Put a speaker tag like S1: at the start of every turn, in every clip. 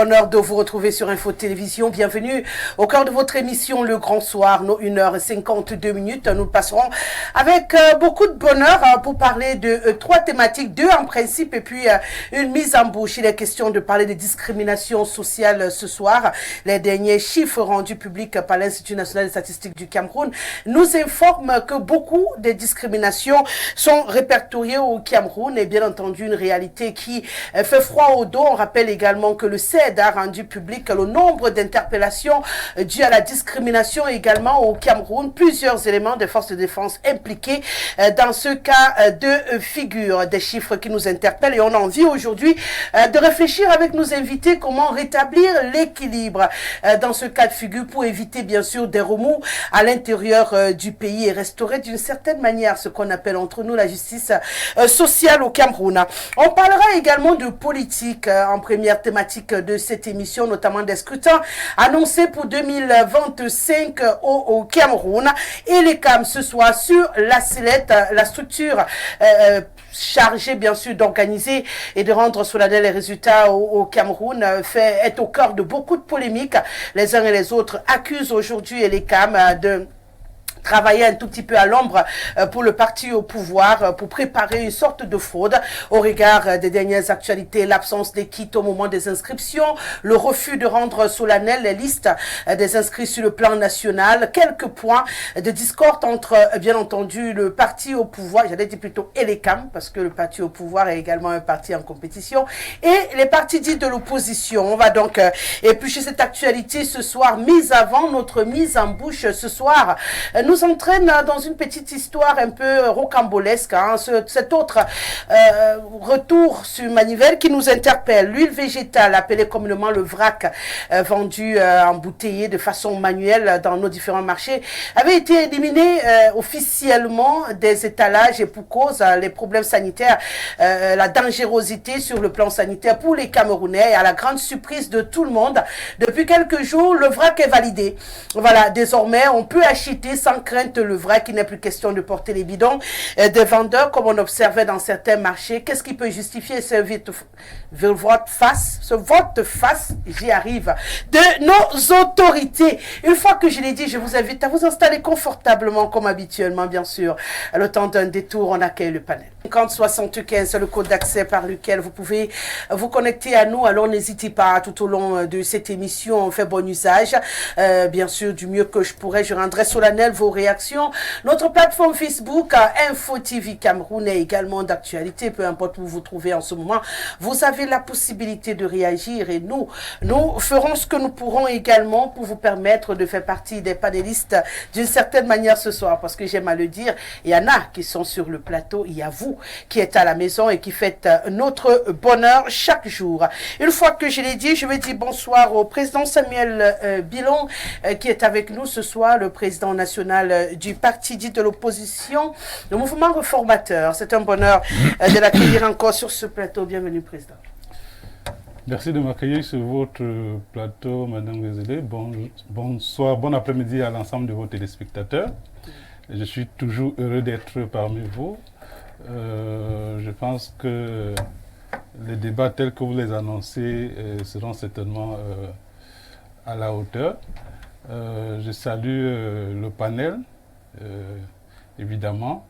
S1: bonheur de vous retrouver sur Info Télévision. Bienvenue au cœur de votre émission Le Grand Soir, nos 1h52. Nous passerons avec beaucoup de bonheur pour parler de trois thématiques, deux en principe et puis une mise en bouche. Il est question de parler de discrimination sociale ce soir. Les derniers chiffres rendus publics par l'Institut national des statistiques du Cameroun nous informent que beaucoup de discriminations sont répertoriées au Cameroun et bien entendu une réalité qui fait froid au dos. On rappelle également que le CED a rendu public le nombre d'interpellations dues à la discrimination également au Cameroun. Plusieurs éléments des forces de défense impliqués dans ce cas de figure. Des chiffres qui nous interpellent et on a envie aujourd'hui de réfléchir avec nos invités comment rétablir l'équilibre dans ce cas de figure pour éviter bien sûr des remous à l'intérieur du pays et restaurer d'une certaine manière ce qu'on appelle entre nous la justice sociale au Cameroun. On parlera également de politique en première thématique de cette émission, notamment des scrutins annoncés pour 2025 au Cameroun et les CAM ce soir sur la sellette, la structure chargée bien sûr d'organiser et de rendre solennels les résultats au Cameroun est au cœur de beaucoup de polémiques. Les uns et les autres accusent aujourd'hui les CAM de travailler un tout petit peu à l'ombre pour le parti au pouvoir, pour préparer une sorte de fraude au regard des dernières actualités, l'absence d'équité au moment des inscriptions, le refus de rendre solennel les listes des inscrits sur le plan national, quelques points de discorde entre, bien entendu, le parti au pouvoir, j'allais dire plutôt ELECAM, parce que le parti au pouvoir est également un parti en compétition, et les partis dits de l'opposition. On va donc éplucher cette actualité ce soir, mise avant notre mise en bouche ce soir. Nous entraîne dans une petite histoire un peu rocambolesque, hein, cet autre retour sur manivelle qui nous interpelle. L'huile végétale, appelée communément le vrac, vendu embouteillé de façon manuelle dans nos différents marchés, avait été éliminée officiellement des étalages et pour cause les problèmes sanitaires, la dangerosité sur le plan sanitaire pour les Camerounais et à la grande surprise de tout le monde. Depuis quelques jours, le vrac est validé. Voilà, désormais, on peut acheter sans crainte le vrac, il n'est plus question de porter les bidons des vendeurs comme on observait dans certains marchés. Qu'est-ce qui peut justifier ce volte-face, j'y arrive, de nos autorités? Une fois que je l'ai dit, je vous invite à vous installer confortablement comme habituellement, bien sûr. Le temps d'un détour, on accueille le panel. 5075, c'est le code d'accès par lequel vous pouvez vous connecter à nous. Alors n'hésitez pas, tout au long de cette émission, on fait bon usage. Bien sûr, du mieux que je pourrais, je rendrai solennel vos réactions. Notre plateforme Facebook, Info TV Cameroun, est également d'actualité, peu importe où vous vous trouvez en ce moment. Vous avez la possibilité de réagir et nous ferons ce que nous pourrons également pour vous permettre de faire partie des panélistes d'une certaine manière ce soir. Parce que j'aime à le dire, il y en a qui sont sur le plateau, il y a vous qui êtes à la maison et qui faites notre bonheur chaque jour. Une fois que je l'ai dit, je vais dire bonsoir au président Samuel Bilon qui est avec nous ce soir, le président national du parti dit de l'opposition, le mouvement réformateur. C'est un bonheur de l'accueillir encore sur ce plateau. Bienvenue, président.
S2: Merci de m'accueillir sur votre plateau, Madame Vézélé. Bonsoir, bon après-midi à l'ensemble de vos téléspectateurs. Je suis toujours heureux d'être parmi vous. Je pense que les débats tels que vous les annoncez seront certainement à la hauteur. Je salue le panel, évidemment,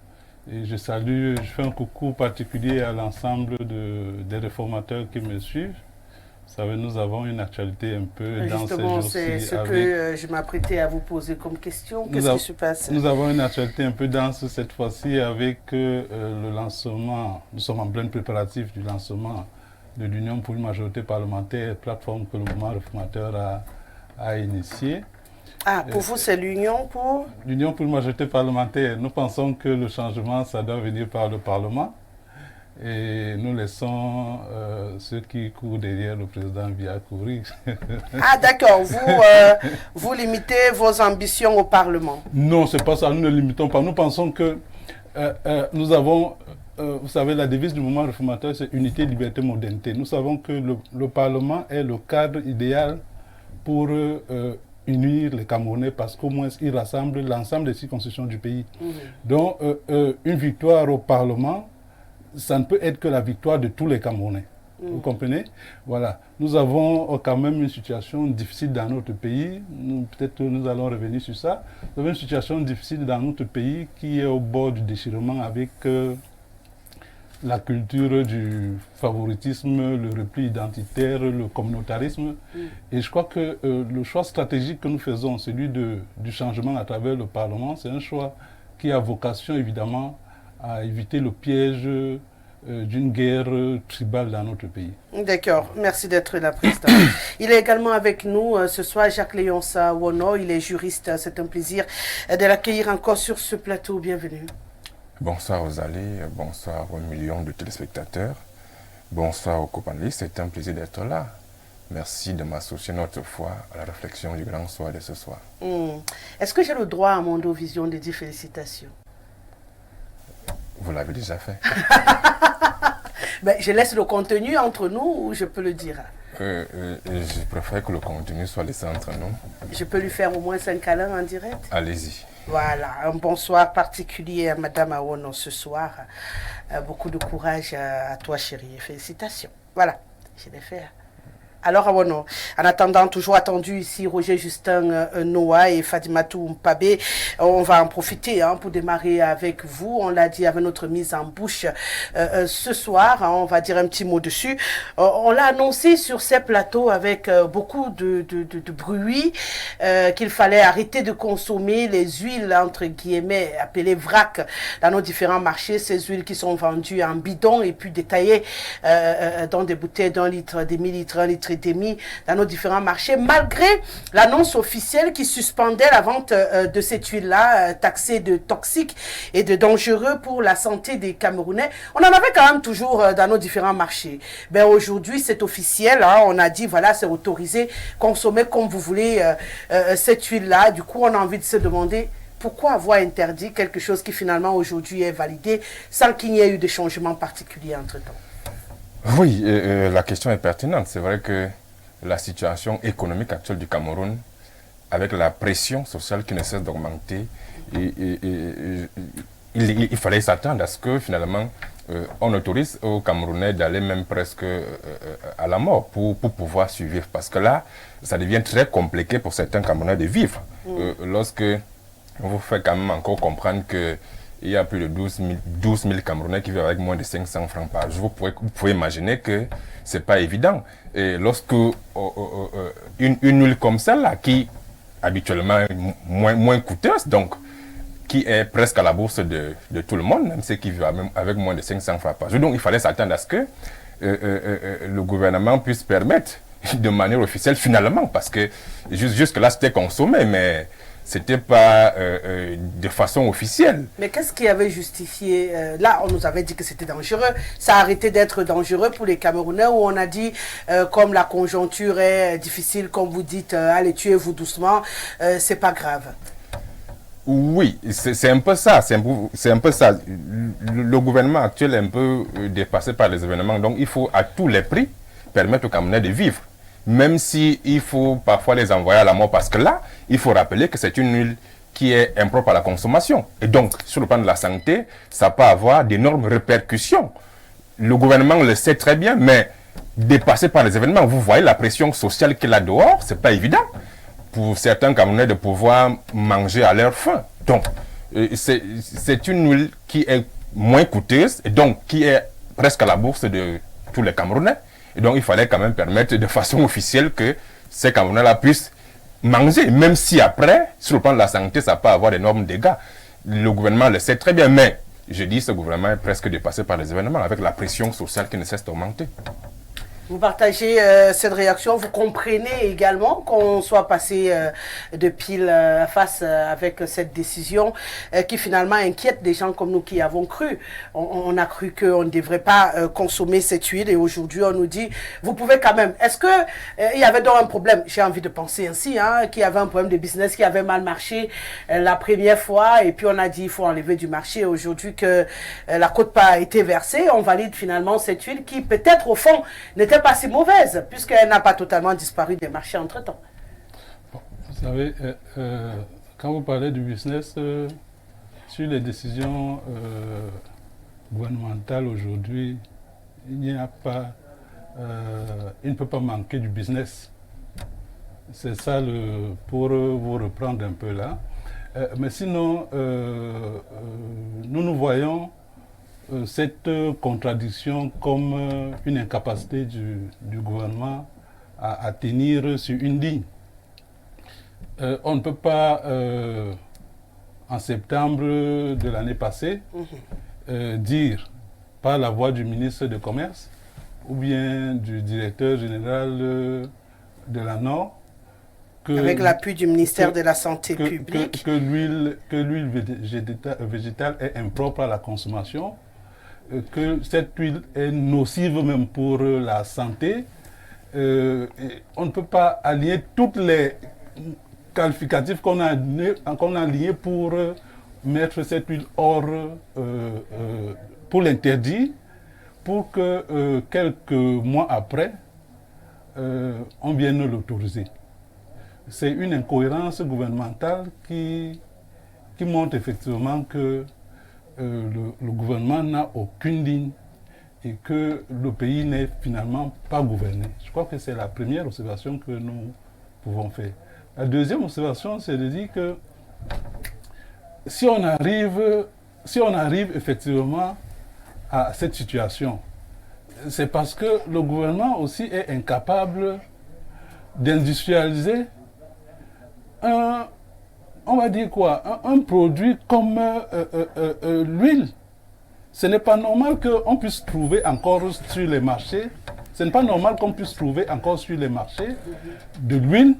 S2: et je fais un coucou particulier à l'ensemble des réformateurs qui me suivent. Vous savez, nous avons une actualité un peu dans ces jours-ci. Justement,
S1: c'est ce que je m'apprêtais à vous poser comme question. Qu'est-ce qui se passe?
S2: Nous avons une actualité un peu dense cette fois-ci avec le lancement, nous sommes en plein préparatif du lancement de l'Union pour une majorité parlementaire, plateforme que le mouvement réformateur a initiée.
S1: Ah, pour vous, c'est l'Union pour?
S2: L'Union pour une majorité parlementaire. Nous pensons que le changement, ça doit venir par le Parlement. Et nous laissons ceux qui courent derrière le président Biya courir.
S1: Ah d'accord, vous limitez vos ambitions au Parlement?
S2: Non, c'est pas ça, nous ne limitons pas. Nous pensons que nous avons, vous savez, la devise du mouvement réformateur, c'est unité, liberté, modernité. Nous savons que le Parlement est le cadre idéal pour unir les Camerounais parce qu'au moins il rassemble l'ensemble des circonscriptions du pays. Donc une victoire au Parlement, ça ne peut être que la victoire de tous les Camerounais. Vous comprenez? Voilà. Nous avons quand même une situation difficile dans notre pays. Peut-être que nous allons revenir sur ça. Nous avons une situation difficile dans notre pays qui est au bord du déchirement avec la culture du favoritisme, le repli identitaire, le communautarisme. Et je crois que le choix stratégique que nous faisons, celui du changement à travers le Parlement, c'est un choix qui a vocation évidemment à éviter le piège d'une guerre tribale dans notre pays.
S1: D'accord, merci d'être là, Président. Il est également avec nous ce soir, Jacques Léonça Wono, il est juriste, c'est un plaisir de l'accueillir encore sur ce plateau, bienvenue.
S3: Bonsoir Rosalie, bonsoir aux millions de téléspectateurs, bonsoir aux co-panélistes, c'est un plaisir d'être là. Merci de m'associer notre fois à la réflexion du grand soir de ce soir.
S1: Est-ce que j'ai le droit à Mondo Vision de dire félicitations?
S3: Vous l'avez déjà fait.
S1: Ben, je laisse le contenu entre nous ou je peux le dire?
S3: Je préfère que le contenu soit laissé entre nous.
S1: Je peux lui faire au moins 5 câlins en direct?
S3: Allez-y.
S1: Voilà, un bonsoir particulier à Madame Awono ce soir. Beaucoup de courage à toi chérie, félicitations. Voilà, je l'ai fait. Alors Awono, en attendant, toujours attendu ici Roger Justin Noah et Fadimatou Mpabé, on va en profiter pour démarrer avec vous. On l'a dit avec notre mise en bouche ce soir, on va dire un petit mot dessus. On l'a annoncé sur ces plateaux avec beaucoup de bruit qu'il fallait arrêter de consommer les huiles entre guillemets appelées vrac dans nos différents marchés, ces huiles qui sont vendues en bidon et puis détaillées dans des bouteilles d'1 litre, des millilitres, 1 litre et demi dans nos différents marchés, malgré l'annonce officielle qui suspendait la vente de cette huile-là, taxée de toxique et de dangereux pour la santé des Camerounais. On en avait quand même toujours dans nos différents marchés. Ben aujourd'hui, c'est officiel, on a dit, voilà, c'est autorisé, consommez comme vous voulez cette huile-là. Du coup, on a envie de se demander pourquoi avoir interdit quelque chose qui finalement aujourd'hui est validé sans qu'il n'y ait eu de changement particulier entre-temps.
S3: Oui, la question est pertinente. C'est vrai que la situation économique actuelle du Cameroun, avec la pression sociale qui ne cesse d'augmenter, il fallait s'attendre à ce que finalement on autorise aux Camerounais d'aller même presque à la mort pour pouvoir survivre. Parce que là, ça devient très compliqué pour certains Camerounais de vivre. Lorsque on vous fait quand même encore comprendre que il y a plus de 12 000 Camerounais qui vivent avec moins de 500 francs par jour. Vous pouvez imaginer que ce n'est pas évident. Et lorsque une huile comme celle-là, qui habituellement est moins coûteuse, donc qui est presque à la bourse de tout le monde, même ceux qui vivent avec moins de 500 francs par jour. Donc il fallait s'attendre à ce que le gouvernement puisse permettre de manière officielle finalement, parce que jusque-là c'était consommé, mais c'était pas de façon officielle.
S1: Mais qu'est-ce qui avait justifié là, on nous avait dit que c'était dangereux. Ça a arrêté d'être dangereux pour les Camerounais, où on a dit, comme la conjoncture est difficile, comme vous dites, allez, tuez-vous doucement, c'est pas grave.
S3: Oui, c'est un peu ça. C'est un peu ça. Le gouvernement actuel est un peu dépassé par les événements. Donc, il faut à tous les prix permettre aux Camerounais de vivre. Même s'il faut parfois les envoyer à la mort, parce que là, il faut rappeler que c'est une huile qui est impropre à la consommation. Et donc, sur le plan de la santé, ça peut avoir d'énormes répercussions. Le gouvernement le sait très bien, mais dépassé par les événements, vous voyez la pression sociale qu'il y a dehors, c'est pas évident pour certains Camerounais de pouvoir manger à leur faim. Donc, c'est une huile qui est moins coûteuse, et donc qui est presque à la bourse de tous les Camerounais. Et donc, il fallait quand même permettre de façon officielle que ces Camerounais-là puissent manger, même si après, sur le plan de la santé, ça peut avoir d'énormes dégâts. Le gouvernement le sait très bien, mais je dis ce gouvernement est presque dépassé par les événements, avec la pression sociale qui ne cesse d'augmenter.
S1: Vous partagez cette réaction, vous comprenez également qu'on soit passé de pile face avec cette décision qui finalement inquiète des gens comme nous qui avons cru. On a cru qu'on ne devrait pas consommer cette huile et aujourd'hui on nous dit, vous pouvez quand même. Est-ce qu'il y avait donc un problème, j'ai envie de penser ainsi, qu'il y avait un problème de business qui avait mal marché la première fois et puis on a dit il faut enlever du marché. Aujourd'hui que la quote-part a été versée, on valide finalement cette huile qui peut-être au fond n'était pas si mauvaise, puisqu'elle n'a pas totalement disparu des marchés entre-temps.
S2: Bon, vous savez, quand vous parlez du business, sur les décisions gouvernementales aujourd'hui, il n'y a pas il ne peut pas manquer du business. C'est ça, pour vous reprendre un peu là. Mais sinon, nous voyons cette contradiction comme une incapacité du gouvernement à tenir sur une ligne. On ne peut pas, en septembre de l'année passée, dire par la voix du ministre du Commerce ou bien du directeur général de la Nord,
S1: avec l'appui du ministère de la Santé publique,
S2: que l'huile végétale est impropre à la consommation, que cette huile est nocive même pour la santé. On ne peut pas aligner toutes les qualificatifs qu'on a alignés pour mettre cette huile hors, pour l'interdire, pour que quelques mois après, on vienne l'autoriser. C'est une incohérence gouvernementale qui montre effectivement que le gouvernement n'a aucune ligne et que le pays n'est finalement pas gouverné. Je crois que c'est la première observation que nous pouvons faire. La deuxième observation, c'est de dire que si on arrive effectivement à cette situation, c'est parce que le gouvernement aussi est incapable d'industrialiser on va dire quoi, un produit comme l'huile. Ce n'est pas normal qu'on puisse trouver encore sur les marchés, ce n'est pas normal qu'on puisse trouver encore sur les marchés de l'huile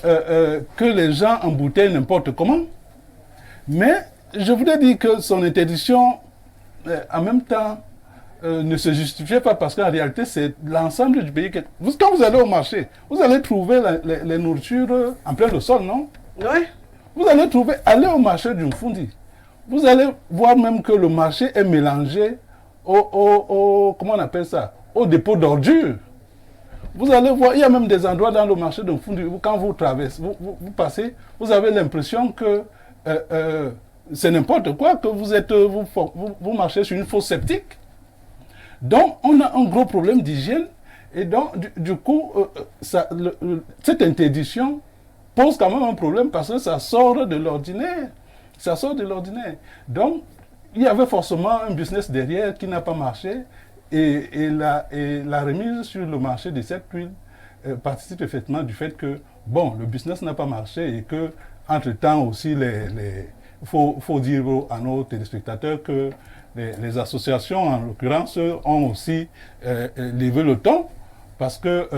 S2: que les gens embouteillent n'importe comment. Mais je voudrais dire que son interdiction, en même temps, ne se justifiait pas parce qu'en réalité, c'est l'ensemble du pays. Quand vous allez au marché, vous allez trouver les nourritures en plein de sol, non?
S1: Oui.
S2: Vous allez aller au marché du Mfundi. Vous allez voir même que le marché est mélangé comment on appelle ça? Au dépôt d'ordures. Vous allez voir, il y a même des endroits dans le marché de Mfundi où quand vous traversez, vous passez, vous avez l'impression que c'est n'importe quoi, que vous marchez sur une fosse septique. Donc, on a un gros problème d'hygiène et donc, du coup, cette interdiction pose quand même un problème parce que ça sort de l'ordinaire. Ça sort de l'ordinaire. Donc, il y avait forcément un business derrière qui n'a pas marché et la remise sur le marché de cette huile participe effectivement du fait que, bon, le business n'a pas marché et que, entre-temps aussi, il faut dire à nos téléspectateurs que les associations, en l'occurrence, ont aussi levé le ton parce que...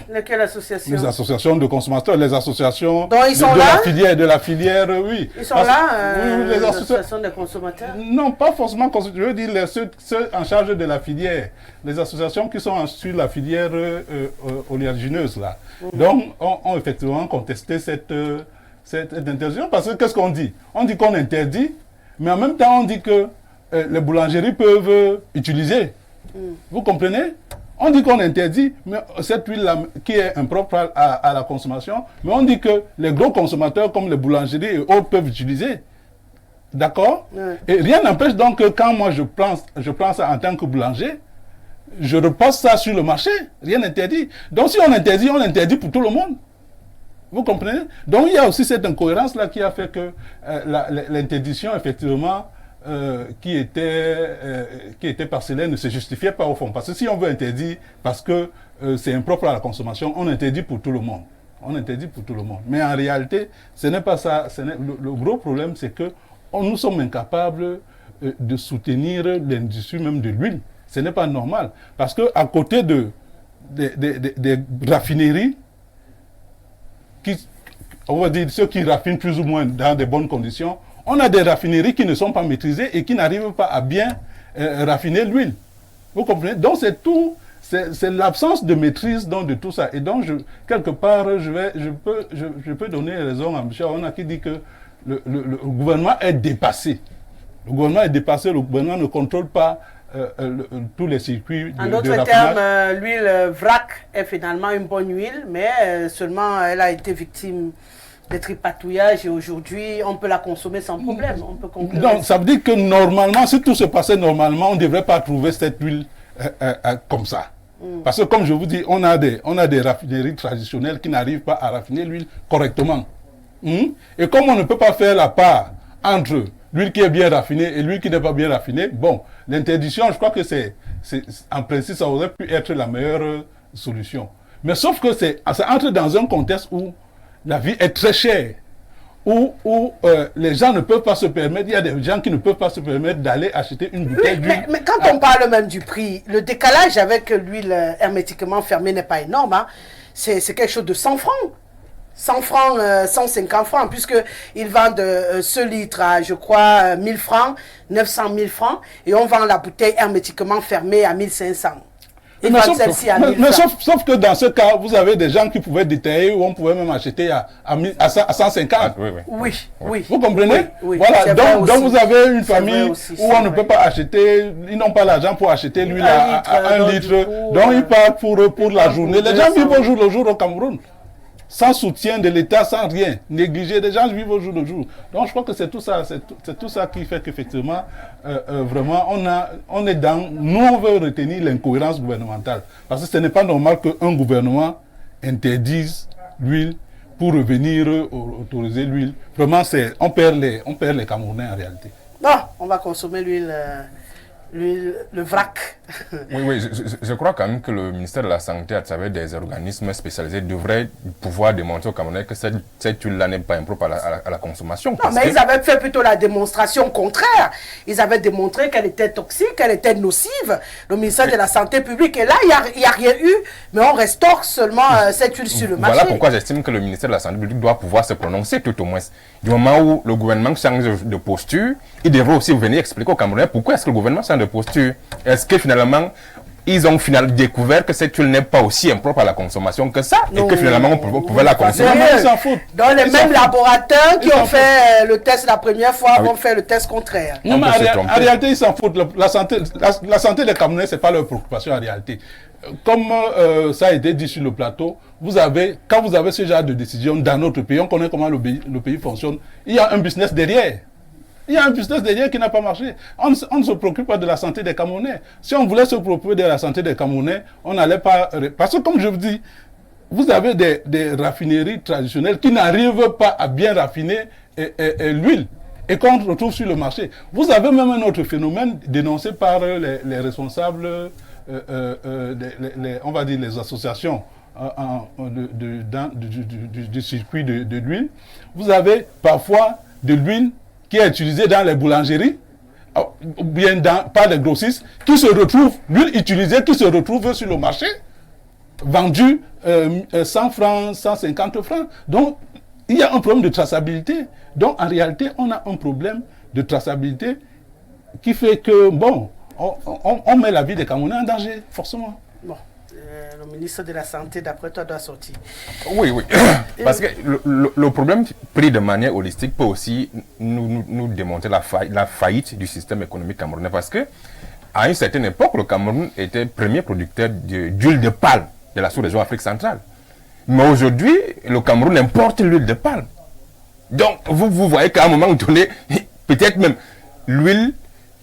S1: Lesquelles associations?
S2: Les associations de consommateurs, les associations de la filière, oui.
S1: Ils sont là, oui, les associations de consommateurs? Non,
S2: pas forcément, je veux dire ceux en charge de la filière, les associations qui sont sur la filière oléagineuse, là. Donc, ont effectivement contesté cette interdiction parce que qu'est-ce qu'on dit? On dit qu'on interdit, mais en même temps, on dit que les boulangeries peuvent utiliser. Vous comprenez? On dit qu'on interdit mais cette huile-là qui est impropre à la consommation, mais on dit que les gros consommateurs comme les boulangeries et autres peuvent utiliser. D'accord? Et rien n'empêche donc que quand moi je prends ça en tant que boulanger, je repose ça sur le marché. Rien n'interdit. Donc si on interdit pour tout le monde. Vous comprenez? Donc il y a aussi cette incohérence-là qui a fait que l'interdiction, effectivement, qui était parcellaire ne se justifiait pas au fond. Parce que si on veut interdire, parce que c'est impropre à la consommation, on interdit pour tout le monde. On interdit pour tout le monde. Mais en réalité, ce n'est pas ça. Le gros problème, c'est que nous sommes incapables de soutenir l'industrie même de l'huile. Ce n'est pas normal. Parce qu'à côté des raffineries, on va dire ceux qui raffinent plus ou moins dans de bonnes conditions, on a des raffineries qui ne sont pas maîtrisées et qui n'arrivent pas à bien raffiner l'huile. Vous comprenez? Donc c'est tout, c'est l'absence de maîtrise de tout ça. Et donc, quelque part, je peux donner raison à M. Aouna qui dit que le gouvernement est dépassé. Le gouvernement est dépassé, le gouvernement ne contrôle pas tous les circuits
S1: en d'autres termes, l'huile vrac est finalement une bonne huile, mais seulement elle a été victime de tripatouillage et aujourd'hui on peut la consommer sans problème. On peut
S2: donc ça veut dire que normalement, si tout se passait normalement, on ne devrait pas trouver cette huile comme ça. Parce que comme je vous dis, on a des raffineries traditionnelles qui n'arrivent pas à raffiner l'huile correctement. Et comme on ne peut pas faire la part entre l'huile qui est bien raffinée et l'huile qui n'est pas bien raffinée, bon, l'interdiction, je crois que en principe, ça aurait pu être la meilleure solution. Mais sauf que ça entre dans un contexte où la vie est très chère, où les gens ne peuvent pas se permettre, il y a des gens qui ne peuvent pas se permettre d'aller acheter une bouteille d'huile.
S1: Mais quand on parle même du prix, le décalage avec l'huile hermétiquement fermée n'est pas énorme. Hein. C'est quelque chose de 100 francs. 100 francs, 150 francs, puisqu'ils vendent ce litre à, je crois, 1000 francs, 900 000 francs, et on vend la bouteille hermétiquement fermée à 1500. Ils vendent celle-ci à 1000 francs.
S2: Sauf que dans ce cas, vous avez des gens qui pouvaient détailler ou on pouvait même acheter à 150.
S1: Oui.
S2: Vous comprenez?
S1: Oui.
S2: Voilà, donc vous avez une famille où on ne peut pas acheter, ils n'ont pas l'argent pour acheter l'huile à 1 litre, donc ils partent pour la journée. Les gens vivent au jour le jour au Cameroun. Sans soutien de l'État, sans rien, négligé, les gens vivent au jour le jour. Donc je crois que c'est tout ça qui fait qu'effectivement, vraiment, on est dans, nous on veut retenir l'incohérence gouvernementale. Parce que ce n'est pas normal qu'un gouvernement interdise l'huile pour revenir autoriser l'huile. Vraiment, on perd les Camerounais en réalité.
S1: Non, on va consommer l'huile. Le vrac.
S3: Oui, je crois quand même que le ministère de la Santé, à travers des organismes spécialisés, devrait pouvoir démontrer aux Camerounais que cette huile-là n'est pas impropre à la consommation.
S1: Non, mais ils avaient fait plutôt la démonstration contraire. Ils avaient démontré qu'elle était toxique, qu'elle était nocive, le ministère de la Santé publique. Et là, il n'y a rien eu, mais on restaure seulement cette huile sur le marché.
S3: Voilà pourquoi j'estime que le ministère de la Santé publique doit pouvoir se prononcer tout au moins. Du moment où le gouvernement change de posture, il devrait aussi venir expliquer aux Camerounais pourquoi est-ce que le gouvernement change de posture. Est-ce que finalement, ils ont découvert que cette huile n'est pas aussi impropre à la consommation que ça, et que finalement on pouvait la consommer.
S1: Ils s'en foutent. Dans les mêmes laboratoires qui ont fait le test la première fois vont faire le test contraire.
S2: Non, mais en réalité, ils s'en foutent. La santé des Camerounais, ce n'est pas leur préoccupation en réalité. Comme ça a été dit sur le plateau, quand vous avez ce genre de décision dans notre pays, on connaît comment le pays fonctionne, il y a un business derrière. Il y a un business derrière qui n'a pas marché. On ne se préoccupe pas de la santé des Camerounais. Si on voulait se préoccuper de la santé des Camerounais, on n'allait pas... Parce que comme je vous dis, vous avez des raffineries traditionnelles qui n'arrivent pas à bien raffiner l'huile et qu'on retrouve sur le marché. Vous avez même un autre phénomène dénoncé par les responsables, on va dire les associations du circuit de l'huile. Vous avez parfois de l'huile qui est utilisée dans les boulangeries, ou bien par les grossistes, l'huile utilisée qui se retrouve sur le marché, vendue 100 francs, 150 francs. Donc, il y a un problème de traçabilité. Donc, en réalité, on a un problème de traçabilité qui fait que, bon, on met la vie des Camerounais en danger, forcément.
S1: Bon. Le ministre de la Santé, d'après toi, doit sortir.
S3: Oui. Parce que le problème pris de manière holistique peut aussi nous démontrer la faillite du système économique camerounais. Parce que à une certaine époque, le Cameroun était premier producteur d'huile de palme de la sous-région Afrique centrale. Mais aujourd'hui, le Cameroun importe l'huile de palme. Donc, vous voyez qu'à un moment donné, peut-être même l'huile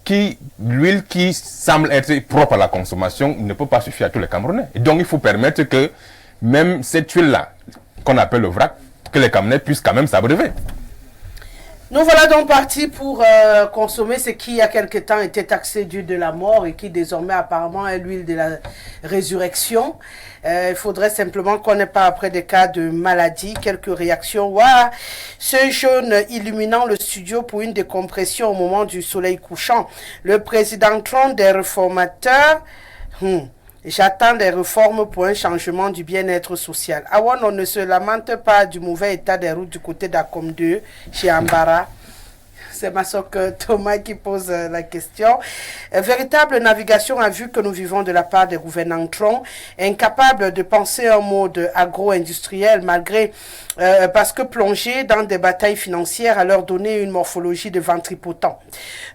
S3: qui semble être propre à la consommation ne peut pas suffire à tous les Camerounais. Et donc, il faut permettre que même cette huile-là, qu'on appelle le vrac, que les Camerounais puissent quand même s'abreuver.
S1: Nous voilà donc partis pour consommer ce qui, il y a quelque temps, était taxé d'huile de la mort et qui désormais apparemment est l'huile de la résurrection. Il faudrait simplement qu'on n'ait pas après des cas de maladie, quelques réactions. Waouh, ce jaune illuminant le studio pour une décompression au moment du soleil couchant. Le président Trump des réformateurs... J'attends des réformes pour un changement du bien-être social. Awan, on ne se lamente pas du mauvais état des routes du côté d'Acom 2, chez Ambara. C'est ma soeur Thomas qui pose la question. Véritable navigation à vue que nous vivons de la part des gouvernants Tron, incapables de penser en mode agro-industriel malgré parce que plongés dans des batailles financières à leur donner une morphologie de ventripotent.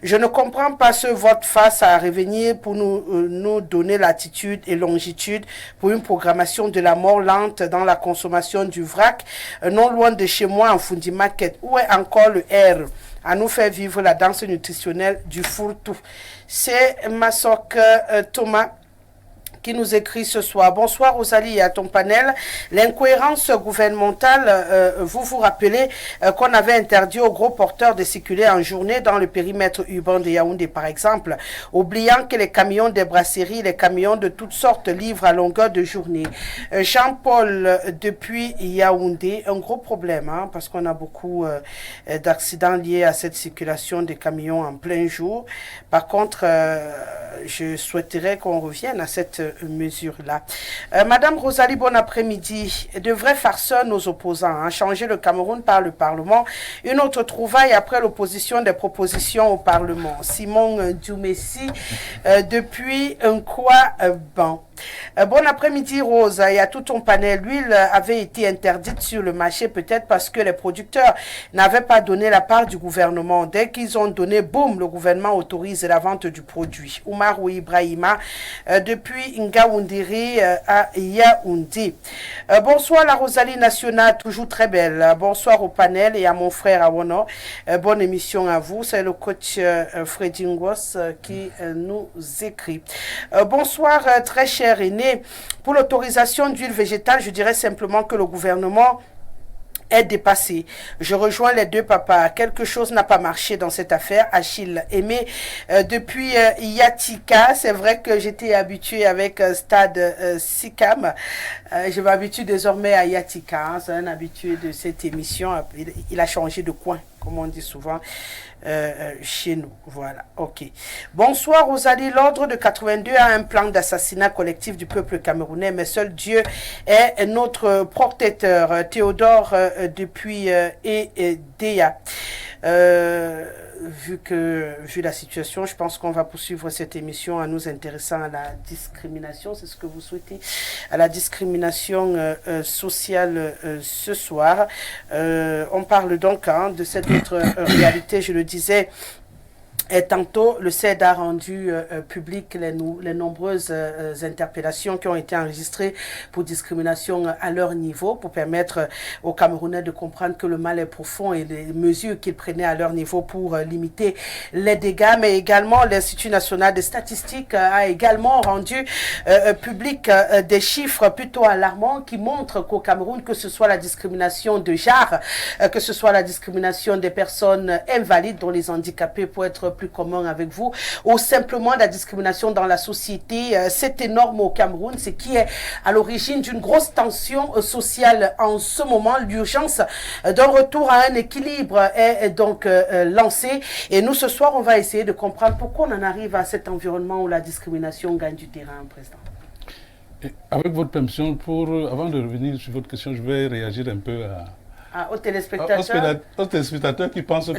S1: Je ne comprends pas ce vote face à revenir pour nous donner latitude et longitude pour une programmation de la mort lente dans la consommation du vrac, non loin de chez moi en Fundi Market. Où est encore le R à nous faire vivre la danse nutritionnelle du fourre-tout? C'est Masok Thomas qui nous écrit ce soir. Bonsoir Rosalie et à ton panel. L'incohérence gouvernementale, vous vous rappelez qu'on avait interdit aux gros porteurs de circuler en journée dans le périmètre urbain de Yaoundé par exemple, oubliant que les camions des brasseries, les camions de toutes sortes livrent à longueur de journée. Jean-Paul, depuis Yaoundé, un gros problème, hein, parce qu'on a beaucoup d'accidents liés à cette circulation des camions en plein jour. Par contre, je souhaiterais qu'on revienne à cette mesure-là. Madame Rosalie, bon après-midi. De vrais farceurs, nos opposants, hein, changer le Cameroun par le Parlement. Une autre trouvaille après l'opposition des propositions au Parlement. Simon Djoumessi, depuis un quoi ban. Bon après-midi Rose, et à tout ton panel. L'huile avait été interdite sur le marché peut-être parce que les producteurs n'avaient pas donné la part du gouvernement. Dès qu'ils ont donné, boum, le gouvernement autorise la vente du produit. Oumarou Ibrahima, depuis Ngaoundiri à Yaoundé. Bonsoir la Rosalie nationale, toujours très belle. Bonsoir au panel et à mon frère Awono. Bonne émission à vous. C'est le coach Freddy Ngos qui nous écrit. Bonsoir très cher René. Pour l'autorisation d'huile végétale, je dirais simplement que le gouvernement est dépassé. Je rejoins les deux papas. Quelque chose n'a pas marché dans cette affaire. Achille Aimé, depuis Yatika, c'est vrai que j'étais habitué avec Stade Sikam. Je m'habitue désormais à Yatika. Hein. C'est un habitué de cette émission. Il a changé de coin, comme on dit souvent. Chez nous, voilà, ok. Bonsoir Rosalie, l'ordre de 82 a un plan d'assassinat collectif du peuple camerounais, mais seul Dieu est notre protecteur. Théodore depuis Edea. Vu la situation, je pense qu'on va poursuivre cette émission en nous intéressant à la discrimination, c'est ce que vous souhaitez, à la discrimination sociale ce soir. On parle donc de cette autre réalité, je le disais. Et tantôt, le CED a rendu public les nombreuses interpellations qui ont été enregistrées pour discrimination à leur niveau, pour permettre aux Camerounais de comprendre que le mal est profond et les mesures qu'ils prenaient à leur niveau pour limiter les dégâts. Mais également, l'Institut national des statistiques a également rendu public des chiffres plutôt alarmants qui montrent qu'au Cameroun, que ce soit la discrimination de genre, que ce soit la discrimination des personnes invalides dont les handicapés pour être plus commun avec vous, ou simplement la discrimination dans la société, c'est énorme au Cameroun, ce qui est à l'origine d'une grosse tension sociale en ce moment. L'urgence d'un retour à un équilibre est donc lancée, et nous ce soir on va essayer de comprendre pourquoi on en arrive à cet environnement où la discrimination gagne du terrain, Président.
S2: Et avec votre permission, avant de revenir sur votre question, je vais réagir un peu
S1: aux téléspectateurs
S2: qui pensent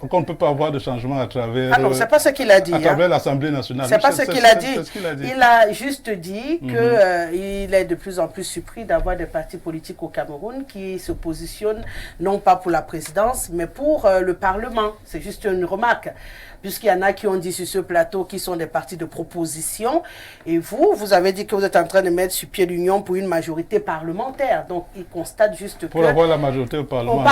S2: qu'on ne peut pas avoir de changement à travers...
S1: Ah non, c'est pas ce qu'il a dit.
S2: À travers l'Assemblée nationale.
S1: C'est pas ce qu'il a dit. Il a juste dit qu'il est de plus en plus surpris d'avoir des partis politiques au Cameroun qui se positionnent non pas pour la présidence, mais pour le Parlement. C'est juste une remarque. Puisqu'il y en a qui ont dit sur ce plateau qui sont des partis de proposition. Et vous avez dit que vous êtes en train de mettre sur pied l'union pour une majorité parlementaire. Donc, il constate juste
S2: pour avoir la majorité au Parlement.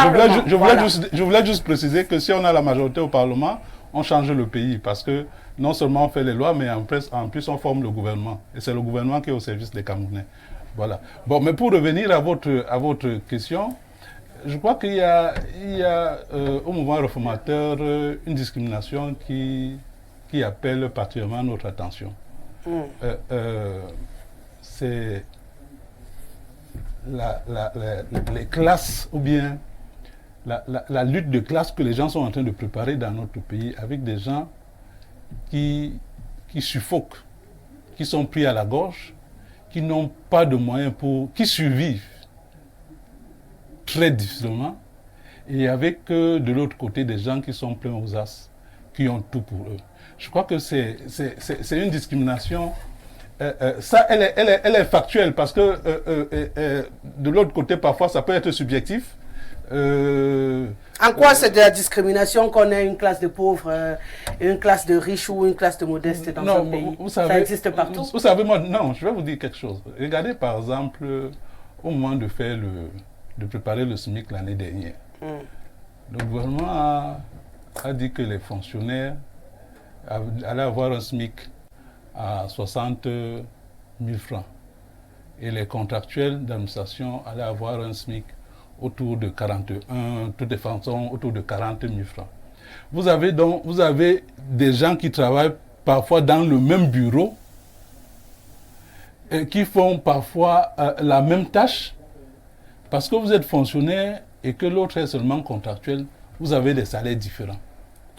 S2: Je voulais juste préciser que si on a la majorité au Parlement, on change le pays. Parce que non seulement on fait les lois, mais en plus on forme le gouvernement. Et c'est le gouvernement qui est au service des Camerounais. Voilà. Bon, mais pour revenir à votre question... Je crois qu'il y a au mouvement réformateur une discrimination qui appelle particulièrement notre attention. C'est les classes ou bien la lutte de classe que les gens sont en train de préparer dans notre pays avec des gens qui suffoquent, qui sont pris à la gorge, qui n'ont pas de moyens qui survivent très difficilement, et avec de l'autre côté des gens qui sont pleins aux as, qui ont tout pour eux. Je crois que c'est une discrimination. Ça, elle est factuelle parce que de l'autre côté, parfois, ça peut être subjectif.
S1: En quoi c'est de la discrimination qu'on ait une classe de pauvres, une classe de riches ou une classe de modestes dans un pays? Ça existe partout.
S2: Vous savez, moi, non, je vais vous dire quelque chose. Regardez par exemple, au moment de préparer le SMIC l'année dernière. Le gouvernement a dit que les fonctionnaires allaient avoir un SMIC à 60 000 francs. Et les contractuels d'administration allaient avoir un SMIC autour de 41, toutes les façons autour de 40 000 francs. Vous avez des gens qui travaillent parfois dans le même bureau et qui font parfois la même tâche parce que vous êtes fonctionnaire et que l'autre est seulement contractuel, vous avez des salaires différents.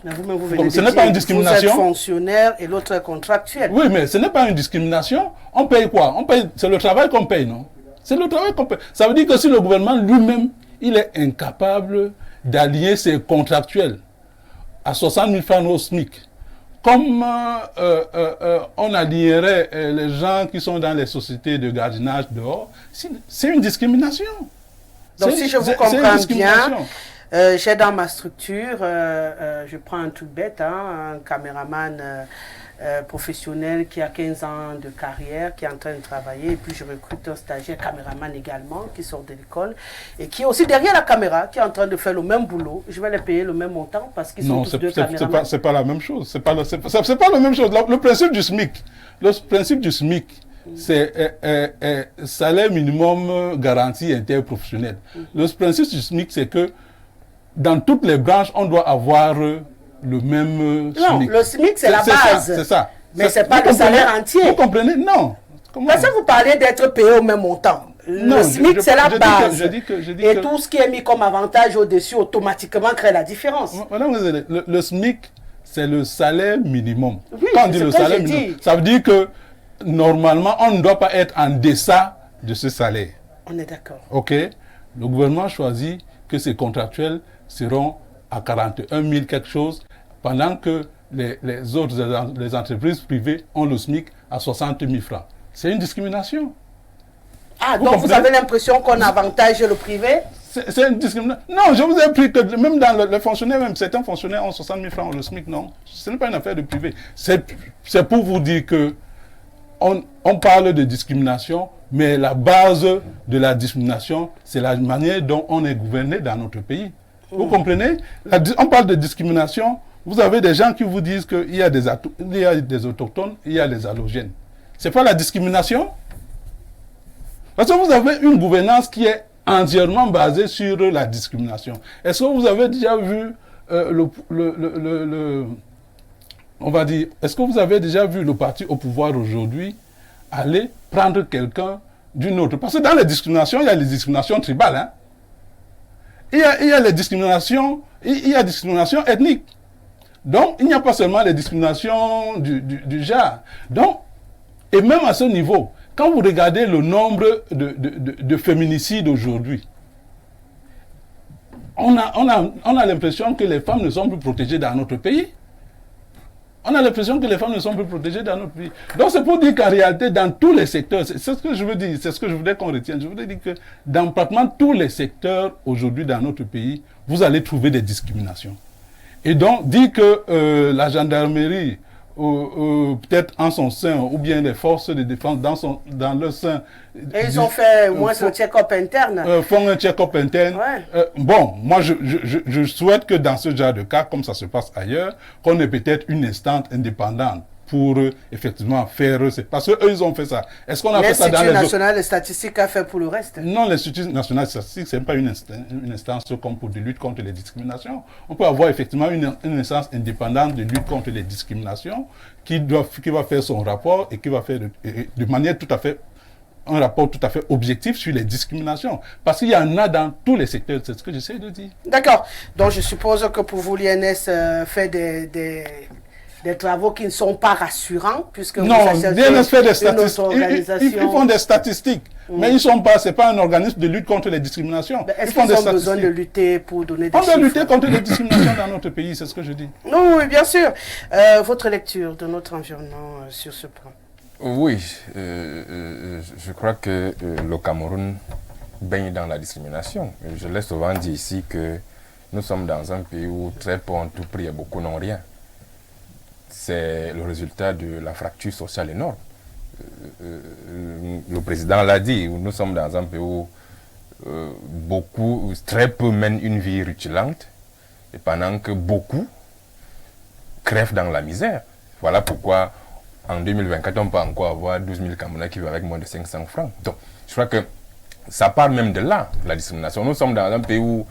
S1: Mais vous-même, vous venez de
S2: Ce n'est pas une discrimination.
S1: Vous êtes fonctionnaire et l'autre est contractuel.
S2: Oui, mais ce n'est pas une discrimination. On paye quoi? C'est le travail qu'on paye, non? C'est le travail qu'on paye. Ça veut dire que si le gouvernement lui-même, il est incapable d'allier ses contractuels à 60 000 francs au SMIC, comme on allierait les gens qui sont dans les sociétés de gardiennage dehors, c'est une discrimination.
S1: Donc si je vous comprends bien, j'ai dans ma structure, je prends un truc bête, un caméraman professionnel qui a 15 ans de carrière, qui est en train de travailler, et puis je recrute un stagiaire caméraman également, qui sort de l'école, et qui est aussi derrière la caméra, qui est en train de faire le même boulot. Je vais les payer le même montant parce qu'ils sont tous deux caméramans.
S2: C'est pas la même chose. C'est pas la même chose. Le principe du SMIC, c'est salaire minimum garanti interprofessionnel. Le principe du SMIC, c'est que dans toutes les branches, on doit avoir le même SMIC.
S1: Non, le SMIC, c'est la base.
S2: C'est ça.
S1: Mais ce n'est pas le salaire entier.
S2: Vous comprenez? Non.
S1: Parce que vous parlez d'être payé au même montant. Le SMIC, c'est la base. Et tout ce qui est mis comme avantage au-dessus, automatiquement crée la différence.
S2: Madame, le SMIC, c'est le salaire minimum.
S1: Oui,
S2: quand on dit le salaire minimum, ça veut dire que normalement, on ne doit pas être en deçà de ce salaire.
S1: On est d'accord.
S2: OK. Le gouvernement choisit que ces contractuels seront à 41 000 quelque chose, pendant que les autres les entreprises privées ont le SMIC à 60 000 francs. C'est une discrimination.
S1: Ah, donc vous avez l'impression qu'on avantage le privé?
S2: C'est une discrimination. Non, je vous ai appris que même dans les fonctionnaires, même certains fonctionnaires ont 60 000 francs le SMIC, non. Ce n'est pas une affaire de privé. C'est pour vous dire que on parle de discrimination, mais la base de la discrimination, c'est la manière dont on est gouverné dans notre pays. Vous comprenez? On parle de discrimination. Vous avez des gens qui vous disent qu'il y a des autochtones, il y a des allogènes. Ce n'est pas la discrimination? Parce que vous avez une gouvernance qui est entièrement basée sur la discrimination. Est-ce que vous avez déjà vu on va dire, est-ce que vous avez déjà vu le parti au pouvoir aujourd'hui aller prendre quelqu'un d'une autre? Parce que dans les discriminations, il y a les discriminations tribales, hein? Il y a les discriminations, il y a discrimination ethnique. Donc, il n'y a pas seulement les discriminations du genre. Donc, et même à ce niveau, quand vous regardez le nombre de féminicides aujourd'hui, on a l'impression que les femmes ne sont plus protégées dans notre pays. On a l'impression que les femmes ne sont plus protégées dans notre pays. Donc c'est pour dire qu'en réalité, dans tous les secteurs, c'est ce que je veux dire, c'est ce que je voudrais qu'on retienne. Je voudrais dire que dans pratiquement tous les secteurs aujourd'hui dans notre pays, vous allez trouver des discriminations. Et donc, dire que la gendarmerie, peut-être en son sein, ou bien les forces de défense dans leur sein...
S1: Et ils ont fait au moins un check-up interne.
S2: Font un check-up interne.
S1: Ouais.
S2: Bon, moi, je souhaite que dans ce genre de cas, comme ça se passe ailleurs, qu'on ait peut-être une instance indépendante pour effectivement faire... Parce qu'eux, ils ont fait ça. Est-ce qu'on a fait ça dans les
S1: L'Institut national des statistiques a fait pour le reste?
S2: Non, l'Institut national des statistiques, ce n'est pas une instance comme pour de lutte contre les discriminations. On peut avoir effectivement une instance indépendante de lutte contre les discriminations qui va faire son rapport et qui va faire de manière tout à fait un rapport tout à fait objectif sur les discriminations. Parce qu'il y en a dans tous les secteurs, c'est ce que j'essaie de dire.
S1: D'accord. Donc je suppose que pour vous, l'INS fait des travaux qui ne sont pas rassurants, puisque
S2: non, l'INS fait des statistiques. Ils font des statistiques, mais ils sont pas, c'est pas un organisme de lutte contre les discriminations.
S1: Est-ce qu'ils ont besoin de lutter pour donner des chiffres?
S2: On doit lutter contre les discriminations dans notre pays, c'est ce que je dis.
S1: Non, oui, bien sûr. Votre lecture de notre environnement sur ce point?
S3: Oui, je crois que le Cameroun baigne dans la discrimination. Je l'ai souvent dit ici que nous sommes dans un pays où très peu ont tout pris et beaucoup n'ont rien. C'est le résultat de la fracture sociale énorme. Le président l'a dit, nous sommes dans un pays où très peu mènent une vie rutilante, et pendant que beaucoup crèvent dans la misère. Voilà pourquoi en 2024, on peut encore avoir 12 000 Camerounais qui vivent avec moins de 500 francs. Donc, je crois que ça part même de là, la discrimination. Nous sommes dans un pays où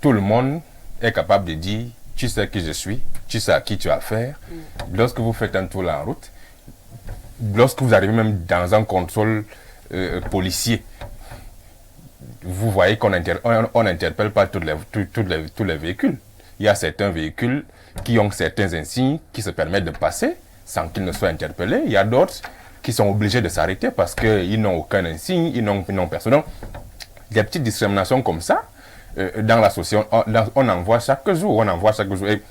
S3: tout le monde est capable de dire « tu sais qui je suis, tu sais à qui tu as affaire ». Lorsque vous faites un tour en route, lorsque vous arrivez même dans un contrôle policier, vous voyez qu'on n'interpelle pas tous les véhicules. Il y a certains véhicules qui ont certains insignes qui se permettent de passer sans qu'ils ne soient interpellés. Il y a d'autres qui sont obligés de s'arrêter parce qu'ils n'ont aucun insigne, ils n'ont personne. Donc, des petites discriminations comme ça, dans la société, on en voit chaque jour. Et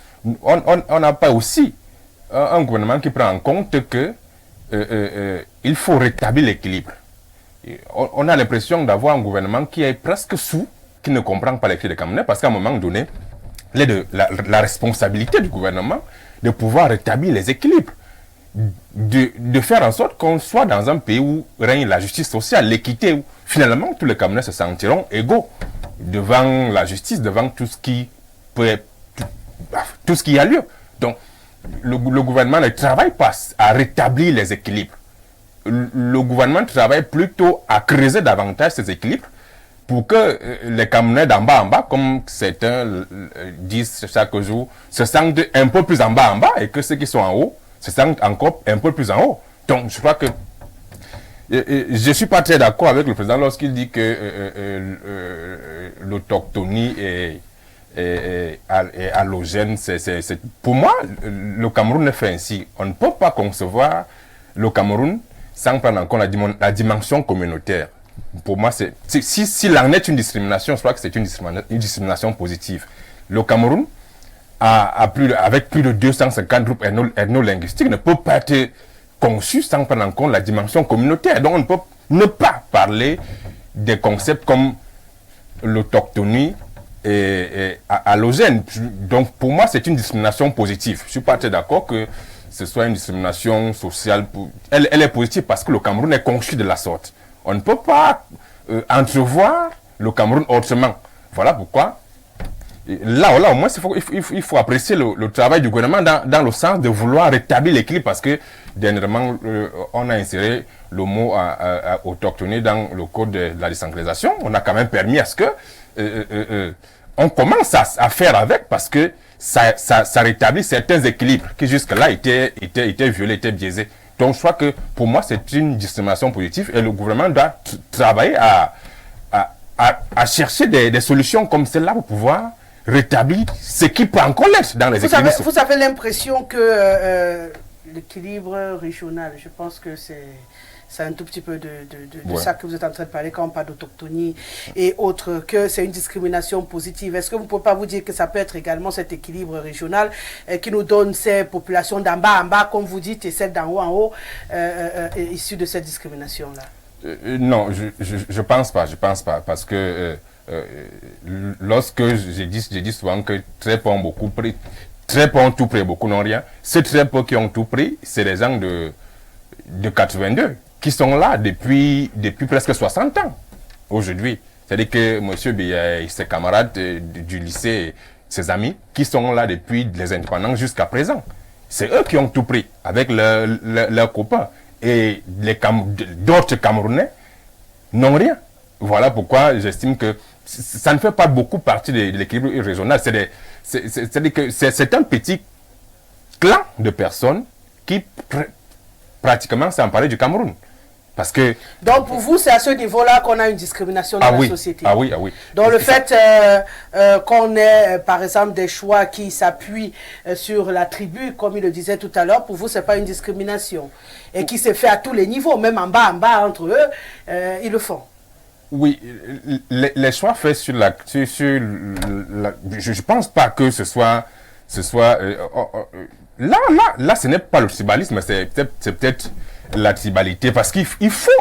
S3: on n'a pas aussi un gouvernement qui prend en compte que il faut rétablir l'équilibre. On a l'impression d'avoir un gouvernement qui est presque sous, qui ne comprend pas les cris des Camerounais, parce qu'à un moment donné, il est de la responsabilité du gouvernement de pouvoir rétablir les équilibres, de faire en sorte qu'on soit dans un pays où règne la justice sociale, l'équité, où finalement tous les Camerounais se sentiront égaux devant la justice, devant tout ce qui a lieu. Donc, le gouvernement ne travaille pas à rétablir les équilibres. Le gouvernement travaille plutôt à creuser davantage ces équilibres pour que les Camerounais d'en bas en bas, comme certains disent chaque jour, se sentent un peu plus en bas et que ceux qui sont en haut se sentent encore un peu plus en haut. Donc, je crois que je ne suis pas très d'accord avec le président lorsqu'il dit que l'autochtonie est allogène. Pour moi, le Cameroun est fait ainsi. On ne peut pas concevoir le Cameroun sans prendre en compte la dimension communautaire. Pour moi, s'il en est une discrimination, je crois que c'est une discrimination positive. Le Cameroun, avec plus de 250 groupes ethno-linguistiques, ne peut pas être conçu sans prendre en compte la dimension communautaire. Donc, on ne peut ne pas parler des concepts comme l'autochtonie et allogène. Donc, pour moi, c'est une discrimination positive. Je ne suis pas très d'accord que ce soit une discrimination sociale. Elle est positive parce que le Cameroun est conçu de la sorte. On ne peut pas entrevoir le Cameroun autrement. Voilà pourquoi, là au moins, il faut apprécier le travail du gouvernement dans le sens de vouloir rétablir l'équilibre parce que, dernièrement, on a inséré le mot autochtone dans le code de la décentralisation. On a quand même permis à ce que on commence à faire avec parce que ça rétablit certains équilibres qui jusque-là étaient violés, étaient biaisés. Donc je crois que pour moi c'est une discrimination positive et le gouvernement doit travailler à chercher des solutions comme celle-là pour pouvoir rétablir ce qui peut encore l'être dans les équilibres.
S1: Vous avez l'impression que l'équilibre régional, je pense que c'est un tout petit peu de ça que vous êtes en train de parler quand on parle d'autochtonie et autres, que c'est une discrimination positive. Est-ce que vous ne pouvez pas vous dire que ça peut être également cet équilibre régional qui nous donne ces populations d'en bas en bas, comme vous dites, et celles d'en haut en haut, issues de cette discrimination-là?
S3: Non, je pense pas, parce que lorsque j'ai dit souvent que très peu ont beaucoup pris, très peu ont tout pris, beaucoup n'ont rien. Ces très peu qui ont tout pris, c'est les gens de 82 qui sont là depuis presque 60 ans aujourd'hui. C'est-à-dire que M. Biya et ses camarades du lycée, ses amis, qui sont là depuis les indépendances jusqu'à présent. C'est eux qui ont tout pris avec leurs copains. Et d'autres Camerounais n'ont rien. Voilà pourquoi j'estime que ça ne fait pas beaucoup partie de l'équilibre régional. C'est-à-dire que c'est un petit clan de personnes qui pratiquement s'est emparé du Cameroun. Parce que,
S1: donc pour vous, c'est à ce niveau-là qu'on a une discrimination dans la société.
S3: Ah oui.
S1: Donc le fait qu'on ait, par exemple, des choix qui s'appuient sur la tribu, comme il le disait tout à l'heure, pour vous, ce n'est pas une discrimination. Et qui se fait à tous les niveaux, même en bas, entre eux, ils le font.
S3: Oui, les choix faits sur la... je ne pense pas que ce soit là, ce n'est pas le tribalisme, c'est peut-être la tribalité, parce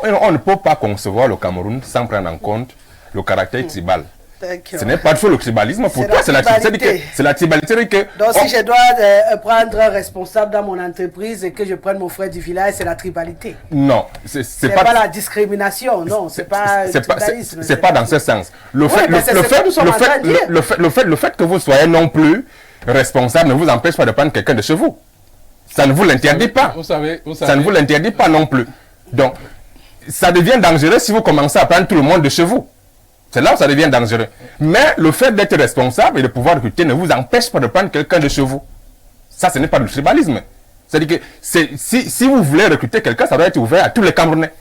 S3: on ne peut pas concevoir le Cameroun sans prendre en compte le caractère tribal. Ce n'est pas toujours le tribalisme, pour toi c'est la tribalité.
S1: Donc si je dois prendre un responsable dans mon entreprise et que je prenne mon frère du village, c'est la tribalité.
S3: Non,
S1: c'est pas la discrimination, non, c'est pas le tribalisme.
S3: C'est pas dans ce sens. Le fait que vous soyez non plus responsable ne vous empêche pas de prendre quelqu'un de chez vous. Ça ne vous l'interdit pas.
S2: Vous savez,
S3: Ça ne vous l'interdit pas non plus. Donc, ça devient dangereux si vous commencez à prendre tout le monde de chez vous. C'est là où ça devient dangereux. Mais le fait d'être responsable et de pouvoir recruter ne vous empêche pas de prendre quelqu'un de chez vous. Ça, ce n'est pas du tribalisme. C'est-à-dire que si vous voulez recruter quelqu'un, ça doit être ouvert à tous les Camerounais.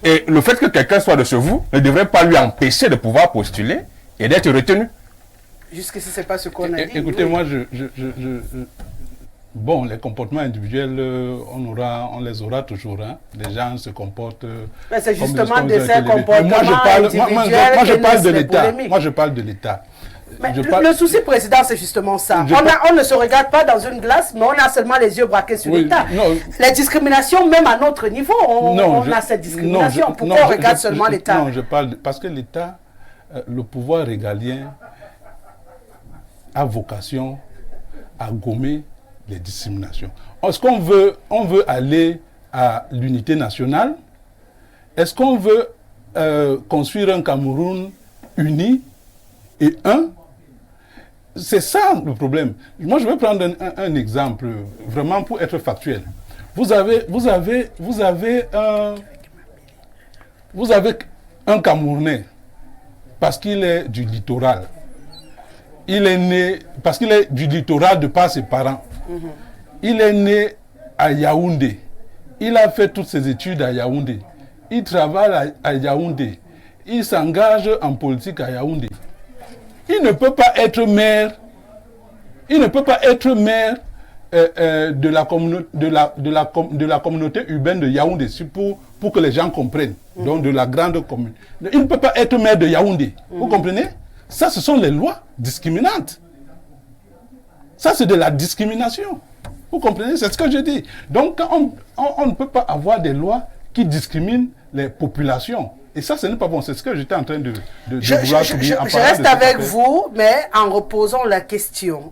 S3: Et le fait que quelqu'un soit de chez vous ne devrait pas lui empêcher de pouvoir postuler et d'être retenu.
S1: Jusqu'ici, c'est pas ce qu'on a dit.
S2: Écoutez, moi, bon, les comportements individuels, on les aura toujours. Hein. Les gens se comportent.
S1: Mais c'est justement de ces comportements individuels.
S2: Moi, je parle de l'État. Moi, je parle de l'État.
S1: Le souci président, c'est justement ça. On ne se regarde pas dans une glace, mais on a seulement les yeux braqués sur l'État. Les discriminations, même à notre niveau, on a cette discrimination. Pourquoi on regarde seulement l'État?
S2: Non, je parle parce que l'État, le pouvoir régalien, a vocation à gommer les discriminations. Est-ce qu'on veut aller à l'unité nationale? Est-ce qu'on veut construire un Cameroun uni et un? C'est ça le problème. Moi, je vais prendre un exemple, vraiment pour être factuel. Vous avez un Camerounais, parce qu'il est du littoral. Il est né, parce qu'il est du littoral de par ses parents. Il est né à Yaoundé. Il a fait toutes ses études à Yaoundé. Il travaille à Yaoundé. Il s'engage en politique à Yaoundé. Il ne peut pas être maire. Il ne peut pas être maire de la communauté urbaine de Yaoundé, pour que les gens comprennent. Donc de la grande commune. Il ne peut pas être maire de Yaoundé. Vous comprenez? Ça, ce sont les lois discriminantes. Ça, c'est de la discrimination. Vous comprenez? C'est ce que je dis. Donc, on ne peut pas avoir des lois qui discriminent les populations. Et ça, ce n'est pas bon. C'est ce que j'étais en train de vouloir souligner.
S1: Je reste avec vous, mais en reposant la question.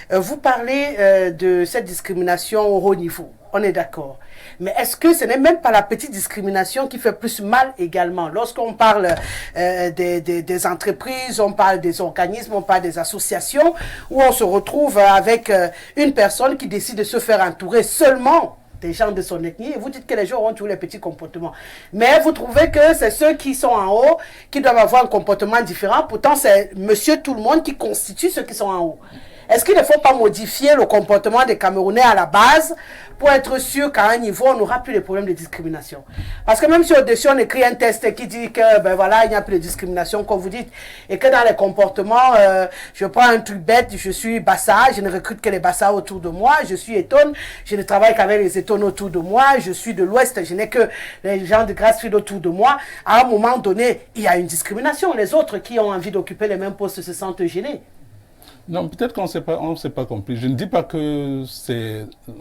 S1: Vous parlez de cette discrimination au haut niveau. On est d'accord. Mais est-ce que ce n'est même pas la petite discrimination qui fait plus mal également? Lorsqu'on parle des entreprises, on parle des organismes, on parle des associations, où on se retrouve avec une personne qui décide de se faire entourer seulement des gens de son ethnie, et vous dites que les gens ont tous les petits comportements. Mais vous trouvez que c'est ceux qui sont en haut qui doivent avoir un comportement différent, pourtant c'est monsieur tout le monde qui constitue ceux qui sont en haut. Est-ce qu'il ne faut pas modifier le comportement des Camerounais à la base pour être sûr qu'à un niveau, on n'aura plus de problèmes de discrimination? Parce que même si au-dessus, on écrit un test qui dit que, ben voilà, il n'y a plus de discrimination, comme vous dites, et que dans les comportements, je prends un truc bête, je suis Bassa, je ne recrute que les Bassa autour de moi, je suis Étonne, je ne travaille qu'avec les Étonnes autour de moi, je suis de l'Ouest, je n'ai que les gens de Grassfield autour de moi. À un moment donné, il y a une discrimination. Les autres qui ont envie d'occuper les mêmes postes se sentent gênés.
S2: Non, peut-être qu'on ne s'est pas compris. Je ne dis pas que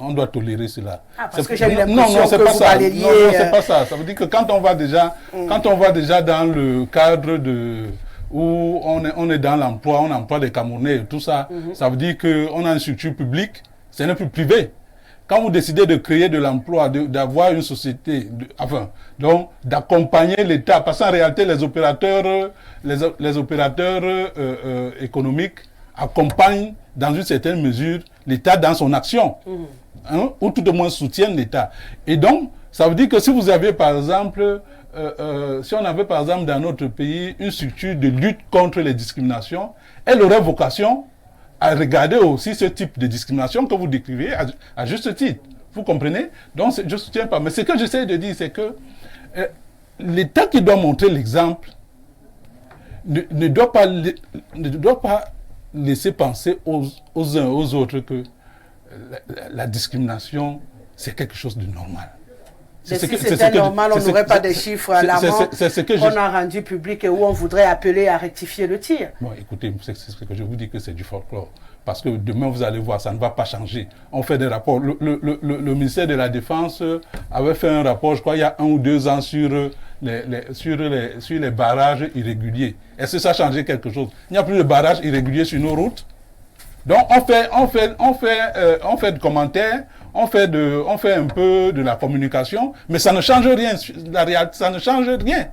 S2: on doit tolérer cela.
S1: Ah, parce que j'ai eu l'impression que vous
S2: parlez lier... Non, c'est pas ça. Ça veut dire que quand on va déjà dans le cadre où on est dans l'emploi, on emploie des Camerounais et tout ça, ça veut dire qu'on a une structure publique, ce n'est plus privé. Quand vous décidez de créer de l'emploi, d'avoir une société, donc d'accompagner l'État, parce qu'en réalité, les opérateurs économiques accompagnent dans une certaine mesure l'État dans son action, ou tout au moins soutiennent l'État. Et donc, ça veut dire que si vous avez par exemple, si on avait par exemple dans notre pays une structure de lutte contre les discriminations, elle aurait vocation à regarder aussi ce type de discrimination que vous décrivez à juste titre. Vous comprenez? Donc, je ne soutiens pas. Mais ce que j'essaie de dire, c'est que l'État qui doit montrer l'exemple ne doit pas laisser penser aux uns et aux autres que la discrimination, c'est quelque chose de normal.
S1: Si c'était normal, on n'aurait pas des chiffres alarmants qu'on a rendus publics et où on voudrait appeler à rectifier le tir.
S2: Bon, écoutez, c'est ce que je vous dis que c'est du folklore. Parce que demain, vous allez voir, ça ne va pas changer. On fait des rapports. Le ministère de la Défense avait fait un rapport, je crois, il y a 1 ou 2 ans sur les barrages irréguliers. Est-ce que ça a changé quelque chose? Il n'y a plus de barrages irréguliers sur nos routes. Donc, on fait de commentaires, on fait un peu de la communication, mais ça ne change rien. La réalité, ça ne change rien.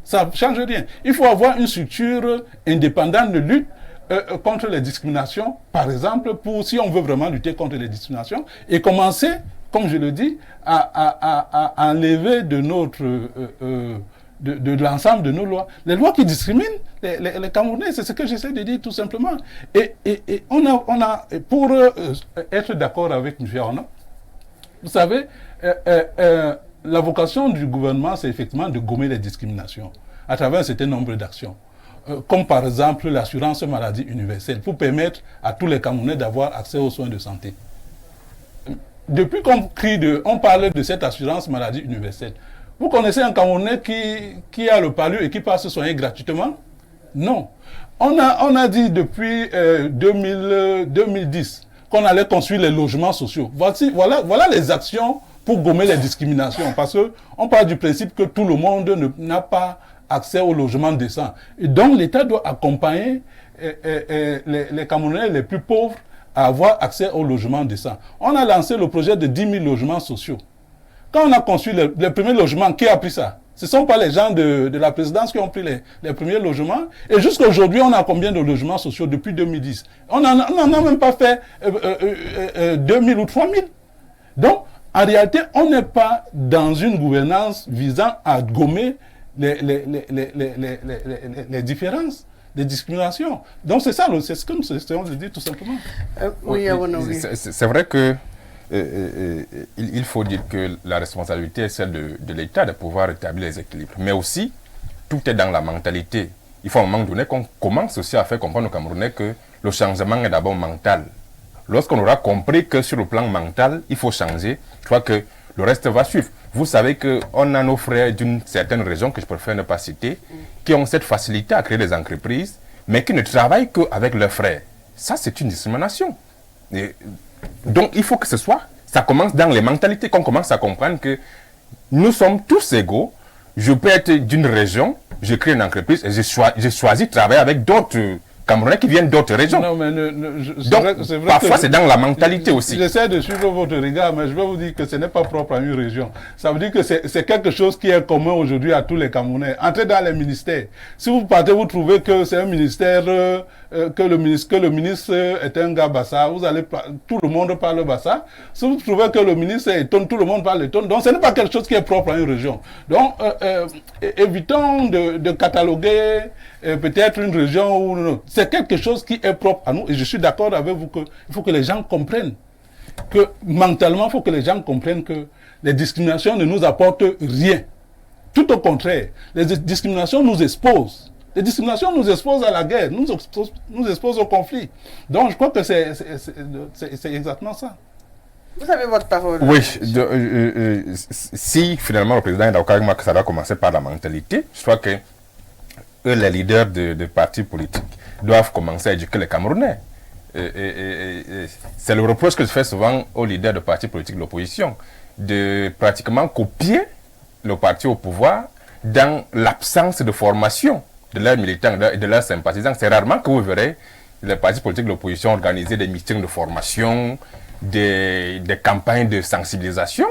S2: Ça ne change rien. Il faut avoir une structure indépendante de lutte contre les discriminations, par exemple, si on veut vraiment lutter contre les discriminations, et commencer, comme je le dis, à enlever de notre... de l'ensemble de nos lois. Les lois qui discriminent les Camerounais, c'est ce que j'essaie de dire tout simplement. Et on a pour être d'accord avec M. Arnaud, vous savez, la vocation du gouvernement, c'est effectivement de gommer les discriminations à travers un certain nombre d'actions. Comme par exemple l'assurance maladie universelle, pour permettre à tous les Camerounais d'avoir accès aux soins de santé. Depuis on parle de cette assurance maladie universelle, vous connaissez un Camerounais qui a le palu et qui passe se soigner gratuitement? Non. On a dit depuis 2010 qu'on allait construire les logements sociaux. Voilà les actions pour gommer les discriminations. Parce qu'on part du principe que tout le monde n'a pas accès au logement décent. Et donc l'État doit accompagner les Camerounais les plus pauvres à avoir accès au logement décent. On a lancé le projet de 10 000 logements sociaux. Quand on a construit les premiers logements, qui a pris ça? Ce ne sont pas les gens de la présidence qui ont pris les premiers logements. Et jusqu'à aujourd'hui, on a combien de logements sociaux depuis 2010? On n'en a même pas fait 2000 ou 3000. Donc, en réalité, on n'est pas dans une gouvernance visant à gommer les différences, les discriminations. Donc, c'est ça, c'est ce que nous essayons de dire tout simplement.
S1: Oui.
S3: C'est vrai que il faut dire que la responsabilité est celle de l'État de pouvoir établir les équilibres. Mais aussi, tout est dans la mentalité. Il faut à un moment donné qu'on commence aussi à faire comprendre aux Camerounais que le changement est d'abord mental. Lorsqu'on aura compris que sur le plan mental, il faut changer, je crois que le reste va suivre. Vous savez qu'on a nos frères d'une certaine région, que je préfère ne pas citer, qui ont cette facilité à créer des entreprises, mais qui ne travaillent qu'avec leurs frères. Ça, c'est une discrimination. Donc, il faut que ça commence dans les mentalités, qu'on commence à comprendre que nous sommes tous égaux. Je peux être d'une région, je crée une entreprise et je choisis de travailler avec d'autres Camerounais qui viennent d'autres régions.
S2: Non, mais
S3: donc, parfois, c'est dans la mentalité aussi.
S2: J'essaie de suivre votre regard, mais je vais vous dire que ce n'est pas propre à une région. Ça veut dire que c'est quelque chose qui est commun aujourd'hui à tous les Camerounais. Entrez dans les ministères. Si vous partez, vous trouvez que c'est un ministère, que le ministre est un gars bassa, tout le monde parle bassa. Si vous trouvez que le ministre est tonne, tout le monde parle tonne. Donc, ce n'est pas quelque chose qui est propre à une région. Donc, évitons de cataloguer peut-être une région ou non. C'est quelque chose qui est propre à nous. Et je suis d'accord avec vous qu'il faut que les gens comprennent que mentalement, il faut que les gens comprennent que les discriminations ne nous apportent rien. Tout au contraire, les discriminations nous exposent. Les discriminations nous exposent à la guerre, nous exposent au conflit. Donc je crois que c'est exactement ça.
S1: Vous avez votre parole.
S3: Oui, si finalement le président est d'accord avec moi que ça doit commencer par la mentalité, je crois que les leaders de partis politiques doivent commencer à éduquer les Camerounais. C'est le reproche que je fais souvent aux leaders de partis politiques de l'opposition, de pratiquement copier le parti au pouvoir dans l'absence de formation de leurs militants et de leurs sympathisants. C'est rarement que vous verrez les partis politiques de l'opposition organiser des meetings de formation, des campagnes de sensibilisation.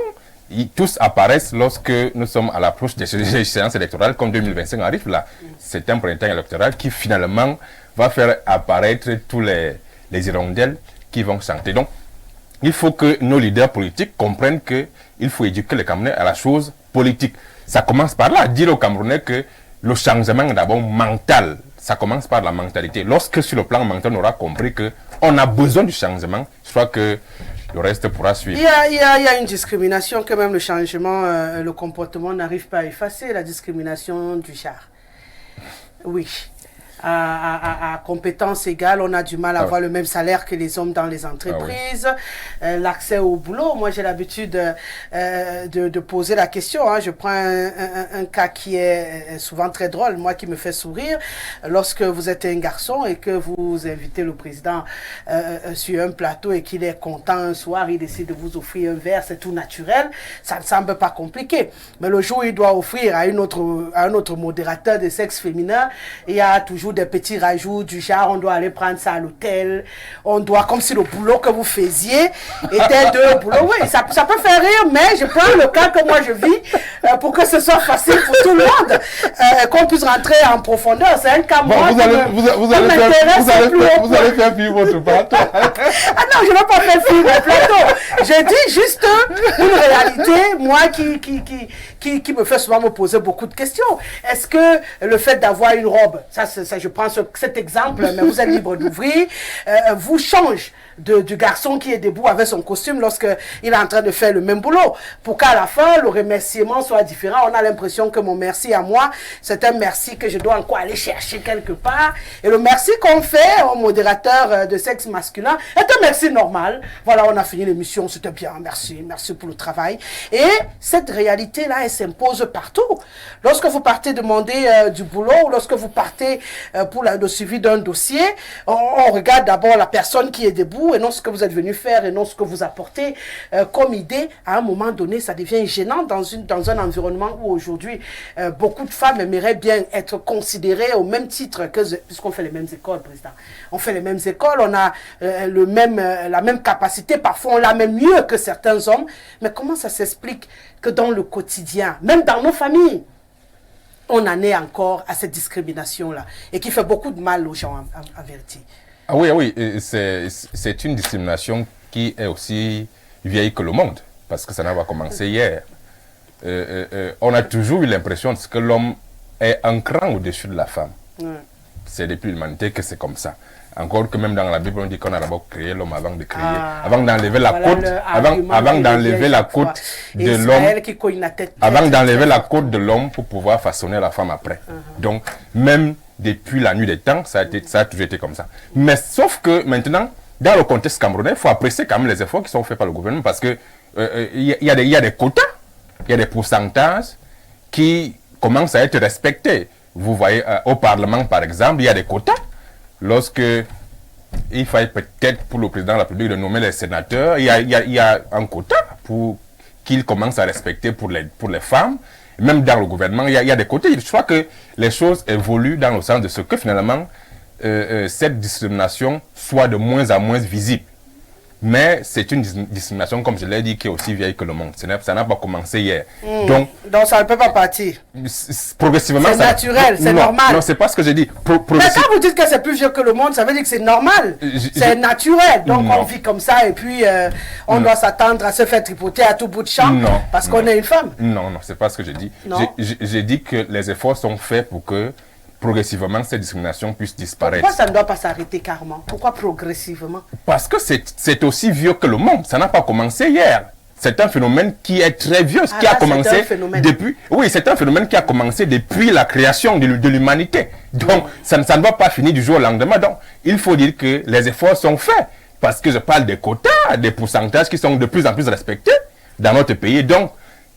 S3: Tous apparaissent lorsque nous sommes à l'approche des échéances électorales, comme 2025 arrive là. C'est un printemps électoral qui finalement va faire apparaître tous les hirondelles qui vont chanter. Donc, il faut que nos leaders politiques comprennent qu'il faut éduquer les Camerounais à la chose politique. Ça commence par là, dire aux Camerounais que le changement est d'abord mental. Ça commence par la mentalité. Lorsque sur le plan mental, on aura compris qu'on a besoin du changement, je crois que le reste pourra suivre.
S1: Il y a une discrimination que même le changement, le comportement n'arrive pas à effacer, la discrimination du genre. Oui. À compétences égales, on a du mal à avoir le même salaire que les hommes dans les entreprises. L'accès au boulot, moi j'ai l'habitude de poser la question. Je prends un cas qui est souvent très drôle, moi qui me fait sourire. Lorsque vous êtes un garçon et que vous invitez le président sur un plateau et qu'il est content un soir, il décide de vous offrir un verre, c'est tout naturel, ça ne semble pas compliqué. Mais le jour où il doit offrir à un autre modérateur de sexe féminin, il y a toujours des petits rajouts du genre on doit aller prendre ça à l'hôtel, on doit, comme si le boulot que vous faisiez était de boulot. Oui, ça peut faire rire, mais je prends le cas que moi je vis pour que ce soit facile pour tout le monde, qu'on puisse rentrer en profondeur. C'est un cas moi
S2: vous allez faire vivre votre plateau.
S1: Ah non, je ne vais pas faire vivre mon plateau. Je dis juste une réalité, moi qui me fait souvent me poser beaucoup de questions. Est-ce que le fait d'avoir une robe, ça je prends cet exemple, mais vous êtes libre d'ouvrir, vous change du garçon qui est debout avec son costume lorsqu'il est en train de faire le même boulot, pour qu'à la fin le remerciement soit différent. On a l'impression que mon merci à moi, c'est un merci que je dois encore aller chercher quelque part, et le merci qu'on fait au modérateur de sexe masculin est un merci normal. Voilà, on a fini l'émission, c'était bien, merci pour le travail. Et cette réalité là, elle s'impose partout. Lorsque vous partez demander du boulot, ou lorsque vous partez pour le suivi d'un dossier, on regarde d'abord la personne qui est debout et non ce que vous êtes venu faire et non ce que vous apportez comme idée. À un moment donné, ça devient gênant dans un environnement où aujourd'hui beaucoup de femmes aimeraient bien être considérées au même titre que, puisqu'on fait les mêmes écoles, président. On fait les mêmes écoles, on a la même capacité, parfois on l'a même mieux que certains hommes. Mais comment ça s'explique que dans le quotidien, même dans nos familles, on en est encore à cette discrimination-là et qui fait beaucoup de mal aux gens en vérité?
S3: Ah oui, c'est une discrimination qui est aussi vieille que le monde, parce que ça n'a pas commencé hier. On a toujours eu l'impression que l'homme est un cran au-dessus de la femme. C'est depuis l'humanité que c'est comme ça. Encore que même dans la Bible, on dit qu'on a d'abord créé l'homme avant de créer, avant d'enlever la côte, avant d'enlever la côte de l'homme, avant d'enlever la côte de l'homme pour pouvoir façonner la femme après. Donc, même depuis la nuit des temps, ça a toujours été comme ça. Mais sauf que maintenant, dans le contexte camerounais, il faut apprécier quand même les efforts qui sont faits par le gouvernement, parce que il y a des quotas, il y a des pourcentages qui commencent à être respectés. Vous voyez, au Parlement, par exemple, il y a des quotas. Lorsque il fallait peut-être pour le président de la République de nommer les sénateurs, il y a un quota pour qu'il commence à respecter pour les femmes. Même dans le gouvernement, il y a des côtés. Je crois que les choses évoluent dans le sens de ce que finalement, cette discrimination soit de moins en moins visible. Mais c'est une discrimination, comme je l'ai dit, qui est aussi vieille que le monde. Ça n'a pas commencé hier.
S1: Donc ça ne peut pas partir.
S3: Progressivement,
S1: c'est naturel, c'est normal.
S3: Non, c'est pas ce que j'ai dit.
S1: Mais quand vous dites que c'est plus vieux que le monde, ça veut dire que c'est normal. C'est naturel. Donc on vit comme ça et puis on doit s'attendre à se faire tripoter à tout bout de champ parce qu'on est une femme.
S3: Non, c'est pas ce que j'ai dit. J'ai dit que les efforts sont faits pour que progressivement, cette discrimination puisse disparaître.
S1: Pourquoi ça ne doit pas s'arrêter carrément? Pourquoi progressivement?
S3: Parce que c'est aussi vieux que le monde. Ça n'a pas commencé hier. C'est un phénomène qui est très vieux, qui a commencé depuis... Oui, c'est un phénomène qui a commencé depuis la création de l'humanité. Donc, ça ne va pas finir du jour au lendemain. Donc, il faut dire que les efforts sont faits. Parce que je parle des quotas, des pourcentages qui sont de plus en plus respectés dans notre pays. Donc,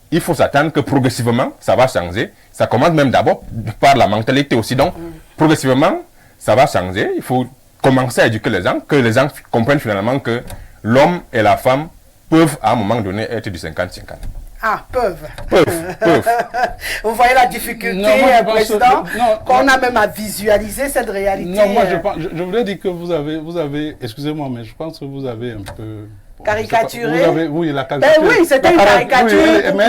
S3: il faut s'attendre que progressivement, ça va changer. Ça commence même d'abord par la mentalité aussi. Donc, progressivement, ça va changer. Il faut commencer à éduquer les gens, que les gens comprennent finalement que l'homme et la femme peuvent, à un moment donné, être du 50-50.
S1: Ah, peuvent.
S3: Peuvent.
S1: Vous voyez la difficulté, président, qu'on a même à visualiser cette réalité.
S2: Non, moi, je voulais dire que vous avez, excusez-moi, mais je pense que vous avez un peu...
S1: Caricaturé.
S2: Oui, la caricature.
S1: Oui, c'était une caricature.
S2: Oui, mais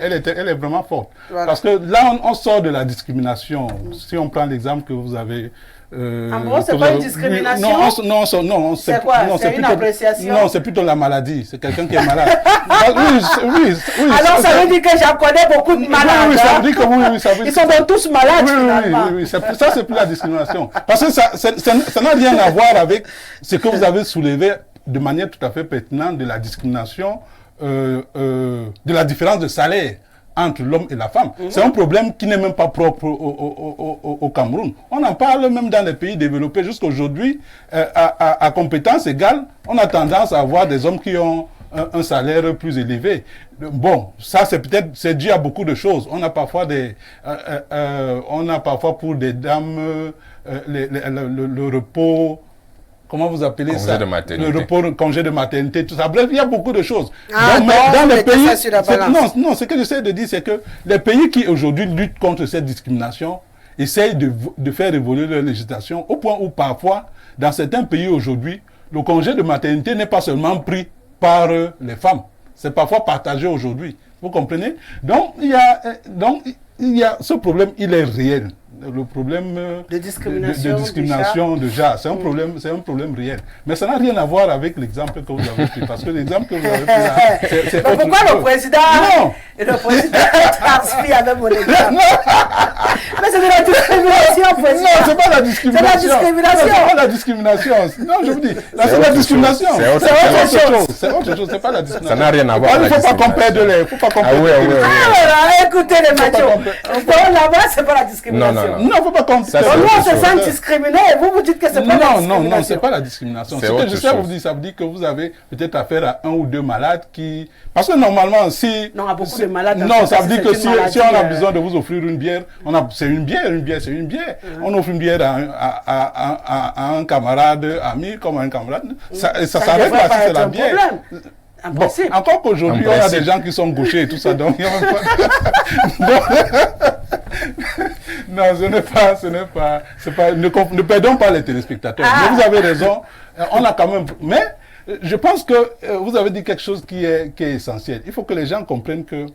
S2: elle est vraiment forte. Voilà. Parce que là, on sort de la discrimination. Si on prend l'exemple que vous avez...
S1: en gros, c'est pas une discrimination.
S2: Non,
S1: c'est quoi? C'est une appréciation.
S2: Non, c'est plutôt la maladie. C'est quelqu'un qui est malade. oui.
S1: Alors, ça veut dire que j'en connais beaucoup de malades.
S2: Oui, ça veut dire que oui.
S1: Ils sont donc tous malades, finalement.
S2: Oui. Ça, c'est plus la discrimination. Parce que ça n'a rien à voir avec ce que vous avez soulevé de manière tout à fait pertinente de la discrimination, de la différence de salaire entre l'homme et la femme. C'est un problème qui n'est même pas propre au Cameroun. On en parle même dans les pays développés. Jusqu'aujourd'hui, à compétences égales, on a tendance à avoir des hommes qui ont un salaire plus élevé. Bon, ça c'est dû à beaucoup de choses. On a parfois pour des dames le repos. Comment vous appelez ça?
S3: Congé de maternité.
S2: Le repos, congé de maternité, tout ça. Bref, il y a beaucoup de choses.
S1: Dans les pays...
S2: Non, ce que j'essaie de dire, c'est que les pays qui aujourd'hui luttent contre cette discrimination, essayent de faire évoluer leur législation au point où parfois, dans certains pays aujourd'hui, le congé de maternité n'est pas seulement pris par les femmes, c'est parfois partagé aujourd'hui. Vous comprenez? Donc, il y a ce problème, il est réel. Le problème
S1: de
S2: discrimination déjà, c'est un problème réel. Mais ça n'a rien à voir avec l'exemple que vous avez pris, parce que l'exemple que vous avez pris là, c'est autre
S1: pourquoi
S2: chose.
S1: Le président transmis avec mon exemple? Mais c'est de la discrimination, président.
S2: Non, c'est pas la discrimination.
S1: C'est la discrimination.
S2: Non, c'est pas la discrimination. Non, je vous dis, là, c'est la discrimination.
S3: C'est autre
S2: chose. C'est autre chose, c'est pas la discrimination.
S3: Ça n'a rien à voir
S2: Il
S3: avec
S2: ne
S3: la
S2: faut pas qu'on perde de l'air. Il ne faut pas qu'on perde de l'air.
S1: Ah, écoutez les machos. Là-bas, c'est pas la discrimination.
S2: Non, il ne faut pas qu'on
S3: Ça,
S1: Donc, nous, on se sent discriminé et vous dites que c'est pas la discrimination.
S2: Non, c'est pas la discrimination. Ce que je sais vous dire, ça veut dire que vous avez peut-être affaire à un ou deux malades qui... Parce que normalement, si...
S1: Non, à beaucoup de malades.
S2: Non, ça veut dire que si on a besoin de vous offrir une bière, c'est une bière. On offre une bière à un camarade, ami, comme un camarade. Ça s'arrête là si c'est la bière. Bon, encore qu'aujourd'hui, on a des gens qui sont gauchers et tout ça, donc il n'y a même pas... Non, ce n'est pas, ne perdons pas les téléspectateurs. Mais vous avez raison, on a quand même... Mais je pense que vous avez dit quelque chose qui est essentiel. Il faut que les gens comprennent que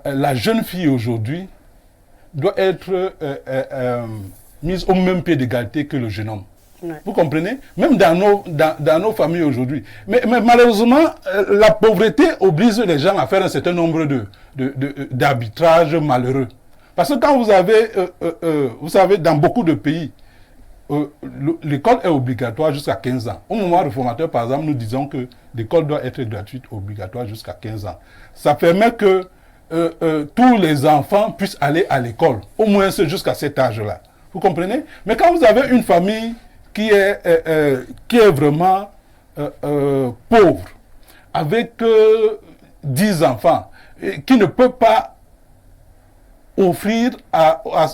S2: la jeune fille aujourd'hui doit être mise au même pied d'égalité que le jeune homme. Ouais. Vous comprenez? Même dans nos familles aujourd'hui. Mais malheureusement, la pauvreté oblige les gens à faire un certain nombre d'arbitrages malheureux. Parce que quand vous savez, dans beaucoup de pays, l'école est obligatoire jusqu'à 15 ans. Au moment réformateur, par exemple, nous disons que l'école doit être gratuite, obligatoire jusqu'à 15 ans. Ça permet que tous les enfants puissent aller à l'école, au moins jusqu'à cet âge-là. Vous comprenez? Mais quand vous avez une famille qui est vraiment pauvre, avec 10 enfants, qui ne peut pas offrir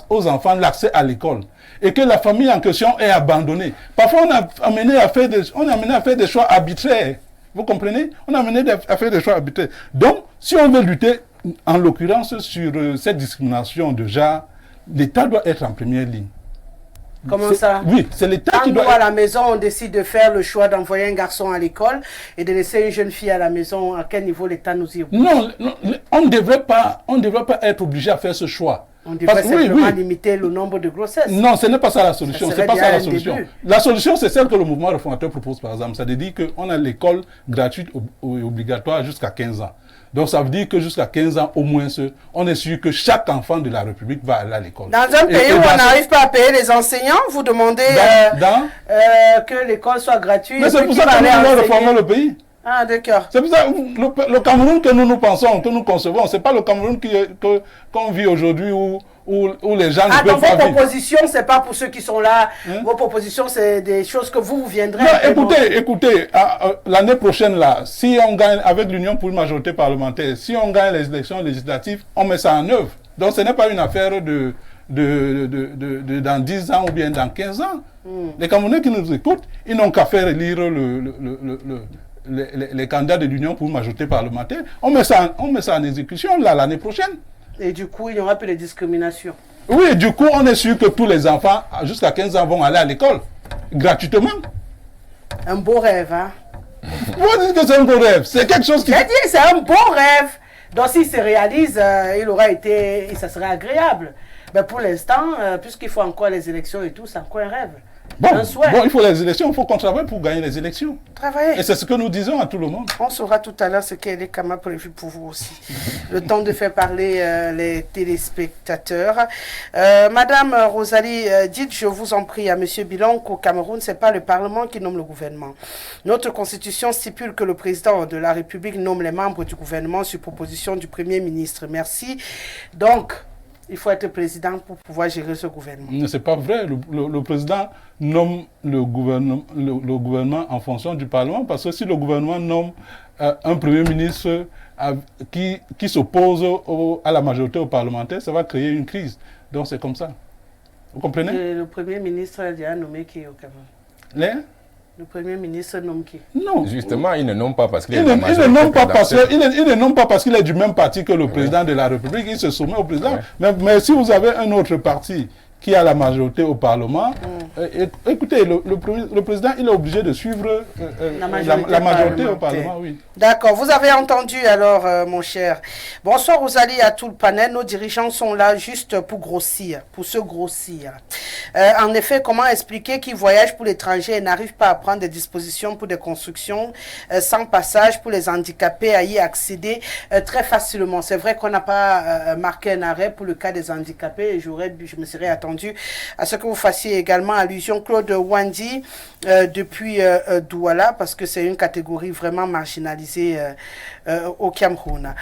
S2: aux enfants l'accès à l'école, et que la famille en question est abandonnée. Parfois, on a amené à faire des choix arbitraires. Vous comprenez? On a amené à faire des choix arbitraires. Donc, si on veut lutter, en l'occurrence, sur cette discrimination de genre, l'État doit être en première ligne.
S1: Comment ça?
S2: Oui, c'est l'État qui doit...
S1: Quand nous, à la maison, on décide de faire le choix d'envoyer un garçon à l'école et de laisser une jeune fille à la maison, à quel niveau l'État nous y oblige?
S2: Non, on ne devrait pas être obligé à faire ce choix.
S1: On devrait simplement limiter le nombre de grossesses.
S2: Non, ce n'est pas ça la solution. C'est pas ça la solution.
S1: Début.
S2: La solution, c'est celle que le mouvement réformateur propose, par exemple. Ça veut dire qu'on a l'école gratuite et obligatoire jusqu'à 15 ans. Donc, ça veut dire que jusqu'à 15 ans, au moins, on est sûr que chaque enfant de la République va aller à l'école.
S1: Dans un pays où on n'arrive pas à payer les enseignants, vous demandez que l'école soit gratuite.
S2: Mais c'est pour ça que nous allons réformer le pays.
S1: Ah, d'accord.
S2: C'est pour ça que le Cameroun que nous pensons, que nous concevons, ce n'est pas le Cameroun qu'on vit aujourd'hui où les gens ne peuvent pas vivre.
S1: Vos propositions, ce n'est pas pour ceux qui sont là. Vos propositions, c'est des choses que vous viendrez.
S2: Non, écoutez, l'année prochaine, là, si on gagne avec l'Union pour une majorité parlementaire, si on gagne les élections législatives, on met ça en œuvre. Donc, ce n'est pas une affaire dans 10 ans ou bien dans 15 ans. Les Camerounais qui nous écoutent, ils n'ont qu'à faire élire les candidats de l'Union pour une majorité parlementaire. On met ça en exécution l'année prochaine.
S1: Et du coup, il n'y aura plus de discrimination.
S2: Oui, du coup, on est sûr que tous les enfants, jusqu'à 15 ans, vont aller à l'école, gratuitement.
S1: Un beau rêve, hein?
S2: Vous dites que c'est un beau rêve. C'est quelque chose qui...
S1: J'ai dit, c'est un beau rêve. Donc, s'il se réalise, ça serait agréable. Mais pour l'instant, puisqu'il faut encore les élections et tout, c'est encore un rêve.
S2: Bon, il faut les élections, il faut qu'on travaille pour gagner les élections.
S1: Travailler.
S2: Et c'est ce que nous disons à tout le monde.
S1: On saura tout à l'heure ce qu'elle est quand même prévu pour vous aussi. Le temps de faire parler les téléspectateurs. Madame Rosalie, dites, je vous en prie, à M. Bilan qu'au Cameroun, ce n'est pas le Parlement qui nomme le gouvernement. Notre constitution stipule que le président de la République nomme les membres du gouvernement sur proposition du Premier ministre. Merci. Donc, il faut être président pour pouvoir gérer ce gouvernement.
S2: Ce n'est pas vrai. Le président nomme le gouvernement en fonction du Parlement, parce que si le gouvernement nomme un Premier ministre qui s'oppose à la majorité au parlementaire, ça va créer une crise. Donc c'est comme ça. Vous comprenez?
S1: Et le Premier ministre a déjà nommé qui au Cameroun? Le Premier ministre nomme qui?
S2: Non.
S3: Justement, ils ne nomment pas parce qu'il
S2: Il ne nomme pas parce qu'il est du même parti que le président de la République. Il se soumet au président. Mais si vous avez un autre parti qui a la majorité au Parlement, écoutez, le président, il est obligé de suivre la majorité au Parlement, oui.
S1: D'accord, vous avez entendu alors, mon cher. Bonsoir Rosalie, à tout le panel. Nos dirigeants sont là juste pour grossir, pour se grossir. En effet, comment expliquer qu'ils voyagent pour l'étranger et n'arrivent pas à prendre des dispositions pour des constructions sans passage pour les handicapés à y accéder très facilement. C'est vrai qu'on n'a pas marqué un arrêt pour le cas des handicapés et je me serais attendu à ce que vous fassiez également allusion, Claude Wandi, depuis Douala, parce que c'est une catégorie vraiment marginalisée au Cameroun.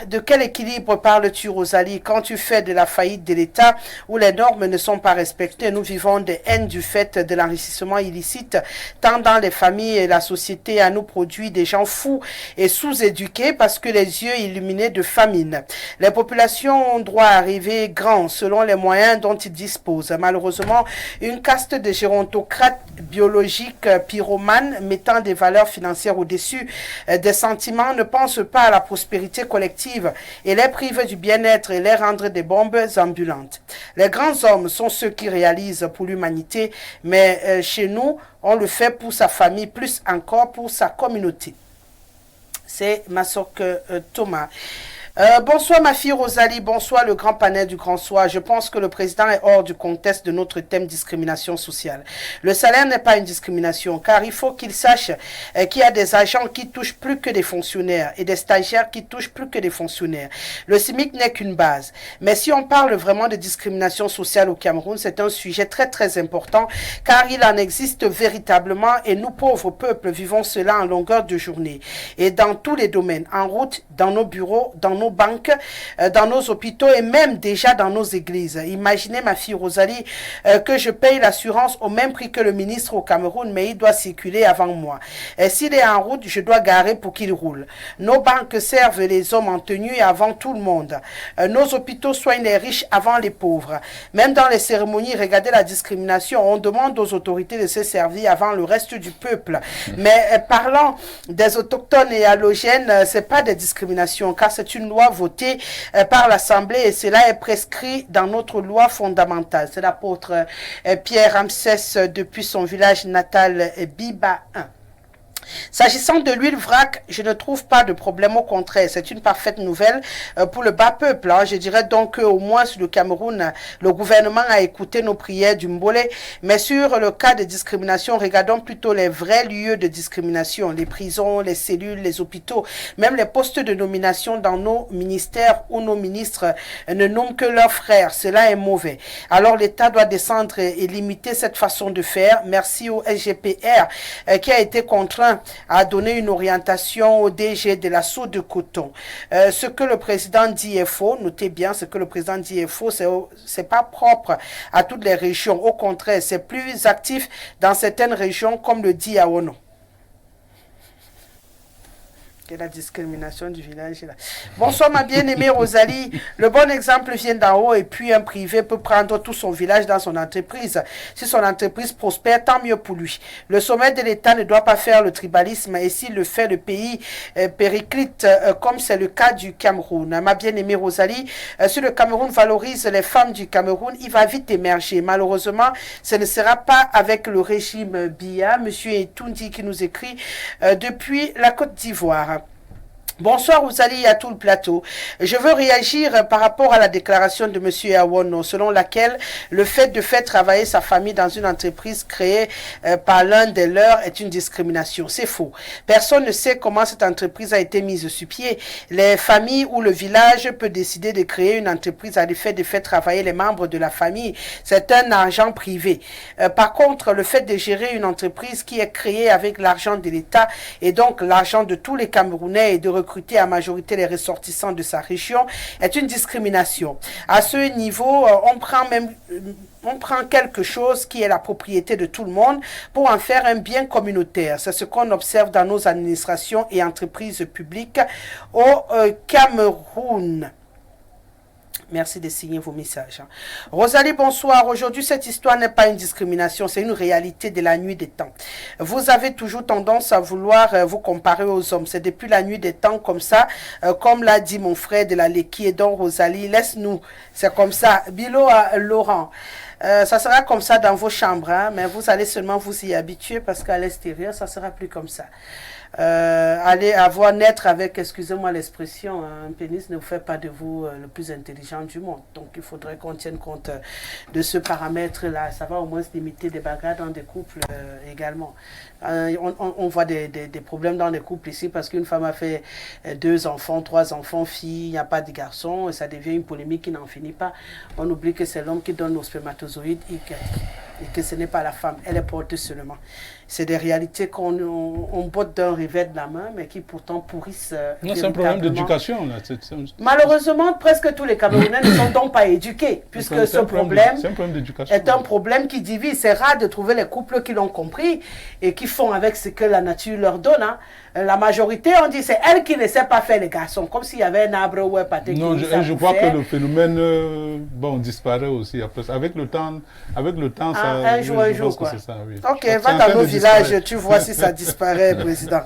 S1: De quel équilibre parles-tu, Rosalie, quand tu fais de la faillite de l'État où les normes ne sont pas respectées? Nous vivons des haines du fait de l'enrichissement illicite, tant dans les familles et la société à nous produit des gens fous et sous-éduqués parce que les yeux illuminés de famine. Les populations ont droit à arriver grands selon les moyens dont ils disposent. Malheureusement, une caste de gérontocrates biologiques pyromanes mettant des valeurs financières au-dessus des sentiments ne pense pas à la prospérité collective et les prive du bien-être et les rendre des bombes ambulantes. Les grands hommes sont ceux qui réalisent pour l'humanité, mais chez nous, on le fait pour sa famille, plus encore pour sa communauté. C'est Masok Thomas. Bonsoir ma fille Rosalie, bonsoir le grand panel du Grand Soir. Je pense que le président est hors du contexte de notre thème discrimination sociale. Le salaire n'est pas une discrimination car il faut qu'il sache qu'il y a des agents qui touchent plus que des fonctionnaires et des stagiaires qui touchent plus que des fonctionnaires. Le SMIC n'est qu'une base. Mais si on parle vraiment de discrimination sociale au Cameroun, c'est un sujet très très important car il en existe véritablement et nous pauvres peuples vivons cela en longueur de journée et dans tous les domaines, en route, dans nos bureaux, dans nos banques, dans nos hôpitaux et même déjà dans nos églises. Imaginez ma fille Rosalie que je paye l'assurance au même prix que le ministre au Cameroun, mais il doit circuler avant moi. Et s'il est en route, je dois garer pour qu'il roule. Nos banques servent les hommes en tenue avant tout le monde. Nos hôpitaux soignent les riches avant les pauvres. Même dans les cérémonies, regardez la discrimination. On demande aux autorités de se servir avant le reste du peuple. Mais parlant des autochtones et halogènes, c'est pas des discriminations car c'est une loi votée par l'Assemblée et cela est prescrit dans notre loi fondamentale. C'est l'apôtre Pierre Ramsès depuis son village natal Biba 1. S'agissant de l'huile vrac, je ne trouve pas de problème, au contraire, c'est une parfaite nouvelle pour le bas peuple. Je dirais donc qu'au moins sur le Cameroun, le gouvernement a écouté nos prières du Mbolé, mais sur le cas de discrimination, regardons plutôt les vrais lieux de discrimination, les prisons, les cellules, les hôpitaux, même les postes de nomination dans nos ministères où nos ministres ne nomment que leurs frères. Cela est mauvais. Alors l'État doit descendre et limiter cette façon de faire. Merci au SGPR qui a été contraint à donner une orientation au DG de l'assaut de coton. Ce que le président dit est faux. Notez bien, ce que le président dit est faux. C'est pas propre à toutes les régions. Au contraire, c'est plus actif dans certaines régions, comme le dit Aono. Et la discrimination du village là. Bonsoir ma bien-aimée Rosalie. Le bon exemple vient d'en haut et puis un privé peut prendre tout son village dans son entreprise. Si son entreprise prospère, tant mieux pour lui. Le sommet de l'État ne doit pas faire le tribalisme et s'il le fait, le pays périclite comme c'est le cas du Cameroun. Ma bien-aimée Rosalie, si le Cameroun valorise les femmes du Cameroun, il va vite émerger. Malheureusement, ce ne sera pas avec le régime Biya. Monsieur Etoundi qui nous écrit depuis la Côte d'Ivoire. Bonsoir Rosalie et à tout le plateau. Je veux réagir par rapport à la déclaration de M. Awono, selon laquelle le fait de faire travailler sa famille dans une entreprise créée par l'un des leurs est une discrimination. C'est faux. Personne ne sait comment cette entreprise a été mise sur pied. Les familles ou le village peut décider de créer une entreprise à l'effet de faire travailler les membres de la famille. C'est un argent privé. Par contre, le fait de gérer une entreprise qui est créée avec l'argent de l'État et donc l'argent de tous les Camerounais et de recruter à majorité les ressortissants de sa région est une discrimination. À ce niveau, on prend quelque chose qui est la propriété de tout le monde pour en faire un bien communautaire. C'est ce qu'on observe dans nos administrations et entreprises publiques au Cameroun. Merci de signer vos messages. Rosalie, bonsoir. Aujourd'hui, cette histoire n'est pas une discrimination, c'est une réalité de la nuit des temps. Vous avez toujours tendance à vouloir vous comparer aux hommes. C'est depuis la nuit des temps comme ça, comme l'a dit mon frère de la Leki et donc Rosalie, laisse-nous. C'est comme ça. Bilo à Laurent. Ça sera comme ça dans vos chambres, hein, mais vous allez seulement vous y habituer parce qu'à l'extérieur, ça sera plus comme ça. Allez avoir naître avec, excusez-moi l'expression, un pénis ne vous fait pas de vous le plus intelligent du monde. Donc il faudrait qu'on tienne compte de ce paramètre-là. Ça va au moins limiter des bagarres dans des couples également. On voit des problèmes dans les couples ici parce qu'une femme a fait 2 enfants, 3 enfants, filles, il n'y a pas de garçons, et ça devient une polémique qui n'en finit pas. On oublie que c'est l'homme qui donne nos spermatozoïdes et que ce n'est pas la femme, elle est porteuse seulement. C'est des réalités qu'on botte d'un revers de la main, mais qui pourtant pourrissent.
S2: Non, c'est un problème d'éducation.
S1: Malheureusement, presque tous les Camerounais ne sont donc pas éduqués, puisque ce problème est un problème qui divise. C'est rare de trouver les couples qui l'ont compris et qui font avec ce que la nature leur donne. Hein. La majorité, on dit, c'est elle qui ne sait pas faire les garçons, comme s'il y avait un arbre ou un pâté qui
S2: non, je crois
S1: faire.
S2: que le phénomène disparaît aussi. Après, avec le temps ça...
S1: Un jour, quoi.
S2: Ça, oui.
S1: Ok, va dans nos villages, tu vois si ça disparaît, président.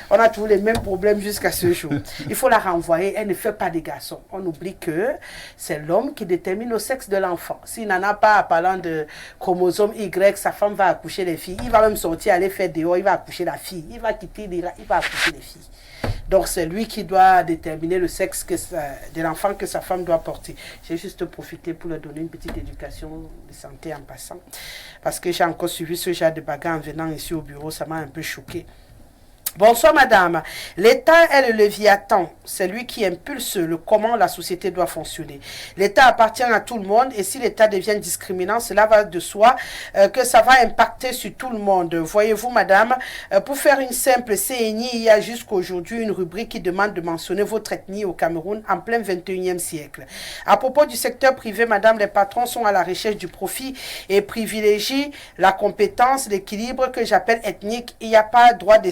S1: On a toujours les mêmes problèmes jusqu'à ce jour. Il faut la renvoyer, elle ne fait pas des garçons. On oublie que c'est l'homme qui détermine le sexe de l'enfant. S'il n'en a pas, parlant de chromosome Y, sa femme va accoucher les filles. Il va même sortir, aller faire dehors, il va accoucher la fille. Il va quitter, il va accoucher les filles. Donc c'est lui qui doit déterminer le sexe de l'enfant que sa femme doit porter. J'ai juste profité pour leur donner une petite éducation de santé en passant. Parce que j'ai encore suivi ce genre de bagarre en venant ici au bureau, ça m'a un peu choqué. Bonsoir madame, l'État est le Léviathan, c'est lui qui impulse comment la société doit fonctionner. L'État appartient à tout le monde et si l'État devient discriminant, cela va de soi que ça va impacter sur tout le monde. Voyez-vous madame, pour faire une simple CNI, il y a jusqu'aujourd'hui une rubrique qui demande de mentionner votre ethnie au Cameroun en plein 21e siècle. À propos du secteur privé, madame, les patrons sont à la recherche du profit et privilégient la compétence, l'équilibre que j'appelle ethnique. Il n'y a pas droit de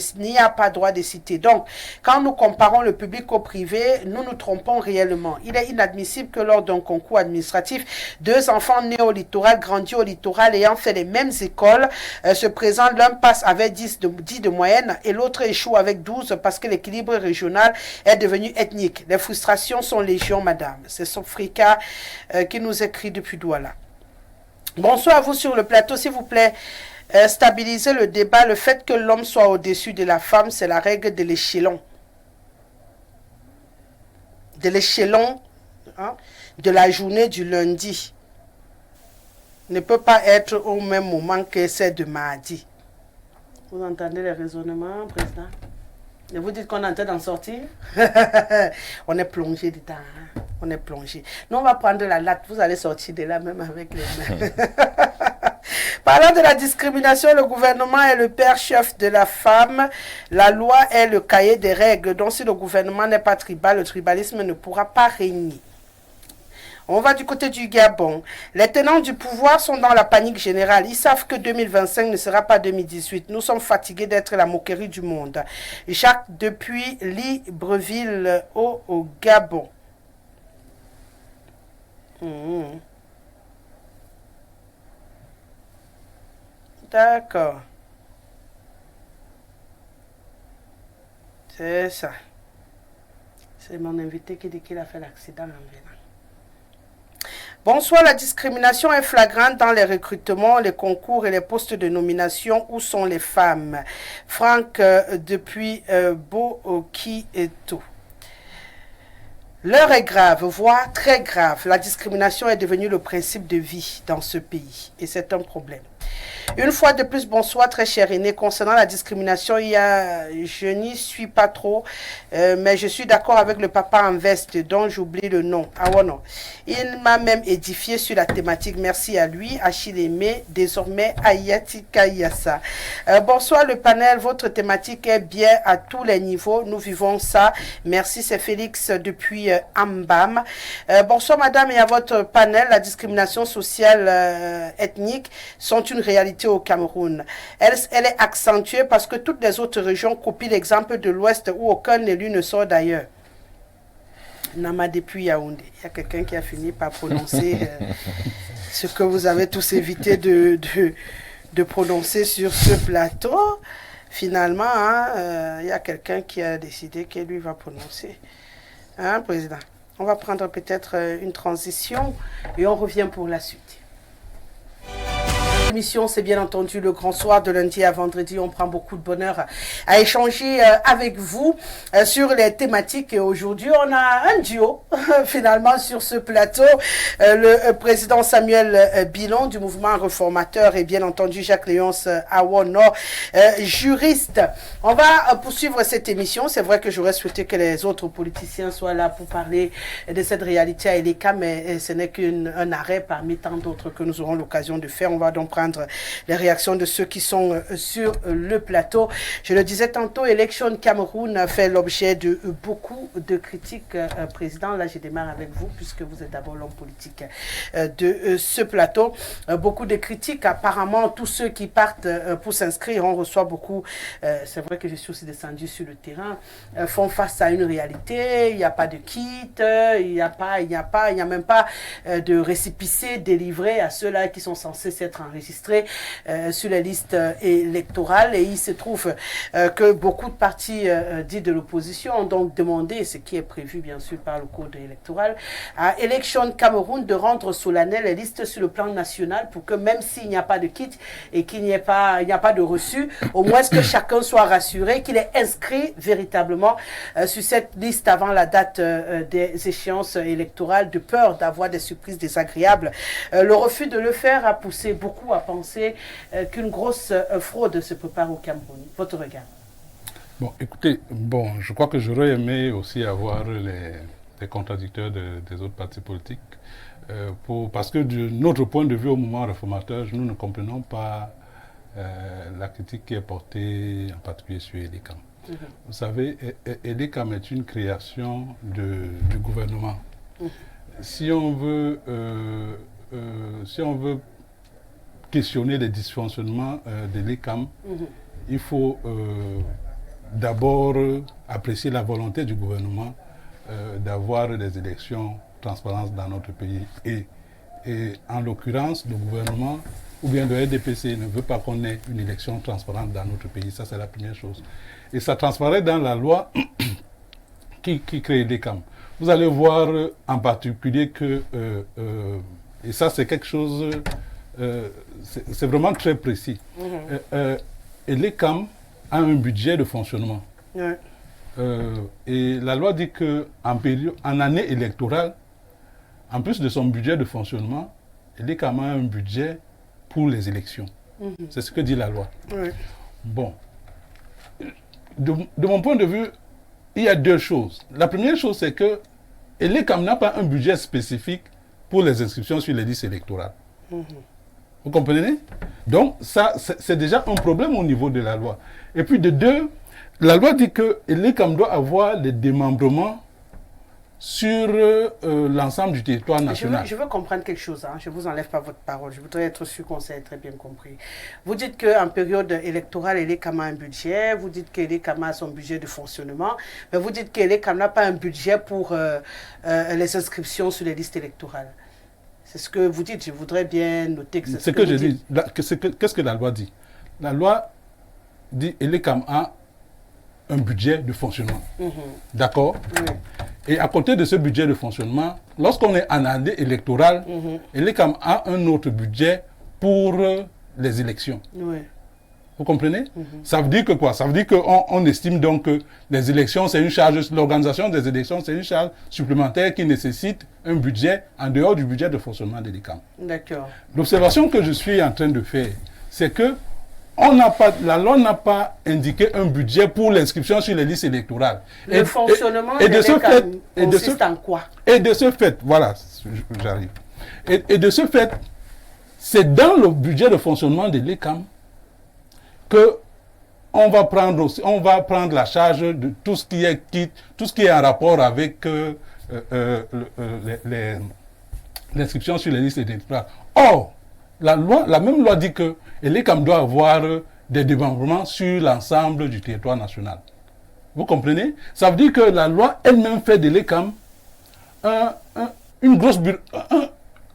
S1: pas droit de citer. Donc, quand nous comparons le public au privé, nous nous trompons réellement. Il est inadmissible que lors d'un concours administratif, 2 enfants nés au littoral, grandis au littoral, ayant fait les mêmes écoles, se présentent, l'un passe avec 10 de moyenne et l'autre échoue avec 12 parce que l'équilibre régional est devenu ethnique. Les frustrations sont légion, madame. C'est Sofrika qui nous écrit depuis Douala. Bonsoir à vous sur le plateau, s'il vous plaît. Stabiliser le débat, le fait que l'homme soit au-dessus de la femme, c'est la règle de l'échelon. De l'échelon de la journée du lundi. Ne peut pas être au même moment que celle de mardi. Vous entendez les raisonnements, président? Et vous dites qu'on est en train d'en sortir? On est plongé dedans. Hein? On est plongé. Nous, on va prendre la latte. Vous allez sortir de là même avec les mains. Parlant de la discrimination, le gouvernement est le père chef de la femme. La loi est le cahier des règles. Donc si le gouvernement n'est pas tribal, le tribalisme ne pourra pas régner. On va du côté du Gabon. Les tenants du pouvoir sont dans la panique générale. Ils savent que 2025 ne sera pas 2018. Nous sommes fatigués d'être la moquerie du monde. Jacques depuis Libreville au Gabon. D'accord. C'est ça. C'est mon invité qui dit qu'il a fait l'accident en venant. Bonsoir, la discrimination est flagrante dans les recrutements, les concours et les postes de nomination. Où sont les femmes? Franck depuis Bookieto. L'heure est grave, voire très grave. La discrimination est devenue le principe de vie dans ce pays et c'est un problème. Une fois de plus, bonsoir très cher aîné. Concernant la discrimination, je n'y suis pas trop, mais je suis d'accord avec le papa en veste dont j'oublie le nom. Ah ouais, non. Il m'a même édifié sur la thématique. Merci à lui, Achille Aimé, désormais Ayati Kayasa. Bonsoir le panel, votre thématique est bien à tous les niveaux. Nous vivons ça. Merci, c'est Félix depuis Ambam. Bonsoir madame et à votre panel. La discrimination sociale ethnique sont une réalité au Cameroun. Elle est accentuée parce que toutes les autres régions copient l'exemple de l'Ouest où aucun élu ne sort d'ailleurs. Nama depuis Yaoundé. Il y a quelqu'un qui a fini par prononcer ce que vous avez tous évité de prononcer sur ce plateau. Finalement, il y a quelqu'un qui a décidé que lui va prononcer. Hein, Président? On va prendre peut-être une transition et on revient pour la suite. L'émission, c'est bien entendu le grand soir de lundi à vendredi. On prend beaucoup de bonheur à échanger avec vous sur les thématiques. Et aujourd'hui, on a un duo finalement sur ce plateau. Le président Samuel Bilon du mouvement réformateur et bien entendu Jacques-Léonce Awono, juriste. On va poursuivre cette émission. C'est vrai que j'aurais souhaité que les autres politiciens soient là pour parler de cette réalité à Eleka, mais ce n'est qu'un arrêt parmi tant d'autres que nous aurons l'occasion de faire. On va donc prendre les réactions de ceux qui sont sur le plateau. Je le disais tantôt, Élection Cameroun a fait l'objet de beaucoup de critiques. Président, là je démarre avec vous puisque vous êtes d'abord l'homme politique de ce plateau. Beaucoup de critiques. Apparemment, tous ceux qui partent pour s'inscrire, on reçoit beaucoup. C'est vrai que je suis aussi descendu sur le terrain, font face à une réalité. Il n'y a pas de kit, il n'y a même pas de récépissé délivré à ceux-là qui sont censés s'être enregistrés sur les listes électorales. Et il se trouve que beaucoup de partis dits de l'opposition ont donc demandé, ce qui est prévu bien sûr par le code électoral, à Élection Cameroun de rendre solennel les listes sur le plan national pour que même s'il n'y a pas de kit et qu'il n'y a pas de reçu, au moins que chacun soit rassuré qu'il est inscrit véritablement sur cette liste avant la date des échéances électorales, de peur d'avoir des surprises désagréables. Le refus de le faire a poussé beaucoup à penser qu'une grosse fraude se prépare au Cameroun. Votre regard?
S2: Bon, écoutez, je crois que j'aurais aimé aussi avoir les contradicteurs des autres partis politiques, parce que de notre point de vue au mouvement réformateur, nous ne comprenons pas la critique qui est portée en particulier sur Elecam. Vous savez, Elecam est une création du gouvernement. Si on veut questionner les dysfonctionnements de l'ECAM, il faut d'abord apprécier la volonté du gouvernement d'avoir des élections transparentes dans notre pays. Et en l'occurrence, le gouvernement ou bien le RDPC ne veut pas qu'on ait une élection transparente dans notre pays. Ça, c'est la première chose. Et ça transparaît dans la loi qui crée l'ECAM. Vous allez voir en particulier que, et ça c'est quelque chose... c'est vraiment très précis. Et l'ECAM a un budget de fonctionnement. Et la loi dit qu'en année électorale, en plus de son budget de fonctionnement, l'ECAM a un budget pour les élections. C'est ce que dit la loi. Bon. De mon point de vue, il y a deux choses. La première chose, c'est que l'ECAM n'a pas un budget spécifique pour les inscriptions sur les listes électorales. Vous comprenez? Donc, ça, c'est déjà un problème au niveau de la loi. Et puis, de deux, la loi dit que l'ECAM doit avoir des démembrements sur l'ensemble du territoire national.
S1: Je veux comprendre quelque chose. Je ne vous enlève pas votre parole. Je voudrais être sûr qu'on s'est très bien compris. Vous dites qu'en période électorale, l'ECAM a un budget. Vous dites que l'ECAM a son budget de fonctionnement. Mais vous dites que l'ECAM n'a pas un budget pour les inscriptions sur les listes électorales. C'est ce que vous dites. Je voudrais bien noter que c'est ce que je dis.
S2: Qu'est-ce que la loi dit? La loi dit que l'ECAM a un budget de fonctionnement. D'accord? Et à côté de ce budget de fonctionnement, lorsqu'on est en année électorale, l'ECAM a un autre budget pour les élections. Vous comprenez? Ça veut dire que quoi? Ça veut dire qu'on estime donc que les élections, c'est une charge, l'organisation des élections, c'est une charge supplémentaire qui nécessite un budget en dehors du budget de fonctionnement de l'ECAM.
S1: D'accord.
S2: L'observation que je suis en train de faire, c'est que la loi n'a pas indiqué un budget pour l'inscription sur les listes électorales.
S1: Le fonctionnement de l'ECAM consiste en quoi? Et de ce fait,
S2: voilà, j'arrive. Et de ce fait, c'est dans le budget de fonctionnement de l'ECAM que on va prendre la charge de tout ce qui est en rapport avec l'inscription sur les listes électorales. Or, la même loi dit que l'ECAM doit avoir des démembrements sur l'ensemble du territoire national. Vous comprenez? Ça veut dire que la loi elle-même fait de l'ECAM une grosse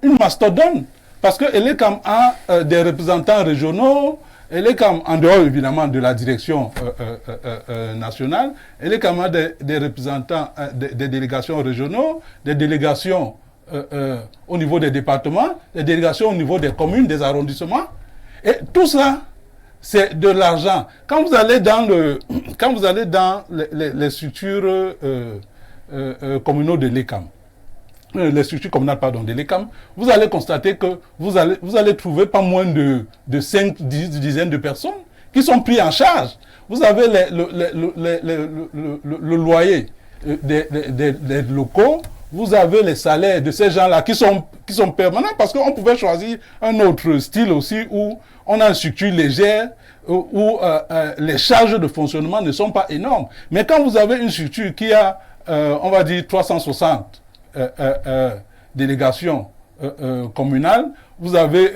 S2: une mastodonte, parce qu'elle est comme des représentants régionaux, elle est comme en dehors évidemment de la direction nationale, elle est comme des représentants des délégations régionaux, des délégations au niveau des départements, des délégations au niveau des communes, des arrondissements, et tout ça, c'est de l'argent. Quand vous allez dans les structures communaux de l'ECAM, les structures communales, pardon, de l'ECAM, vous allez constater que vous allez trouver pas moins de 5, 10 dizaines de personnes qui sont pris en charge. Vous avez le loyer des locaux, vous avez les salaires de ces gens-là qui sont permanents, parce qu'on pouvait choisir un autre style aussi où on a une structure légère, où les charges de fonctionnement ne sont pas énormes. Mais quand vous avez une structure qui a, on va dire, 360 délégations communales, vous avez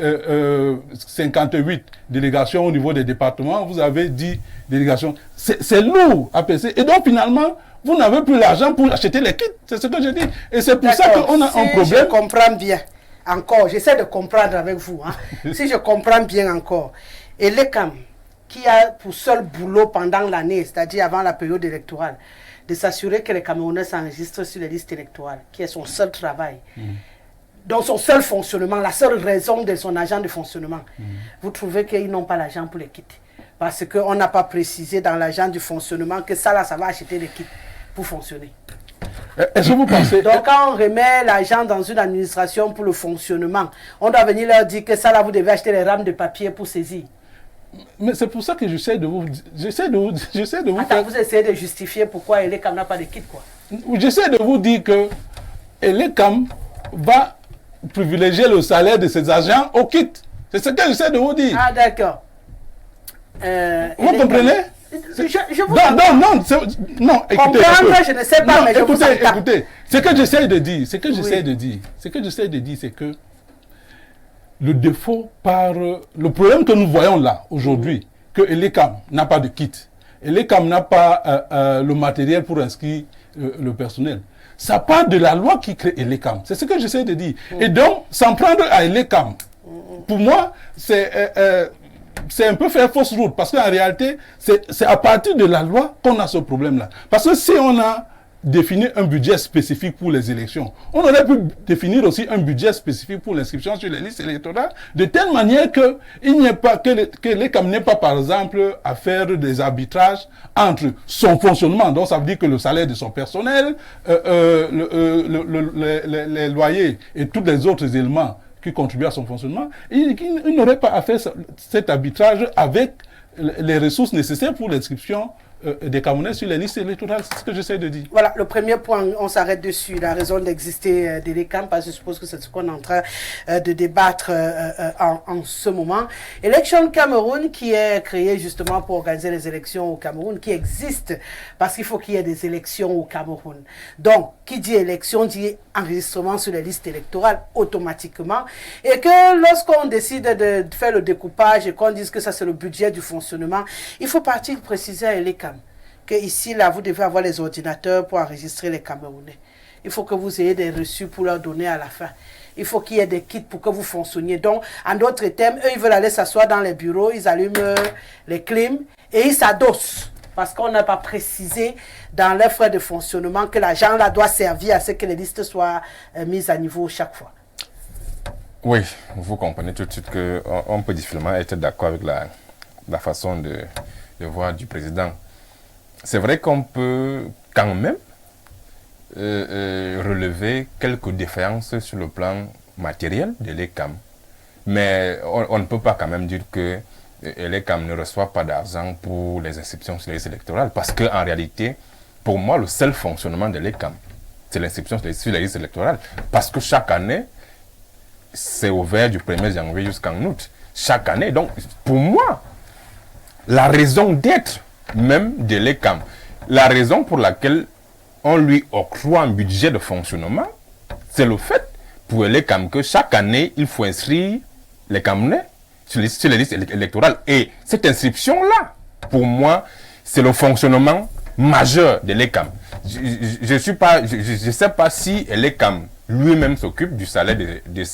S2: 58 délégations au niveau des départements, vous avez 10 délégations. C'est lourd à peser. Et donc finalement, vous n'avez plus l'argent pour acheter les kits. C'est ce que je dis. Et c'est pour ça qu'on a un problème.
S1: Je comprends bien. Encore, j'essaie de comprendre avec vous. Hein. Si je comprends bien encore. Et l'ECAM, qui a pour seul boulot pendant l'année, c'est-à-dire avant la période électorale, de s'assurer que les Camerounais s'enregistrent sur les listes électorales, qui est son seul travail. Donc son seul fonctionnement, la seule raison de son agent de fonctionnement. Vous trouvez qu'ils n'ont pas l'argent pour les kits. Parce qu'on n'a pas précisé dans l'agent du fonctionnement que ça va acheter les kits pour fonctionner.
S2: Est-ce que vous pensez...
S1: Donc quand on remet l'argent dans une administration pour le fonctionnement, on doit venir leur dire que vous devez acheter les rames de papier pour saisir.
S2: Mais c'est pour ça que j'essaie de vous...
S1: Attends, vous essayez de justifier pourquoi l'ECAM n'a pas de kit, quoi.
S2: J'essaie de vous dire que l'ECAM va privilégier le salaire de ses agents au kit. C'est ce que j'essaie de vous dire.
S1: Ah, d'accord.
S2: Vous comprenez?
S1: Je vous
S2: non, écoutez.
S1: Comprendre, je ne sais pas, mais je vous entends.
S2: Écoutez, ce que j'essaie de dire, c'est que le défaut le problème que nous voyons là, aujourd'hui, que l'ECAM n'a pas de kit, l'ECAM n'a pas le matériel pour inscrire le personnel. Ça part de la loi qui crée l'ECAM. C'est ce que j'essaie de dire. Et donc, s'en prendre à l'ECAM, pour moi, c'est un peu faire fausse route, parce qu'en réalité, c'est à partir de la loi qu'on a ce problème-là. Parce que si on a défini un budget spécifique pour les élections, on aurait pu définir aussi un budget spécifique pour l'inscription sur les listes électorales, de telle manière que l'ECAM n'ait pas, par exemple, à faire des arbitrages entre son fonctionnement, donc ça veut dire que le salaire de son personnel, les loyers et tous les autres éléments qui contribuent à son fonctionnement, il n'aurait pas à faire cet arbitrage avec les ressources nécessaires pour l'inscription des Camerounais sur les listes électorales. C'est ce que j'essaie de dire.
S1: Voilà, le premier point, on s'arrête dessus, la raison d'exister de l'ECAM, parce que je suppose que c'est ce qu'on est en train de débattre en ce moment. Election Cameroun, qui est créé justement pour organiser les élections au Cameroun, qui existe parce qu'il faut qu'il y ait des élections au Cameroun. Donc, qui dit élection dit enregistrement sur les listes électorales automatiquement, et que lorsqu'on décide de faire le découpage et qu'on dise que ça c'est le budget du fonctionnement, il faut partir préciser à l'ECAM que ici, là, vous devez avoir les ordinateurs pour enregistrer les Camerounais. Il faut que vous ayez des reçus pour leur donner à la fin. Il faut qu'il y ait des kits pour que vous fonctionniez. Donc, en d'autres termes, eux, ils veulent aller s'asseoir dans les bureaux, ils allument les clims et ils s'adossent. Parce qu'on n'a pas précisé dans les frais de fonctionnement que l'argent là doit servir à ce que les listes soient mises à niveau chaque fois.
S3: Oui, vous comprenez tout de suite qu'on peut difficilement être d'accord avec la façon de voir du président. C'est vrai qu'on peut quand même relever quelques défaillances sur le plan matériel de l'ECAM. Mais on ne peut pas quand même dire que l'ECAM ne reçoit pas d'argent pour les inscriptions sur les listes électorales. Parce qu'en réalité, pour moi, le seul fonctionnement de l'ECAM, c'est l'inscription sur les listes électorales. Parce que chaque année, c'est ouvert du 1er janvier jusqu'en août. Chaque année. Donc, pour moi, la raison d'être même de l'ECAM, la raison pour laquelle on lui octroie un budget de fonctionnement, c'est le fait pour l'ECAM que chaque année, il faut inscrire les Camerounais sur les listes électorales. Et cette inscription-là, pour moi, c'est le fonctionnement majeur de l'ECAM. je sais pas si Elekam lui-même s'occupe du salaire de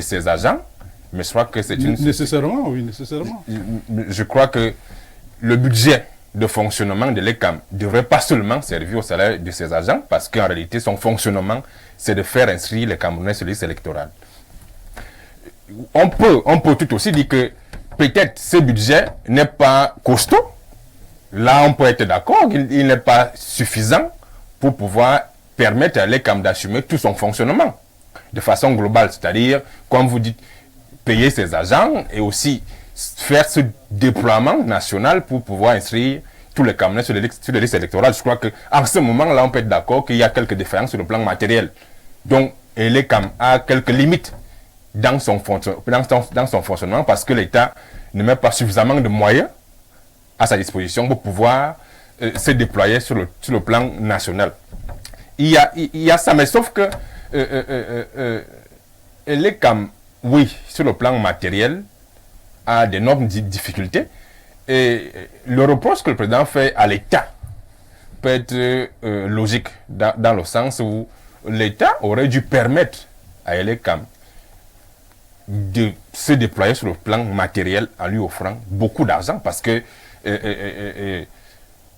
S3: ses agents, mais je crois que c'est une...
S2: Nécessairement, oui, nécessairement.
S3: Je crois que le budget de fonctionnement de l'ECAM ne devrait pas seulement servir au salaire de ses agents, parce qu'en réalité, son fonctionnement, c'est de faire inscrire les Camerounais sur les listes électorales. On peut tout aussi dire que peut-être ce budget n'est pas costaud. Là, on peut être d'accord qu'il n'est pas suffisant pour pouvoir permettre à l'ECAM d'assumer tout son fonctionnement de façon globale. C'est-à-dire, comme vous dites, payer ses agents et aussi faire ce déploiement national pour pouvoir inscrire tous les Camerounais sur les listes électorales. Je crois qu'en ce moment-là, on peut être d'accord qu'il y a quelques différences sur le plan matériel. Donc, l'ECAM a quelques limites dans son fonctionnement parce que l'État ne met pas suffisamment de moyens à sa disposition pour pouvoir se déployer sur le plan national. Il y a ça, mais sauf que l'ECAM, oui, sur le plan matériel, a d'énormes difficultés. Et le reproche que le président fait à l'État peut être logique dans le sens où l'État aurait dû permettre à l'ECAM de se déployer sur le plan matériel en lui offrant beaucoup d'argent parce que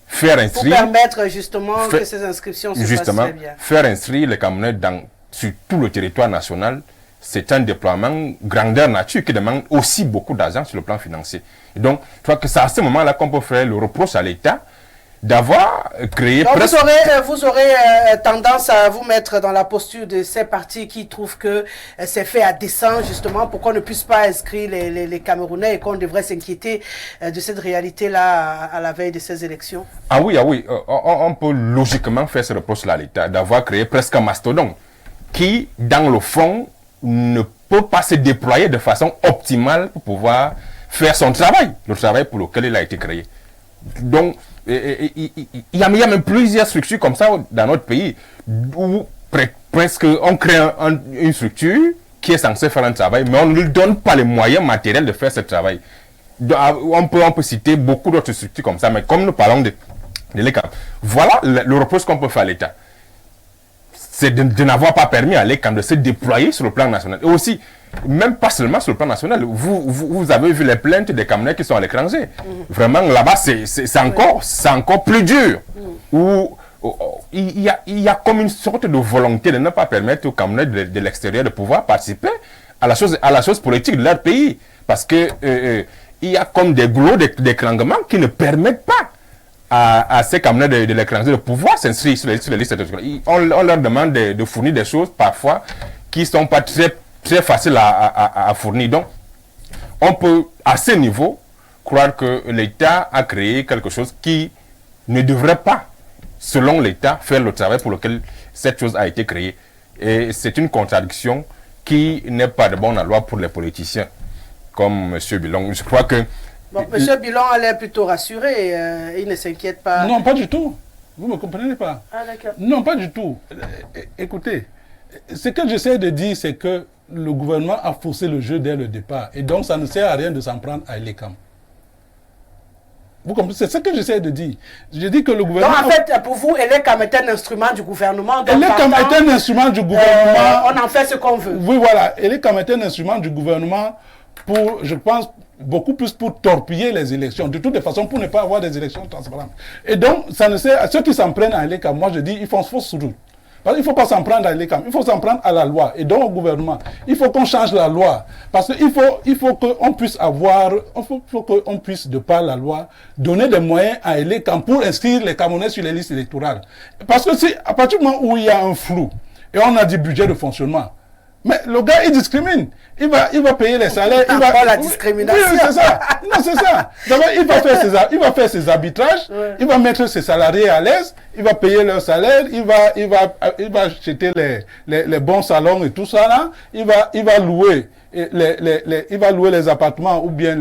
S3: faire inscrire...
S1: Pour permettre justement que ces inscriptions se passent très bien.
S3: Faire inscrire les Camerounais sur tout le territoire national, c'est un déploiement grandeur nature qui demande aussi beaucoup d'argent sur le plan financier. Et donc, je crois que c'est à ce moment-là qu'on peut faire le reproche à l'État d'avoir créé...
S1: Donc vous aurez tendance à vous mettre dans la posture de ces partis qui trouvent que c'est fait à dessein, justement, pour qu'on ne puisse pas inscrire les Camerounais et qu'on devrait s'inquiéter de cette réalité-là à la veille de ces élections.
S3: Ah oui, on peut logiquement faire ce reproche-là à l'État, d'avoir créé presque un mastodonte qui, dans le fond, ne peut pas se déployer de façon optimale pour pouvoir faire son travail, le travail pour lequel il a été créé. Donc, il y a même plusieurs structures comme ça dans notre pays où presque on crée une structure qui est censée faire un travail, mais on ne lui donne pas les moyens matériels de faire ce travail. On peut citer beaucoup d'autres structures comme ça, mais comme nous parlons de l'ECAM, voilà le reproche qu'on peut faire à l'État. C'est de n'avoir pas permis à l'ECAM de se déployer sur le plan national. Et aussi, même pas seulement sur le plan national, vous avez vu les plaintes des Camerounais qui sont à l'étranger. Vraiment, là-bas, c'est encore plus dur. Où il y a comme une sorte de volonté de ne pas permettre aux Camerounais de l'extérieur de pouvoir participer à la chose politique de leur pays. Parce que il y a comme des gros d'écrangement qui ne permettent pas à ces Camerounais de l'étranger de pouvoir s'inscrire sur les listes électorales. On leur demande de fournir des choses parfois qui ne sont pas très faciles à fournir. Donc, on peut, à ce niveau, croire que l'État a créé quelque chose qui ne devrait pas, selon l'État, faire le travail pour lequel cette chose a été créée. Et c'est une contradiction qui n'est pas de bonne loi pour les politiciens, comme M. Bilong. Je crois que...
S1: Bon, M. Bilong a l'air plutôt rassuré, il ne s'inquiète pas.
S2: Non, pas du tout. Vous ne me comprenez pas.
S1: Ah, d'accord.
S2: Non, pas du tout. Écoutez, ce que j'essaie de dire, c'est que le gouvernement a forcé le jeu dès le départ. Et donc, ça ne sert à rien de s'en prendre à l'ECAM. Vous comprenez? C'est ce que j'essaie de dire. Je dis que le gouvernement...
S1: Donc, en fait, pour vous, l'ECAM est un instrument du gouvernement.
S2: L'ECAM est un instrument du gouvernement.
S1: On en fait ce qu'on veut.
S2: Oui, voilà. L'ECAM est un instrument du gouvernement pour, je pense, beaucoup plus pour torpiller les élections. De toutes les façons, pour ne pas avoir des élections transparentes. Et donc, ça ne sert à ceux qui s'en prennent à l'ECAM. Moi, je dis, ils font fausse route. Parce qu'il ne faut pas s'en prendre à l'ECAM, il faut s'en prendre à la loi. Et donc au gouvernement, il faut qu'on change la loi. Parce qu'il faut qu'on puisse avoir, faut qu'on puisse, de par la loi, donner des moyens à l'ECAM pour inscrire les Camerounais sur les listes électorales. Parce que c'est à partir du moment où il y a un flou, et on a du budget de fonctionnement, mais le gars, il discrimine. Il va payer les salaires. Il va
S1: la discrimination.
S2: Oui, c'est ça. Non, c'est ça. D'abord, il va faire ses arbitrages. Ouais. Il va mettre ses salariés à l'aise. Il va payer leur salaire. Il va acheter les bons salons et tout ça là. Il va louer les appartements ou bien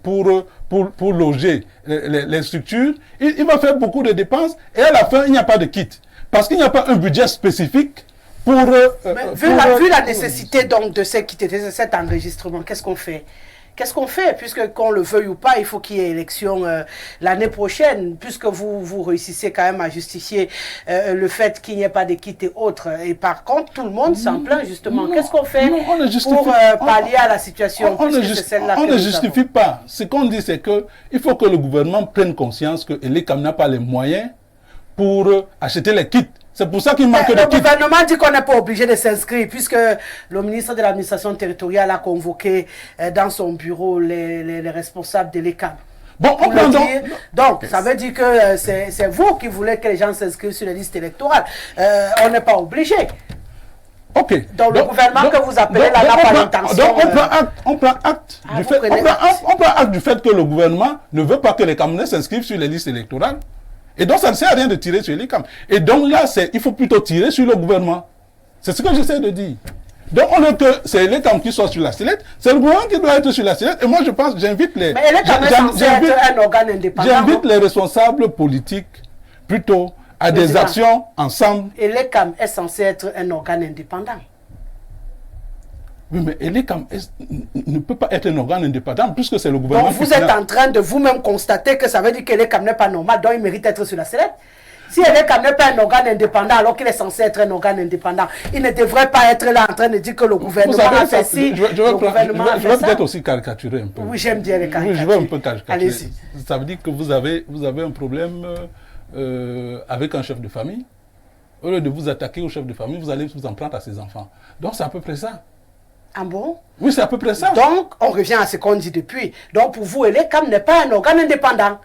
S2: pour loger les structures. Il va faire beaucoup de dépenses et à la fin, il n'y a pas de kit. Parce qu'il n'y a pas un budget spécifique. Vu
S1: la nécessité donc de cet enregistrement, qu'est-ce qu'on fait? Qu'est-ce qu'on fait? Puisque qu'on le veuille ou pas, il faut qu'il y ait élection l'année prochaine, puisque vous réussissez quand même à justifier le fait qu'il n'y ait pas d'équité et autres. Et par contre, tout le monde s'en plaint justement. Qu'est-ce qu'on fait pour pallier à la situation?
S2: On ne justifie pas. Ce qu'on dit, c'est qu'il faut que le gouvernement prenne conscience que l'ECAM n'a pas les moyens pour acheter les kits. C'est pour ça qu'il manque de kits.
S1: Le gouvernement dit qu'on n'est pas obligé de s'inscrire, puisque le ministre de l'administration territoriale a convoqué dans son bureau les responsables de l'ECAM.
S2: Bon,
S1: donc, ça veut dire que c'est vous qui voulez que les gens s'inscrivent sur les listes électorales. On n'est pas obligé.
S2: Ok.
S1: Donc, le gouvernement que vous appelez là n'a pas l'intention.
S2: Donc, on prend acte du fait que le gouvernement ne veut pas que les Camerounais s'inscrivent sur les listes électorales. Et donc, ça ne sert à rien de tirer sur les CAM. Et donc là, il faut plutôt tirer sur le gouvernement. C'est ce que j'essaie de dire. Donc, on veut que c'est les CAM qui soient sur la sellette. C'est le gouvernement qui doit être sur la sellette. Et moi, je pense, j'invite les...
S1: Mais elle est quand même censée être un organe indépendant.
S2: J'invite les responsables politiques plutôt à des actions ensemble.
S1: Et l'ECAM est censé être un organe indépendant.
S2: Oui, mais l'ECAM ne peut pas être un organe indépendant puisque c'est le gouvernement.
S1: Donc vous êtes en train de vous-même constater que ça veut dire que l'ECAM n'est pas normal, donc il mérite d'être sur la sellette. Si l'ECAM n'est pas un organe indépendant alors qu'il est censé être un organe indépendant, il ne devrait pas être là en train de dire que le gouvernement a fait ci,
S2: je vais peut-être aussi caricaturer un peu.
S1: Oui, j'aime bien les caricatures.
S2: Oui, je vais un peu caricaturer.
S1: Allez-y.
S2: Ça veut dire que vous avez un problème avec un chef de famille. Au lieu de vous attaquer au chef de famille, vous allez vous en prendre à ses enfants. Donc c'est à peu près ça.
S1: Ah bon?
S2: Oui, c'est à peu près ça.
S1: Donc, on revient à ce qu'on dit depuis. Donc, pour vous, l'ECAM n'est pas un organe indépendant.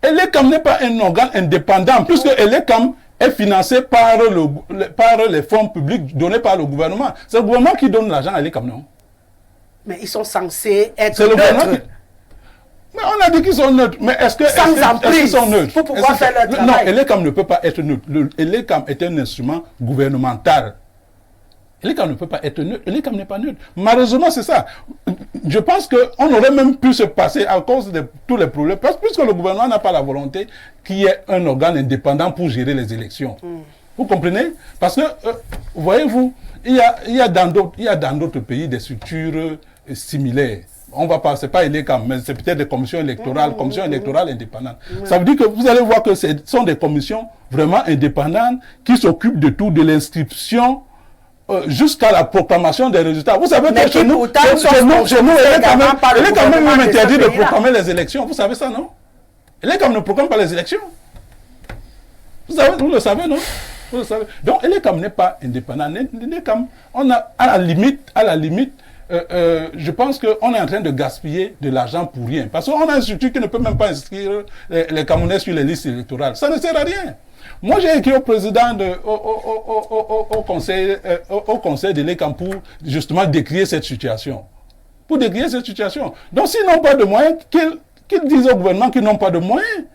S2: L'ECAM n'est pas un organe indépendant, puisque l'ECAM est financé par les fonds publics donnés par le gouvernement. C'est le gouvernement qui donne l'argent à l'ECAM, non?
S1: Mais ils sont censés être
S2: neutres. Mais on a dit qu'ils sont neutres. Mais est-ce qu'ils sont neutres?
S1: Pour pouvoir faire leur travail.
S2: Non, l'ECAM ne peut pas être neutre. L'ECAM est un instrument gouvernemental. L'ECAM ne peut pas être neutre. L'ECAM n'est pas neutre. Malheureusement, c'est ça. Je pense qu'on aurait même pu se passer à cause de tous les problèmes. Parce que puisque le gouvernement n'a pas la volonté qu'il y ait un organe indépendant pour gérer les élections. Vous comprenez? Parce que, voyez-vous, il y a dans d'autres pays des structures similaires. On va pas, c'est pas l'ECAM, mais c'est peut-être des commissions électorales, indépendantes. Ça veut dire que vous allez voir que ce sont des commissions vraiment indépendantes qui s'occupent de tout, de l'inscription jusqu'à la proclamation des résultats. Vous savez que chez nous, elle est quand même interdit de proclamer les élections. Vous savez ça, non? Elle est quand même ne proclame pas les élections. Vous le savez, non? Vous le savez. Donc, l'ECAM n'est pas indépendant. L'ECAM, on a, à la limite, je pense qu'on est en train de gaspiller de l'argent pour rien. Parce qu'on a une structure qui ne peut même pas inscrire les Camerounais sur les listes électorales. Ça ne sert à rien. Moi, j'ai écrit au président, au conseil de l'ECAM pour justement décrire cette situation. Donc, s'ils n'ont pas de moyens, qu'ils disent au gouvernement qu'ils n'ont pas de moyens.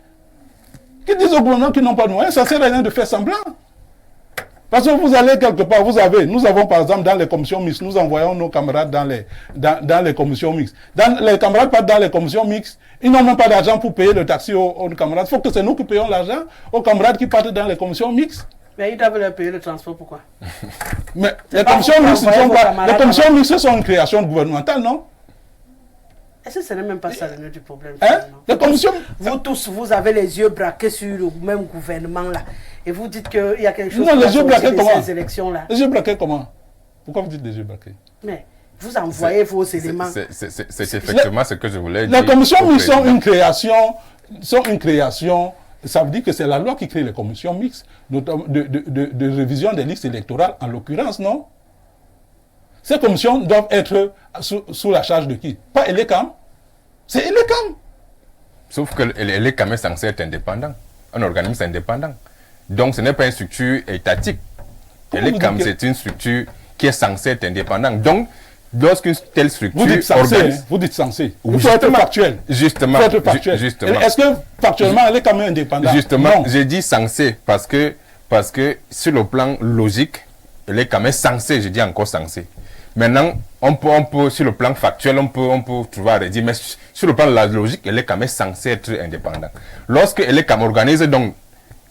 S2: Ça ne sert à rien de faire semblant. Parce que vous allez quelque part, nous avons par exemple dans les commissions mixtes, nous envoyons nos camarades dans les commissions mixtes. Les camarades partent dans les commissions mixtes, ils n'ont même pas d'argent pour payer le taxi aux camarades. Il faut que c'est nous qui payons l'argent aux camarades qui partent dans les commissions mixtes.
S1: Mais ils doivent leur payer le transport, pourquoi?
S2: Mais les commissions mixtes sont une création gouvernementale, non?
S1: Est-ce que ce n'est même pas ça le nœud du problème?
S2: Les commissions...
S1: Vous tous, vous avez les yeux braqués sur le même gouvernement là. Et vous dites qu'il y a quelque chose
S2: les yeux braqués comment?
S1: Ces élections-là.
S2: Les yeux braqués comment? Pourquoi vous dites les yeux braqués?
S1: Mais vous envoyez vos éléments.
S3: C'est effectivement ce que je voulais dire.
S2: Les commissions mixtes sont une création, ça veut dire que c'est la loi qui crée les commissions mixtes, de révision des listes électorales en l'occurrence, non? Ces commissions doivent être sous la charge de qui? Pas l'ECAM. C'est l'ECAM.
S3: Sauf que l'ECAM est censé être indépendant. Un organisme indépendant. Donc ce n'est pas une structure étatique. L'ECAM, c'est une structure qui est censée être indépendante. Donc, lorsqu'une telle structure...
S2: Vous dites censé. Il faut être factuel.
S3: Justement.
S2: Est-ce que factuellement, l'ECAM est indépendant?
S3: Justement, j'ai dit censé parce que sur le plan logique, l'ECAM est censé, je dis encore censé. Maintenant, on peut, sur le plan factuel, on peut trouver à redire, mais sur le plan de la logique, l'ECAM est censé être indépendant. Lorsque l'ECAM organise donc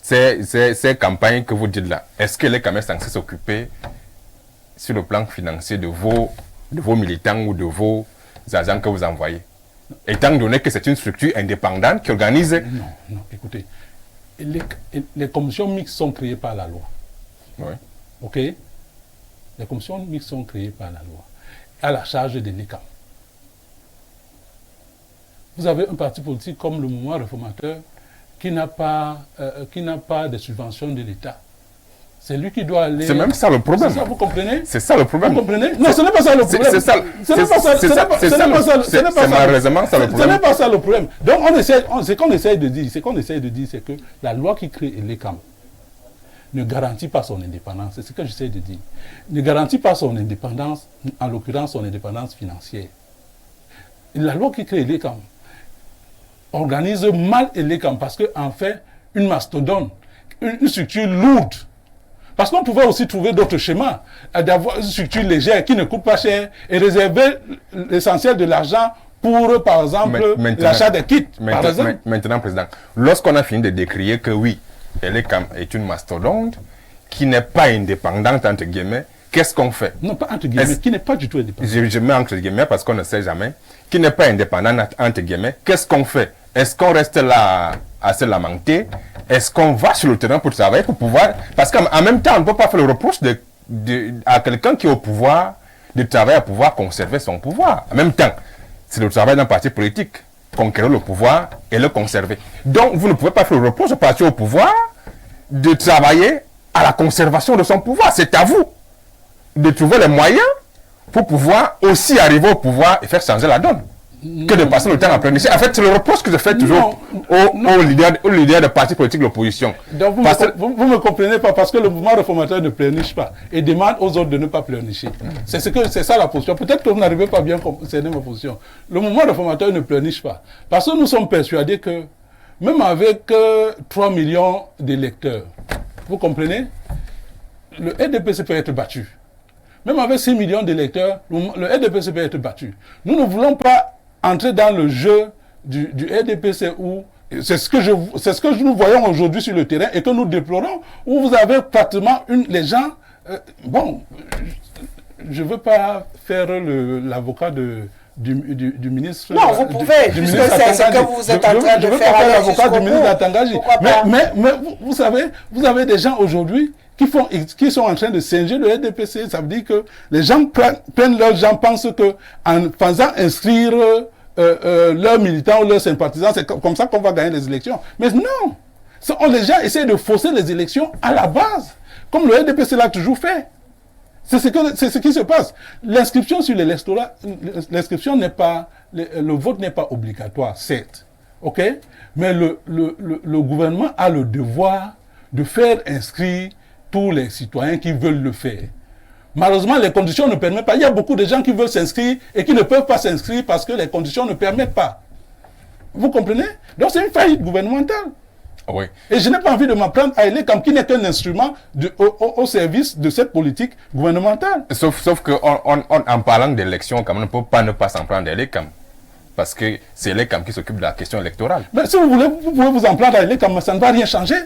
S3: ces campagnes que vous dites là, est-ce que l'ECAM est censé s'occuper sur le plan financier de vos militants ou de vos agents que vous envoyez? étant donné que c'est une structure indépendante qui organise...
S2: Non, écoutez. Les commissions mixtes sont créées par la loi.
S3: Oui.
S2: OK? Les commissions mixtes sont créées par la loi, à la charge de l'ECAM. Vous avez un parti politique comme le Mouvement réformateur qui n'a pas de subvention de l'État. C'est lui qui doit aller...
S3: C'est même ça le problème.
S2: C'est ça, vous comprenez?
S3: C'est ça le problème.
S2: Vous comprenez? Non, ce n'est pas ça le problème.
S3: C'est ça le problème.
S2: Ce n'est pas ça le problème. Donc, ce qu'on essaie de dire, c'est que la loi qui crée l'ECAM ne garantit pas son indépendance. C'est ce que j'essaie de dire. Ne garantit pas son indépendance, en l'occurrence son indépendance financière. La loi qui crée l'ECAM organise mal l'ECAM parce qu'en fait, une mastodonte, une structure lourde. Parce qu'on pouvait aussi trouver d'autres schémas, d'avoir une structure légère qui ne coûte pas cher et réserver l'essentiel de l'argent pour, par exemple, l'achat des kits.
S3: Maintenant, Président, lorsqu'on a fini de décrire que oui, l'ECAM est une mastodonte qui n'est pas indépendante, entre guillemets, qu'est-ce qu'on fait?
S2: Non, pas entre guillemets, qui n'est pas du tout indépendante.
S3: Je mets entre guillemets parce qu'on ne sait jamais. Qui n'est pas indépendante, entre guillemets, qu'est-ce qu'on fait? Est-ce qu'on reste là à se lamenter? Est-ce qu'on va sur le terrain pour travailler, pour pouvoir... Parce qu'en même temps, on ne peut pas faire le reproche à quelqu'un qui est au pouvoir de travailler à pouvoir conserver son pouvoir. En même temps, c'est le travail d'un parti politique, conquérir le pouvoir et le conserver. Donc, vous ne pouvez pas faire le reproche au parti au pouvoir de travailler à la conservation de son pouvoir. C'est à vous de trouver les moyens pour pouvoir aussi arriver au pouvoir et faire changer la donne. Que de passer le temps à pleurnicher. En fait, c'est le reproche que je fais toujours aux leaders de partis politiques de l'opposition.
S2: Donc vous ne me comprenez pas parce que le mouvement réformateur ne pleurniche pas et demande aux autres de ne pas pleurnicher. C'est ça la position. Peut-être que vous n'arrivez pas bien à concerner ma position. Le mouvement réformateur ne pleurniche pas. Parce que nous sommes persuadés que même avec 3 millions d'électeurs, vous comprenez, le RDPC peut être battu. Même avec 6 millions d'électeurs, le RDPC peut être battu. Nous ne voulons pas entrer dans le jeu du RDPC où c'est ce que nous voyons aujourd'hui sur le terrain et que nous déplorons, où vous avez pratiquement les gens... bon, je ne veux pas faire l'avocat du ministre...
S1: Non, vous pouvez, puisque c'est ce que vous êtes en train de faire.
S2: Je ne veux pas faire l'avocat du ministre d'Atangaji. Mais vous savez, vous avez des gens aujourd'hui qui sont en train de singer le RDPC. Ça veut dire que les gens prennent leurs gens, pensent qu'en faisant inscrire leurs militants ou leurs sympathisants, c'est comme ça qu'on va gagner les élections. Mais non, les gens essaient de fausser les élections à la base, comme le RDPC l'a toujours fait. C'est ce qui se passe. L'inscription sur l'électorat, le vote n'est pas obligatoire, certes. OK? Mais le gouvernement a le devoir de faire inscrire tous les citoyens qui veulent le faire. Malheureusement, les conditions ne permettent pas. Il y a beaucoup de gens qui veulent s'inscrire et qui ne peuvent pas s'inscrire parce que les conditions ne permettent pas. Vous comprenez? Donc c'est une faillite gouvernementale.
S3: Oui.
S2: Et je n'ai pas envie de m'en prendre à l'ECAM qui n'est qu'un instrument au service de cette politique gouvernementale.
S3: Sauf qu'en parlant d'élections, on ne peut pas ne pas s'en prendre à l'ECAM. Parce que c'est l'ECAM qui s'occupe de la question électorale.
S2: Mais si vous voulez, vous pouvez vous en prendre à l'ECAM, mais ça ne va rien changer.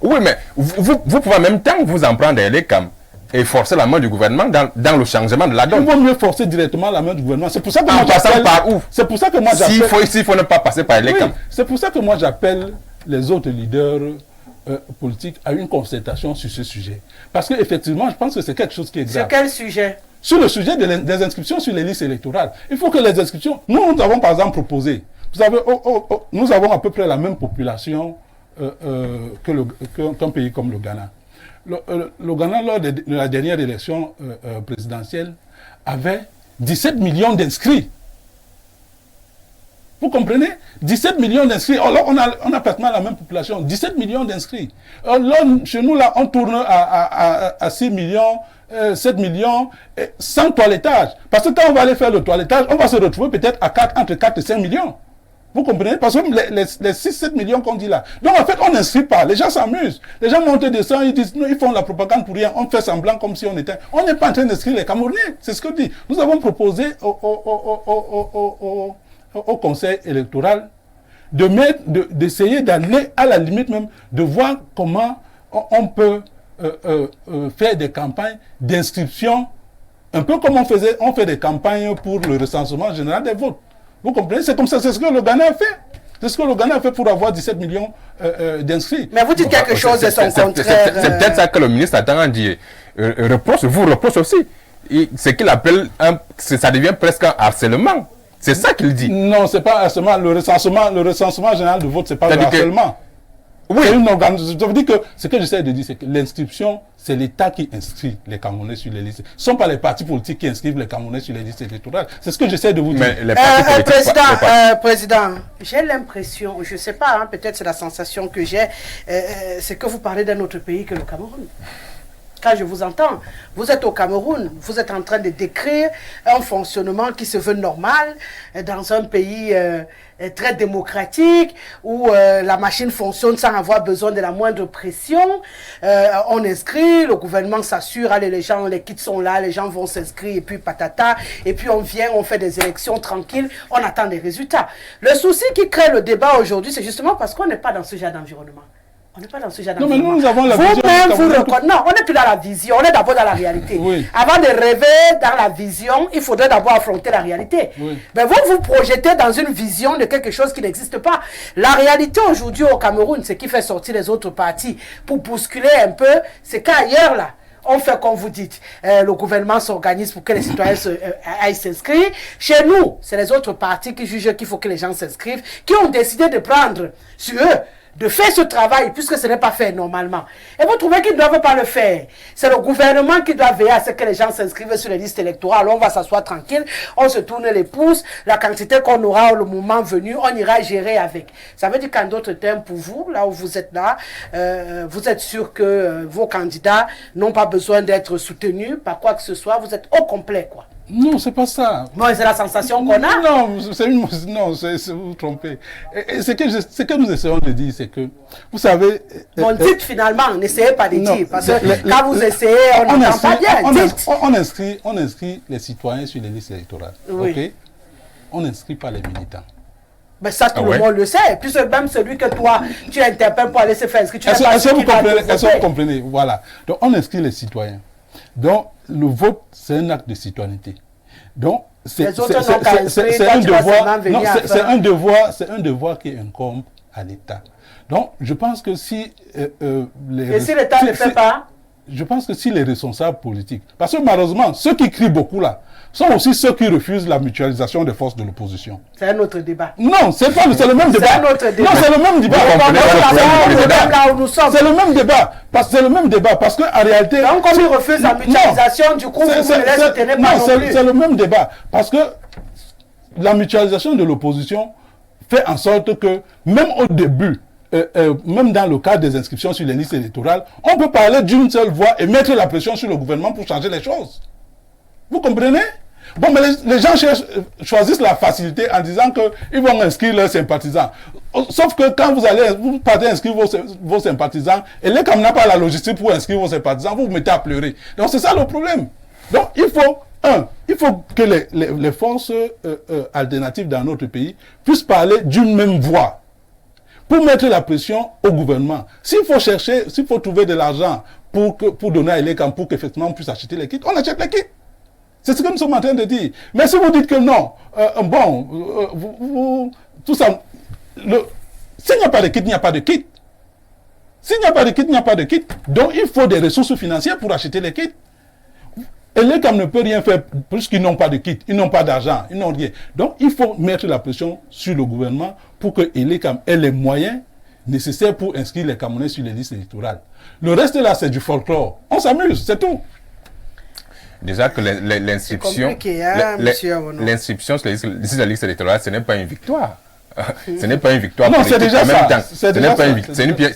S3: Oui, mais vous pouvez en même temps vous en prendre à l'ECAM et forcer la main du gouvernement dans le changement de la donne.
S2: Il vaut mieux forcer directement la main du gouvernement. C'est pour ça que
S3: moi j'appelle... par où?
S2: C'est pour ça que moi j'appelle...
S3: S'il faut ne pas passer par l'ECAM.
S2: Oui, c'est pour ça que moi j'appelle les autres leaders politiques à une concertation sur ce sujet. Parce qu'effectivement, je pense que c'est quelque chose qui est grave.
S1: Sur quel sujet?
S2: Sur le sujet des inscriptions sur les listes électorales. Il faut que les inscriptions... Nous avons par exemple proposé... Vous savez, nous avons à peu près la même population qu'un pays comme le Ghana. Le Ghana, lors de la dernière élection présidentielle, avait 17 millions d'inscrits. Vous comprenez? 17 millions d'inscrits. Alors, on a pratiquement la même population. 17 millions d'inscrits. Là, chez nous, là, on tourne à 6 millions, 7 millions, sans toilettage. Parce que quand on va aller faire le toilettage, on va se retrouver peut-être entre 4 et 5 millions. Vous comprenez? Parce que les 6-7 millions qu'on dit là. Donc en fait, on n'inscrit pas. Les gens s'amusent. Les gens montent et descendent, ils disent, non, ils font la propagande pour rien. On fait semblant comme si on était... On n'est pas en train d'inscrire les Camerounais. C'est ce que dit. Nous avons proposé au Conseil électoral d'essayer d'aller à la limite même, de voir comment on peut faire des campagnes d'inscription, un peu comme on fait des campagnes pour le recensement général des votes. Vous comprenez? C'est comme ça, c'est ce que le Ghana a fait. C'est ce que le Ghana a fait pour avoir 17 millions d'inscrits.
S1: Mais vous dites quelque chose de son contraire.
S3: C'est peut-être ça que le ministre attend à dire. Vous reproche aussi. Ce qu'il appelle, ça devient presque un harcèlement. C'est ça qu'il dit.
S2: Non, c'est pas harcèlement. Le recensement général de vote, c'est pas le harcèlement. Oui. Ça veut dire que ce que j'essaie de dire, c'est que l'inscription, c'est l'État qui inscrit les Camerounais sur les listes. Ce ne sont pas les partis politiques qui inscrivent les Camerounais sur les listes électorales. C'est ce que j'essaie de vous dire.
S3: Mais les partis politiques,
S1: Président, j'ai l'impression, je ne sais pas, hein, peut-être c'est la sensation que j'ai, c'est que vous parlez d'un autre pays que le Cameroun. Quand je vous entends, vous êtes au Cameroun, vous êtes en train de décrire un fonctionnement qui se veut normal dans un pays très démocratique où la machine fonctionne sans avoir besoin de la moindre pression. On inscrit, le gouvernement s'assure, allez, les kits sont là, les gens vont s'inscrire et puis patata, et puis on vient, on fait des élections tranquilles, on attend des résultats. Le souci qui crée le débat aujourd'hui, c'est justement parce qu'on n'est pas dans ce genre d'environnement. On n'est pas dans ce genre d'environnement.
S2: Non, mais nous avons la vision.
S1: Non, on n'est plus dans la vision, on est d'abord dans la réalité.
S2: Oui.
S1: Avant de rêver dans la vision, il faudrait d'abord affronter la réalité.
S2: Oui.
S1: Mais vous vous projetez dans une vision de quelque chose qui n'existe pas. La réalité aujourd'hui au Cameroun, ce qui fait sortir les autres partis pour bousculer un peu, c'est qu'ailleurs là, on fait comme vous dites, le gouvernement s'organise pour que les citoyens aillent s'inscrire. Chez nous, c'est les autres partis qui jugent qu'il faut que les gens s'inscrivent, qui ont décidé de prendre sur eux de faire ce travail, puisque ce n'est pas fait normalement. Et vous trouvez qu'ils ne doivent pas le faire. C'est le gouvernement qui doit veiller à ce que les gens s'inscrivent sur les listes électorales. On va s'asseoir tranquille, on se tourne les pouces, la quantité qu'on aura au moment venu, on ira gérer avec. Ça veut dire qu'en d'autres termes, pour vous, là où vous êtes là, vous êtes sûr que vos candidats n'ont pas besoin d'être soutenus par quoi que ce soit, vous êtes au complet, quoi.
S2: Non, c'est pas ça.
S1: Non, c'est la sensation qu'on a.
S2: Non, c'est vous trompez. Et ce que nous essayons de dire, c'est que, vous savez...
S1: Bon, dites finalement, n'essayez pas de dire, parce que quand vous essayez, on n'entend pas bien, dites.
S2: On inscrit les citoyens sur les listes électorales,
S1: oui.
S2: ok? On n'inscrit pas les militants.
S1: Mais ça, tout le monde le sait. Puisque même celui que toi, tu interpelles pour aller se faire inscrire, tu n'as pas
S2: Est-ce que vous comprenez? Voilà. Donc, on inscrit les citoyens. Donc, le vote, c'est un acte de citoyenneté. Donc, c'est un devoir qui incombe à l'État. Donc, je pense que si...
S1: et si l'État ne fait pas?
S2: Je pense que si les responsables politiques... Parce que malheureusement, ceux qui crient beaucoup là, sont aussi ceux qui refusent la mutualisation des forces de l'opposition.
S1: C'est un autre débat.
S2: Non, c'est le même débat.
S1: C'est un autre débat.
S2: Non, c'est le même débat. C'est le même débat. C'est le même débat. Parce qu'en réalité...
S1: Donc, comme ils refusent la mutualisation, du coup, vous ne les soutenez pas non plus.
S2: C'est le même débat. Parce que la mutualisation de l'opposition fait en sorte que, même au début, même dans le cadre des inscriptions sur les listes électorales, on peut parler d'une seule voix et mettre la pression sur le gouvernement pour changer les choses. Vous comprenez? Bon, mais les gens choisissent la facilité en disant qu'ils vont inscrire leurs sympathisants. Sauf que quand vous partez inscrire vos sympathisants, et les Camerounais n'ont pas la logistique pour inscrire vos sympathisants, vous vous mettez à pleurer. Donc c'est ça le problème. Donc il faut que les forces alternatives dans notre pays puissent parler d'une même voix pour mettre la pression au gouvernement. S'il faut trouver de l'argent pour donner à l'Écam pour qu'effectivement on puisse acheter les kits, on achète les kits. C'est ce que nous sommes en train de dire. Mais si vous dites que non, tout ça, s'il n'y a pas de kit, il n'y a pas de kit. S'il n'y a pas de kit, il n'y a pas de kit. Donc il faut des ressources financières pour acheter les kits. Et l'Écam ne peut rien faire puisqu'ils n'ont pas de kit, ils n'ont pas d'argent, ils n'ont rien. Donc il faut mettre la pression sur le gouvernement pour que l'Écam ait les moyens nécessaires pour inscrire les Camerounais sur les listes électorales. Le reste là, c'est du folklore. On s'amuse, c'est tout.
S3: Déjà que l'inscription sur la liste électorale, ce n'est pas une victoire. Ce n'est pas une victoire politique.
S2: Non, c'est déjà ça.
S3: Ce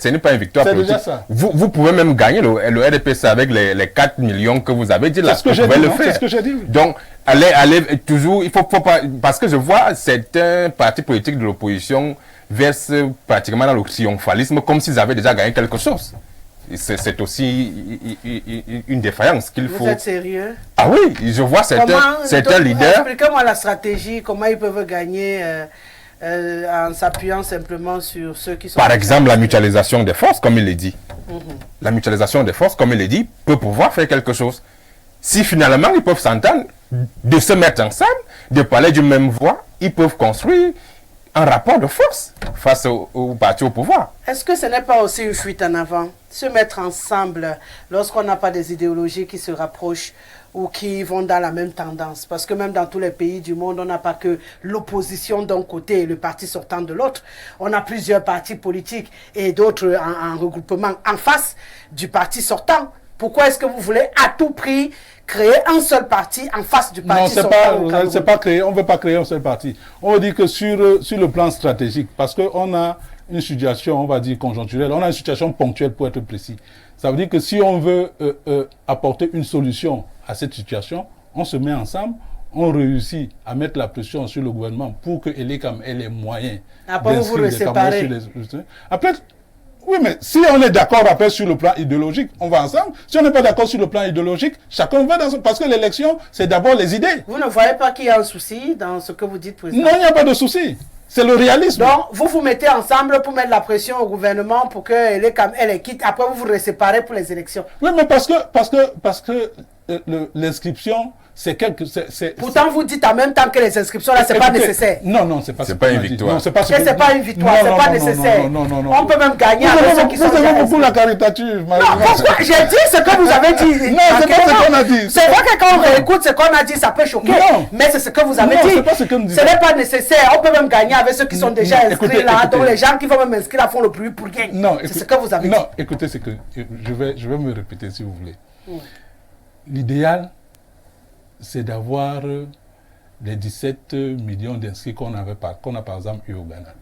S3: n'est pas une victoire politique. Vous pouvez même gagner le RDPC avec les 4 millions que vous avez dit là.
S2: Vous pouvez le faire. C'est ce que j'ai dit.
S3: Donc, allez toujours, il faut pas, parce que je vois certains partis politiques de l'opposition versent pratiquement dans le triomphalisme comme s'ils avaient déjà gagné quelque chose. C'est aussi une défaillance qu'il faut...
S1: Vous êtes sérieux?
S3: Ah oui, je vois certains leaders...
S1: Expliquez-moi la stratégie, comment ils peuvent gagner en s'appuyant simplement sur ceux qui sont...
S3: Par exemple, la mutualisation des forces, comme il l'a dit. La mutualisation des forces, comme il l'a dit, peut pouvoir faire quelque chose. Si finalement ils peuvent s'entendre, de se mettre ensemble, de parler d'une même voix, ils peuvent construire un rapport de force face au parti au pouvoir.
S1: Est-ce que ce n'est pas aussi une fuite en avant? Se mettre ensemble lorsqu'on n'a pas des idéologies qui se rapprochent ou qui vont dans la même tendance. Parce que même dans tous les pays du monde, on n'a pas que l'opposition d'un côté et le parti sortant de l'autre. On a plusieurs partis politiques et d'autres en regroupement en face du parti sortant. Pourquoi est-ce que vous voulez à tout prix créer un seul parti en face du parti sortant?
S2: Non, c'est pas créer, on ne veut pas créer un seul parti. On dit que sur le plan stratégique, parce qu'on a une situation, on va dire, conjoncturelle, on a une situation ponctuelle pour être précis. Ça veut dire que si on veut apporter une solution à cette situation, on se met ensemble, on réussit à mettre la pression sur le gouvernement pour que l'ECAM ait les moyens.
S1: Après, vous vous séparez.
S2: Après, oui, mais si on est d'accord après sur le plan idéologique, on va ensemble. Si on n'est pas d'accord sur le plan idéologique, chacun va dans son... Parce que l'élection, c'est d'abord les idées.
S1: Vous ne voyez pas qu'il y a un souci dans ce que vous dites, président?
S2: Non, il n'y a pas de souci. C'est le réalisme.
S1: Donc, vous vous mettez ensemble pour mettre la pression au gouvernement pour que les quitte. Après, vous vous séparez pour les élections.
S2: Oui, mais parce que l'inscription, c'est quelque...
S1: Pourtant, vous dites en même temps que les inscriptions, là, c'est pas nécessaire.
S2: Non, c'est pas
S3: une victoire.
S2: Non, c'est pas
S1: une victoire, c'est pas nécessaire.
S2: Non.
S1: On peut même gagner avec ceux qui sont déjà
S2: beaucoup la caricature.
S1: Non, pourquoi? J'ai dit ce que vous avez dit.
S2: Non, c'est pas ce qu'on a dit.
S1: C'est vrai que quand on réécoute ce qu'on a dit, ça peut choquer.
S2: Non.
S1: Mais c'est ce que vous avez dit.
S2: C'est pas ce que nous disons.
S1: Ce n'est pas nécessaire. On peut même gagner avec ceux qui sont déjà inscrits là. Donc les gens qui vont même inscrire là font le plus pour gagner.
S2: Non,
S1: c'est ce que vous avez dit.
S2: Non, écoutez, c'est que je vais me répéter si vous voulez. L'idéal, c'est d'avoir les 17 millions d'inscrits qu'on a par exemple eu au Ghana.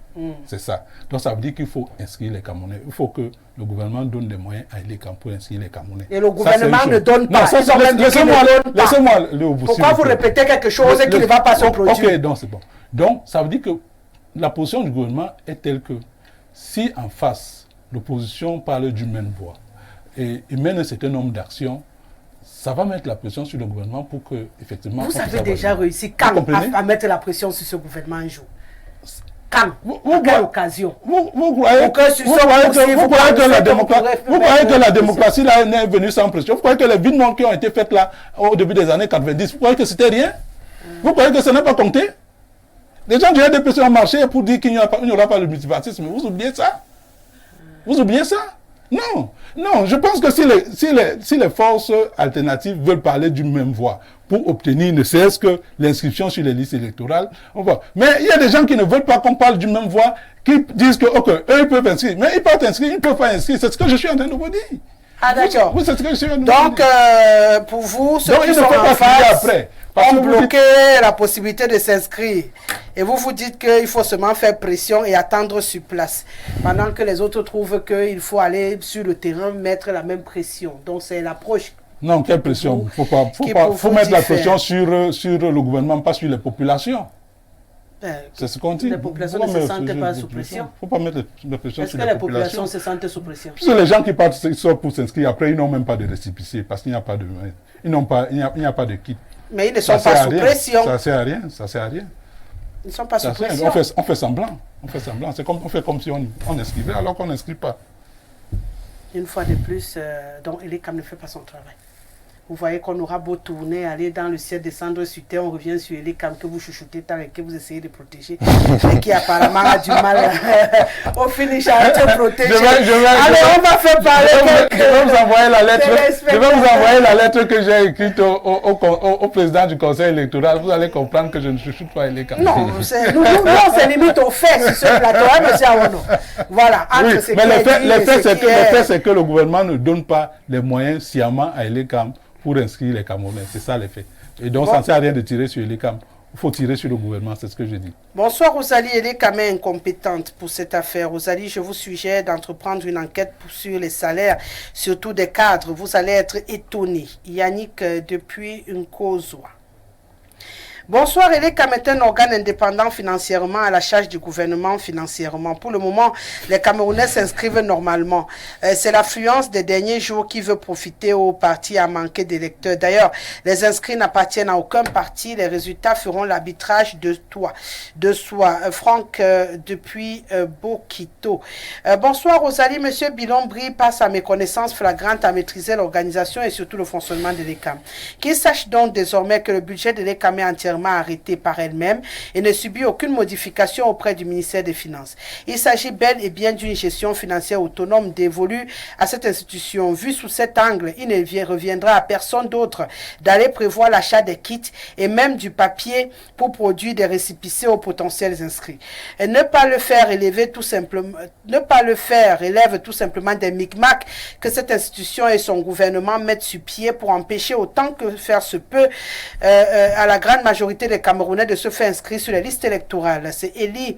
S2: C'est ça. Donc ça veut dire qu'il faut inscrire les Camerounais. Il faut que le gouvernement donne des moyens à l'ECAM pour inscrire les Camerounais.
S1: Et le gouvernement ne donne pas.
S2: Laissez-moi aller au bout.
S1: Pourquoi vous répétez quelque chose qui ne va pas se produire?
S2: Ok, donc c'est bon. Donc ça veut dire que la position du gouvernement est telle que si en face, l'opposition parle d'une même voix et mène un certain nombre d'actions, ça va mettre la pression sur le gouvernement pour que, effectivement...
S1: Vous avez déjà réussi quand à mettre la pression sur ce gouvernement un jour? Quand? À quelle occasion?
S2: Vous croyez que la démocratie là n'est venue sans pression? Vous croyez que les vides qui ont été faites là au début des années 90, vous croyez que c'était rien? Vous croyez que ça n'a pas compté? Les gens qui ont des pressions à marcher pour dire qu'il n'y aura pas de multipartisme, vous oubliez ça? Vous oubliez ça? Non, je pense que si les forces alternatives veulent parler d'une même voix pour obtenir ne serait-ce que l'inscription sur les listes électorales, on va. Mais il y a des gens qui ne veulent pas qu'on parle d'une même voix, qui disent que, ok, eux ils peuvent inscrire, mais ils peuvent inscrire, ils ne peuvent pas inscrire. C'est ce que je suis en train de vous dire.
S1: Ah d'accord.
S2: Oui, c'est ce que je suis en train de vous dire.
S1: Donc, pour vous, ceux
S2: donc,
S1: qui sont en face ont bloqué la possibilité de s'inscrire. Et vous vous dites qu'il faut seulement faire pression et attendre sur place. Pendant que les autres trouvent qu'il faut aller sur le terrain, mettre la même pression. Donc c'est l'approche.
S2: Non, quelle pression? Il faut mettre la pression sur le gouvernement, pas sur les populations. C'est ce qu'on dit.
S1: Les populations ne se sentent pas sous pression.
S2: Il ne faut pas mettre la pression sur les populations.
S1: Est-ce que les populations se sentent sous pression?
S2: Puisque les gens qui sortent pour s'inscrire, après, ils n'ont même pas de récépissé, parce qu'il n'y a pas de... Il n'y a pas de kit.
S1: Mais ils ne sont pas sous pression.
S2: Ça ne sert à rien, ça sert à rien.
S1: Ils ne sont pas sous pression.
S2: On fait semblant. On fait comme si on inscrivait alors qu'on n'inscrit pas.
S1: Une fois de plus, donc l'ECAM ne fait pas son travail. Vous voyez qu'on aura beau tourner, aller dans le ciel, descendre sur terre, on revient sur l'ECAM que vous chuchotez tant et que vous essayez de protéger, et qui apparemment a du mal au finish à être protégé. Allez, on va faire parler.
S2: Je vais vous envoyer la lettre. Je vais vous envoyer la lettre que j'ai écrite au président du conseil électoral. Vous allez comprendre que je ne chuchote pas l'ECAM.
S1: Non, c'est limite au fait sur ce plateau, hein, monsieur Awono. Voilà.
S2: Oui, mais le fait, c'est que le gouvernement ne donne pas les moyens sciemment à l'ECAM pour inscrire les Camerounais. C'est ça l'effet. Et donc, ça ne sert à rien de tirer sur l'ECAM. Il faut tirer sur le gouvernement, c'est ce que je dis.
S1: Bonsoir Rosalie, l'ECAM est incompétente pour cette affaire. Rosalie, je vous suggère d'entreprendre une enquête sur les salaires, surtout des cadres. Vous allez être étonnés. Yannick, depuis une cause. Bonsoir, l'ECAM est un organe indépendant financièrement à la charge du gouvernement financièrement. Pour le moment, les Camerounais s'inscrivent normalement. C'est l'affluence des derniers jours qui veut profiter au parti à manquer d'électeurs. D'ailleurs, les inscrits n'appartiennent à aucun parti. Les résultats feront l'arbitrage de soi. Franck, depuis Bokito. Bonsoir, Rosalie. Monsieur Bilombri passe à mes connaissances flagrantes à maîtriser l'organisation et surtout le fonctionnement de l'ECAM. Qu'il sache donc désormais que le budget de l'ECAM est entièrement volontairement arrêtée par elle-même et ne subit aucune modification auprès du ministère des Finances. Il s'agit bel et bien d'une gestion financière autonome dévolue à cette institution. Vu sous cet angle, il ne reviendra à personne d'autre d'aller prévoir l'achat des kits et même du papier pour produire des récépissés aux potentiels inscrits. Et ne pas le faire élève tout simplement des micmacs que cette institution et son gouvernement mettent sur pied pour empêcher autant que faire se peut à la grande majorité des Camerounais de se faire inscrire sur les listes électorales. C'est Élie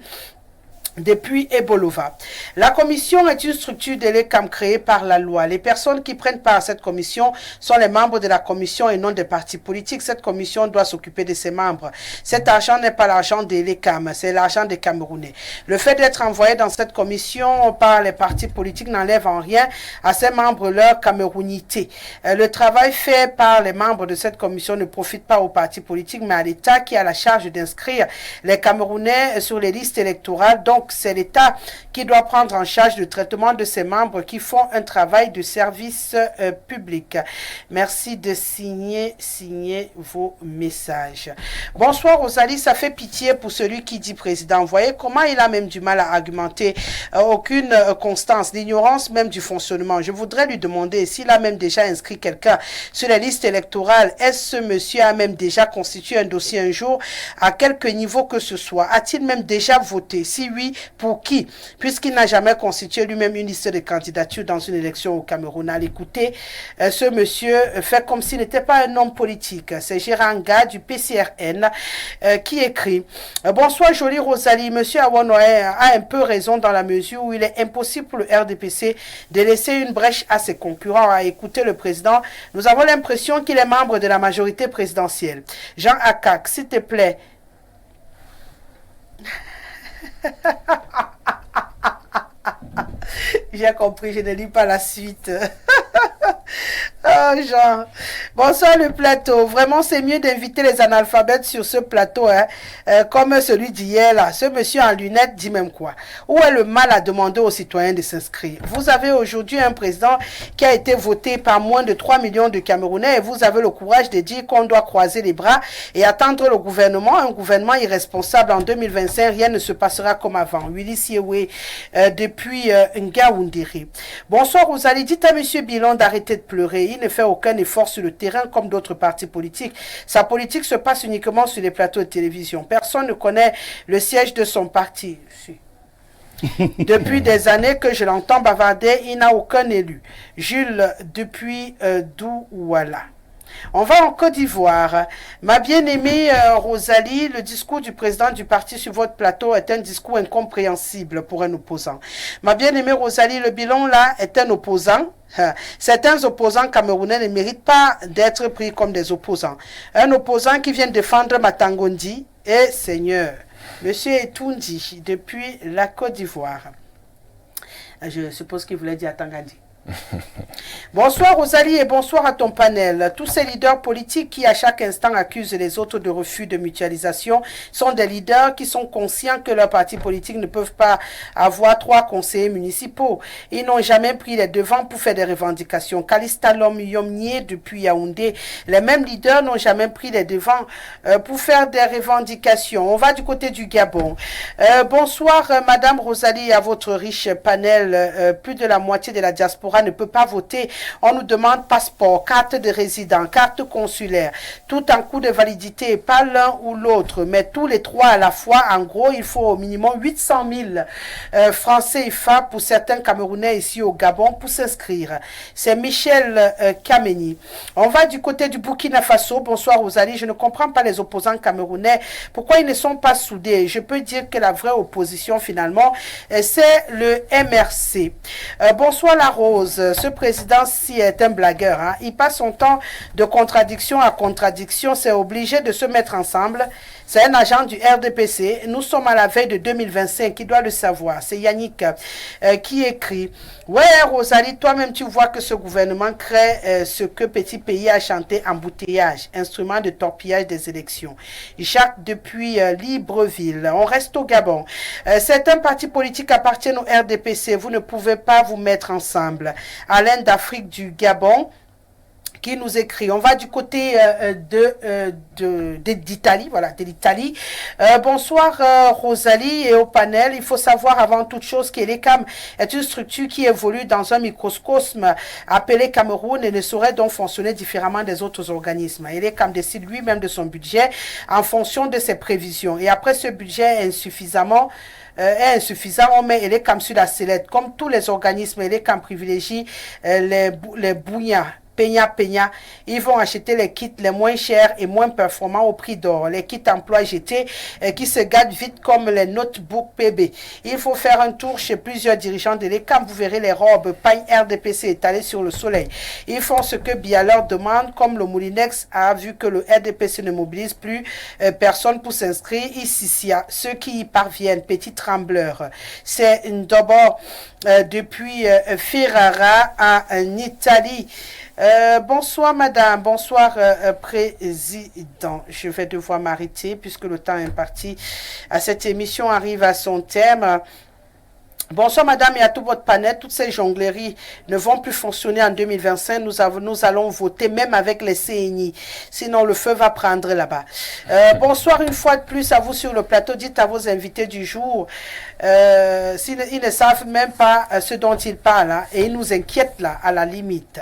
S1: depuis Ebolova. La commission est une structure de l'ECAM créée par la loi. Les personnes qui prennent part à cette commission sont les membres de la commission et non des partis politiques. Cette commission doit s'occuper de ses membres. Cet argent n'est pas l'argent de l'ECAM, c'est l'argent des Camerounais. Le fait d'être envoyé dans cette commission par les partis politiques n'enlève en rien à ses membres leur camerounité. Le travail fait par les membres de cette commission ne profite pas aux partis politiques, mais à l'État qui a la charge d'inscrire les Camerounais sur les listes électorales. Donc, c'est l'État qui doit prendre en charge le traitement de ses membres qui font un travail de service public. Merci de signer vos messages. Bonsoir Rosalie, ça fait pitié pour celui qui dit président. Vous voyez comment il a même du mal à argumenter, aucune constance, l'ignorance même du fonctionnement. Je voudrais lui demander s'il a même déjà inscrit quelqu'un sur les listes électorales. Est-ce ce monsieur a même déjà constitué un dossier un jour à quelque niveau que ce soit? A-t-il même déjà voté? Si oui, pour qui? Puisqu'il n'a jamais constitué lui-même une liste de candidatures dans une élection au Cameroun. À l'écouter, ce monsieur fait comme s'il n'était pas un homme politique. C'est Géranga du PCRN qui écrit « Bonsoir jolie Rosalie, monsieur Awanoé a un peu raison dans la mesure où il est impossible pour le RDPC de laisser une brèche à ses concurrents. À écouter le président, nous avons l'impression qu'il est membre de la majorité présidentielle. Jean Akak, s'il te plaît, j'ai compris, je ne lis pas la suite. Oh, Jean. Bonsoir le plateau. Vraiment, c'est mieux d'inviter les analphabètes sur ce plateau, comme celui d'hier là. Ce monsieur en lunettes dit même quoi? Où est le mal à demander aux citoyens de s'inscrire? Vous avez aujourd'hui un président qui a été voté par moins de 3 millions de Camerounais et vous avez le courage de dire qu'on doit croiser les bras et attendre le gouvernement, un gouvernement irresponsable en 2025. Rien ne se passera comme avant. Willy Siewe depuis Ngaoundiri. Bonsoir Rosalie. Dites à monsieur Bilon d'arrêter de pleurer. Il ne fait aucun effort sur le terrain comme d'autres partis politiques. Sa politique se passe uniquement sur les plateaux de télévision. Personne ne connaît le siège de son parti. Depuis des années que je l'entends bavarder, il n'a aucun élu. Jules depuis Douala. On va en Côte d'Ivoire. Ma bien-aimée Rosalie, le discours du président du parti sur votre plateau est un discours incompréhensible pour un opposant. Ma bien-aimée Rosalie, le bilan là est un opposant. Certains opposants camerounais ne méritent pas d'être pris comme des opposants. Un opposant qui vient défendre Matangondi est Seigneur. Monsieur Etoundi, depuis la Côte d'Ivoire. Je suppose qu'il voulait dire Tangandi. Bonsoir Rosalie et bonsoir à ton panel. Tous ces leaders politiques qui à chaque instant accusent les autres de refus de mutualisation sont des leaders qui sont conscients que leurs partis politiques ne peuvent pas avoir 3 conseillers municipaux. Ils n'ont jamais pris les devants pour faire des revendications. Kalista Lom Yomnier depuis Yaoundé, les mêmes leaders n'ont jamais pris les devants pour faire des revendications. On va du côté du Gabon. Bonsoir Madame Rosalie et à votre riche panel. Plus de la moitié de la diaspora ne peut pas voter. On nous demande passeport, carte de résident, carte consulaire, tout en cours de validité, pas l'un ou l'autre, mais tous les 3 à la fois. En gros, il faut au minimum 800 000 francs CFA pour certains Camerounais ici au Gabon pour s'inscrire. C'est Michel Kameni. On va du côté du Burkina Faso. Bonsoir Rosalie, je ne comprends pas les opposants camerounais. Pourquoi ils ne sont pas soudés? Je peux dire que la vraie opposition finalement, c'est le MRC. Bonsoir la Rose. Ce président-ci est un blagueur. Hein. Il passe son temps de contradiction à contradiction. C'est obligé de se mettre ensemble. C'est un agent du RDPC. Nous sommes à la veille de 2025. Qui doit le savoir? C'est Yannick qui écrit. Ouais, Rosalie, toi-même, tu vois que ce gouvernement crée ce que Petit Pays a chanté, embouteillage, instrument de torpillage des élections. Jacques depuis Libreville. On reste au Gabon. Certains partis politiques appartiennent au RDPC. Vous ne pouvez pas vous mettre ensemble. Alain d'Afrique du Gabon, qui nous écrit. On va du côté d'Italie, voilà, de l'Italie. Bonsoir Rosalie et au panel. Il faut savoir avant toute chose que l'ECAM est une structure qui évolue dans un microcosme appelé Cameroun et ne saurait donc fonctionner différemment des autres organismes. Et l'ECAM décide lui-même de son budget en fonction de ses prévisions. Et après ce budget est insuffisant, on met l'ECAM sur la sellette. Comme tous les organismes, l'ECAM privilégie les bougnats. Peña, ils vont acheter les kits les moins chers et moins performants au prix d'or. Les kits emploi jetés qui se gardent vite comme les notebooks PB. Il faut faire un tour chez plusieurs dirigeants de l'ECAM. Vous verrez les robes paille RDPC étalées sur le soleil. Ils font ce que Bia leur demande, comme le Moulinex a vu que le RDPC ne mobilise plus personne pour s'inscrire. Ici, ceux qui y parviennent, petits trembleurs. C'est d'abord depuis Ferrara en Italie. Bonsoir madame, bonsoir président. Je vais devoir m'arrêter puisque le temps imparti à cette émission arrive à son terme. Bonsoir madame et à tout votre panel. Toutes ces jongleries ne vont plus fonctionner en 2025. Nous allons voter même avec les CNI. Sinon le feu va prendre là-bas. Bonsoir une fois de plus à vous sur le plateau. Dites à vos invités du jour s'ils ne savent même pas ce dont ils parlent hein, et ils nous inquiètent là à la limite.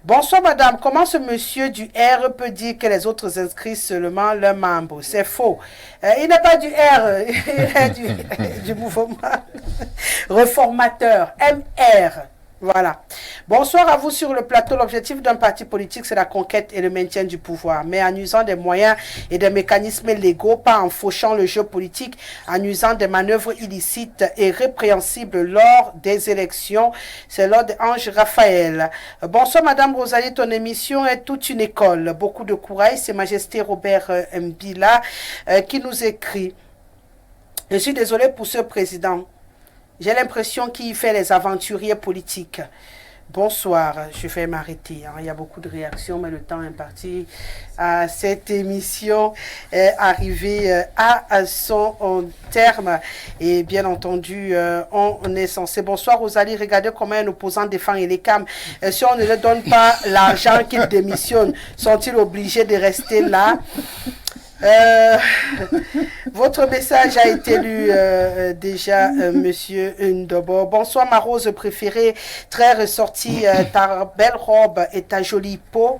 S1: Bonsoir madame, comment ce monsieur du R peut dire que les autres inscrivent seulement leurs membres? C'est faux. Il n'est pas du R, il est du mouvement réformateur, MR. Voilà. Bonsoir à vous sur le plateau. L'objectif d'un parti politique, c'est la conquête et le maintien du pouvoir, mais en usant des moyens et des mécanismes légaux, pas en fauchant le jeu politique, en usant des manœuvres illicites et répréhensibles lors des élections. C'est l'ordre d'Ange Raphaël. Bonsoir Madame Rosalie, ton émission est toute une école. Beaucoup de courage. C'est Majesté Robert Mbila qui nous écrit. Je suis désolé pour ce président. J'ai l'impression qu'il fait les aventuriers politiques. Bonsoir, je vais m'arrêter. Il y a beaucoup de réactions, mais le temps imparti à cette émission est arrivé à son terme. Et bien entendu, on est censé... Bonsoir Rosalie, regardez comment un opposant défend l'ECAM. Si on ne leur donne pas l'argent qu'ils démissionnent, sont-ils obligés de rester là? Votre message a été lu déjà, monsieur Ndobo. Bonsoir ma rose préférée, très ressortie, ta belle robe et ta jolie peau.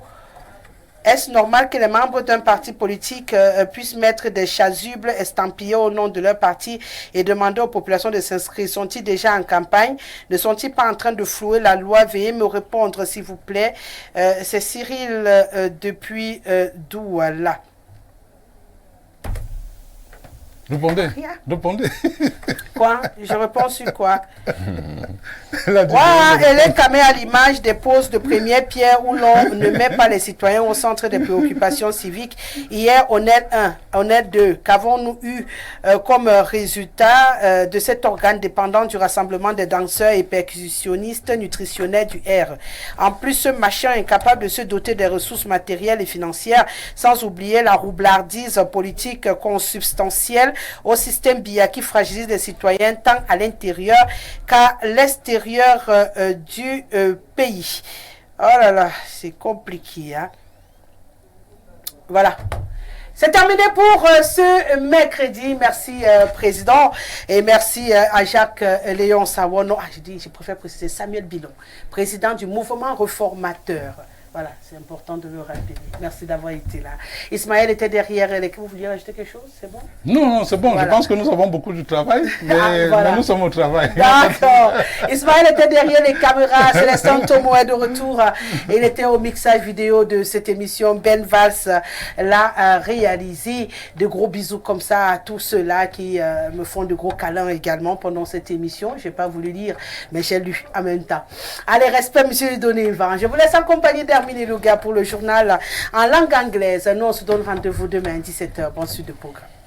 S1: Est-ce normal que les membres d'un parti politique puissent mettre des chasubles estampillés au nom de leur parti et demander aux populations de s'inscrire? Sont-ils déjà en campagne? Ne sont-ils pas en train de flouer la loi? Veuillez me répondre s'il vous plaît. C'est Cyril depuis Douala.
S2: Répondez.
S1: Quoi? Je réponds sur quoi? Voilà, elle est camée à l'image des poses de première pierre où l'on ne met pas les citoyens au centre des préoccupations civiques. Hier, on est 1, on est 2. Qu'avons-nous eu comme résultat de cet organe dépendant du rassemblement des danseurs et percussionnistes nutritionnels du R? En plus, ce machin est incapable de se doter des ressources matérielles et financières, sans oublier la roublardise politique consubstantielle au système BIA qui fragilise les citoyens tant à l'intérieur qu'à l'extérieur du pays. Oh là là, c'est compliqué. Hein? Voilà. C'est terminé pour ce mercredi. Merci, Président. Et merci à Jacques Léon Sawo. Non, je préfère préciser Samuel Bilon, président du mouvement réformateur. Voilà, c'est important de le rappeler. Merci d'avoir été là. Ismaël était derrière l'équipe. Vous vouliez rajouter quelque chose? C'est bon?
S2: Non, c'est bon. Voilà. Je pense que nous avons beaucoup de travail, mais, voilà. Mais nous sommes au travail.
S1: D'accord. Ismaël était derrière les caméras. Célestin Tomo est de retour. Il était au mixage vidéo de cette émission. Ben Valls l'a réalisé. De gros bisous comme ça à tous ceux-là qui me font de gros câlins également pendant cette émission. Je n'ai pas voulu lire, mais j'ai lu en même temps. Allez, respect, monsieur Donivan. Je vous laisse accompagner d'Hermine Luga pour le journal en langue anglaise. Nous, on se donne rendez-vous demain à 17h. Bonne suite de programme.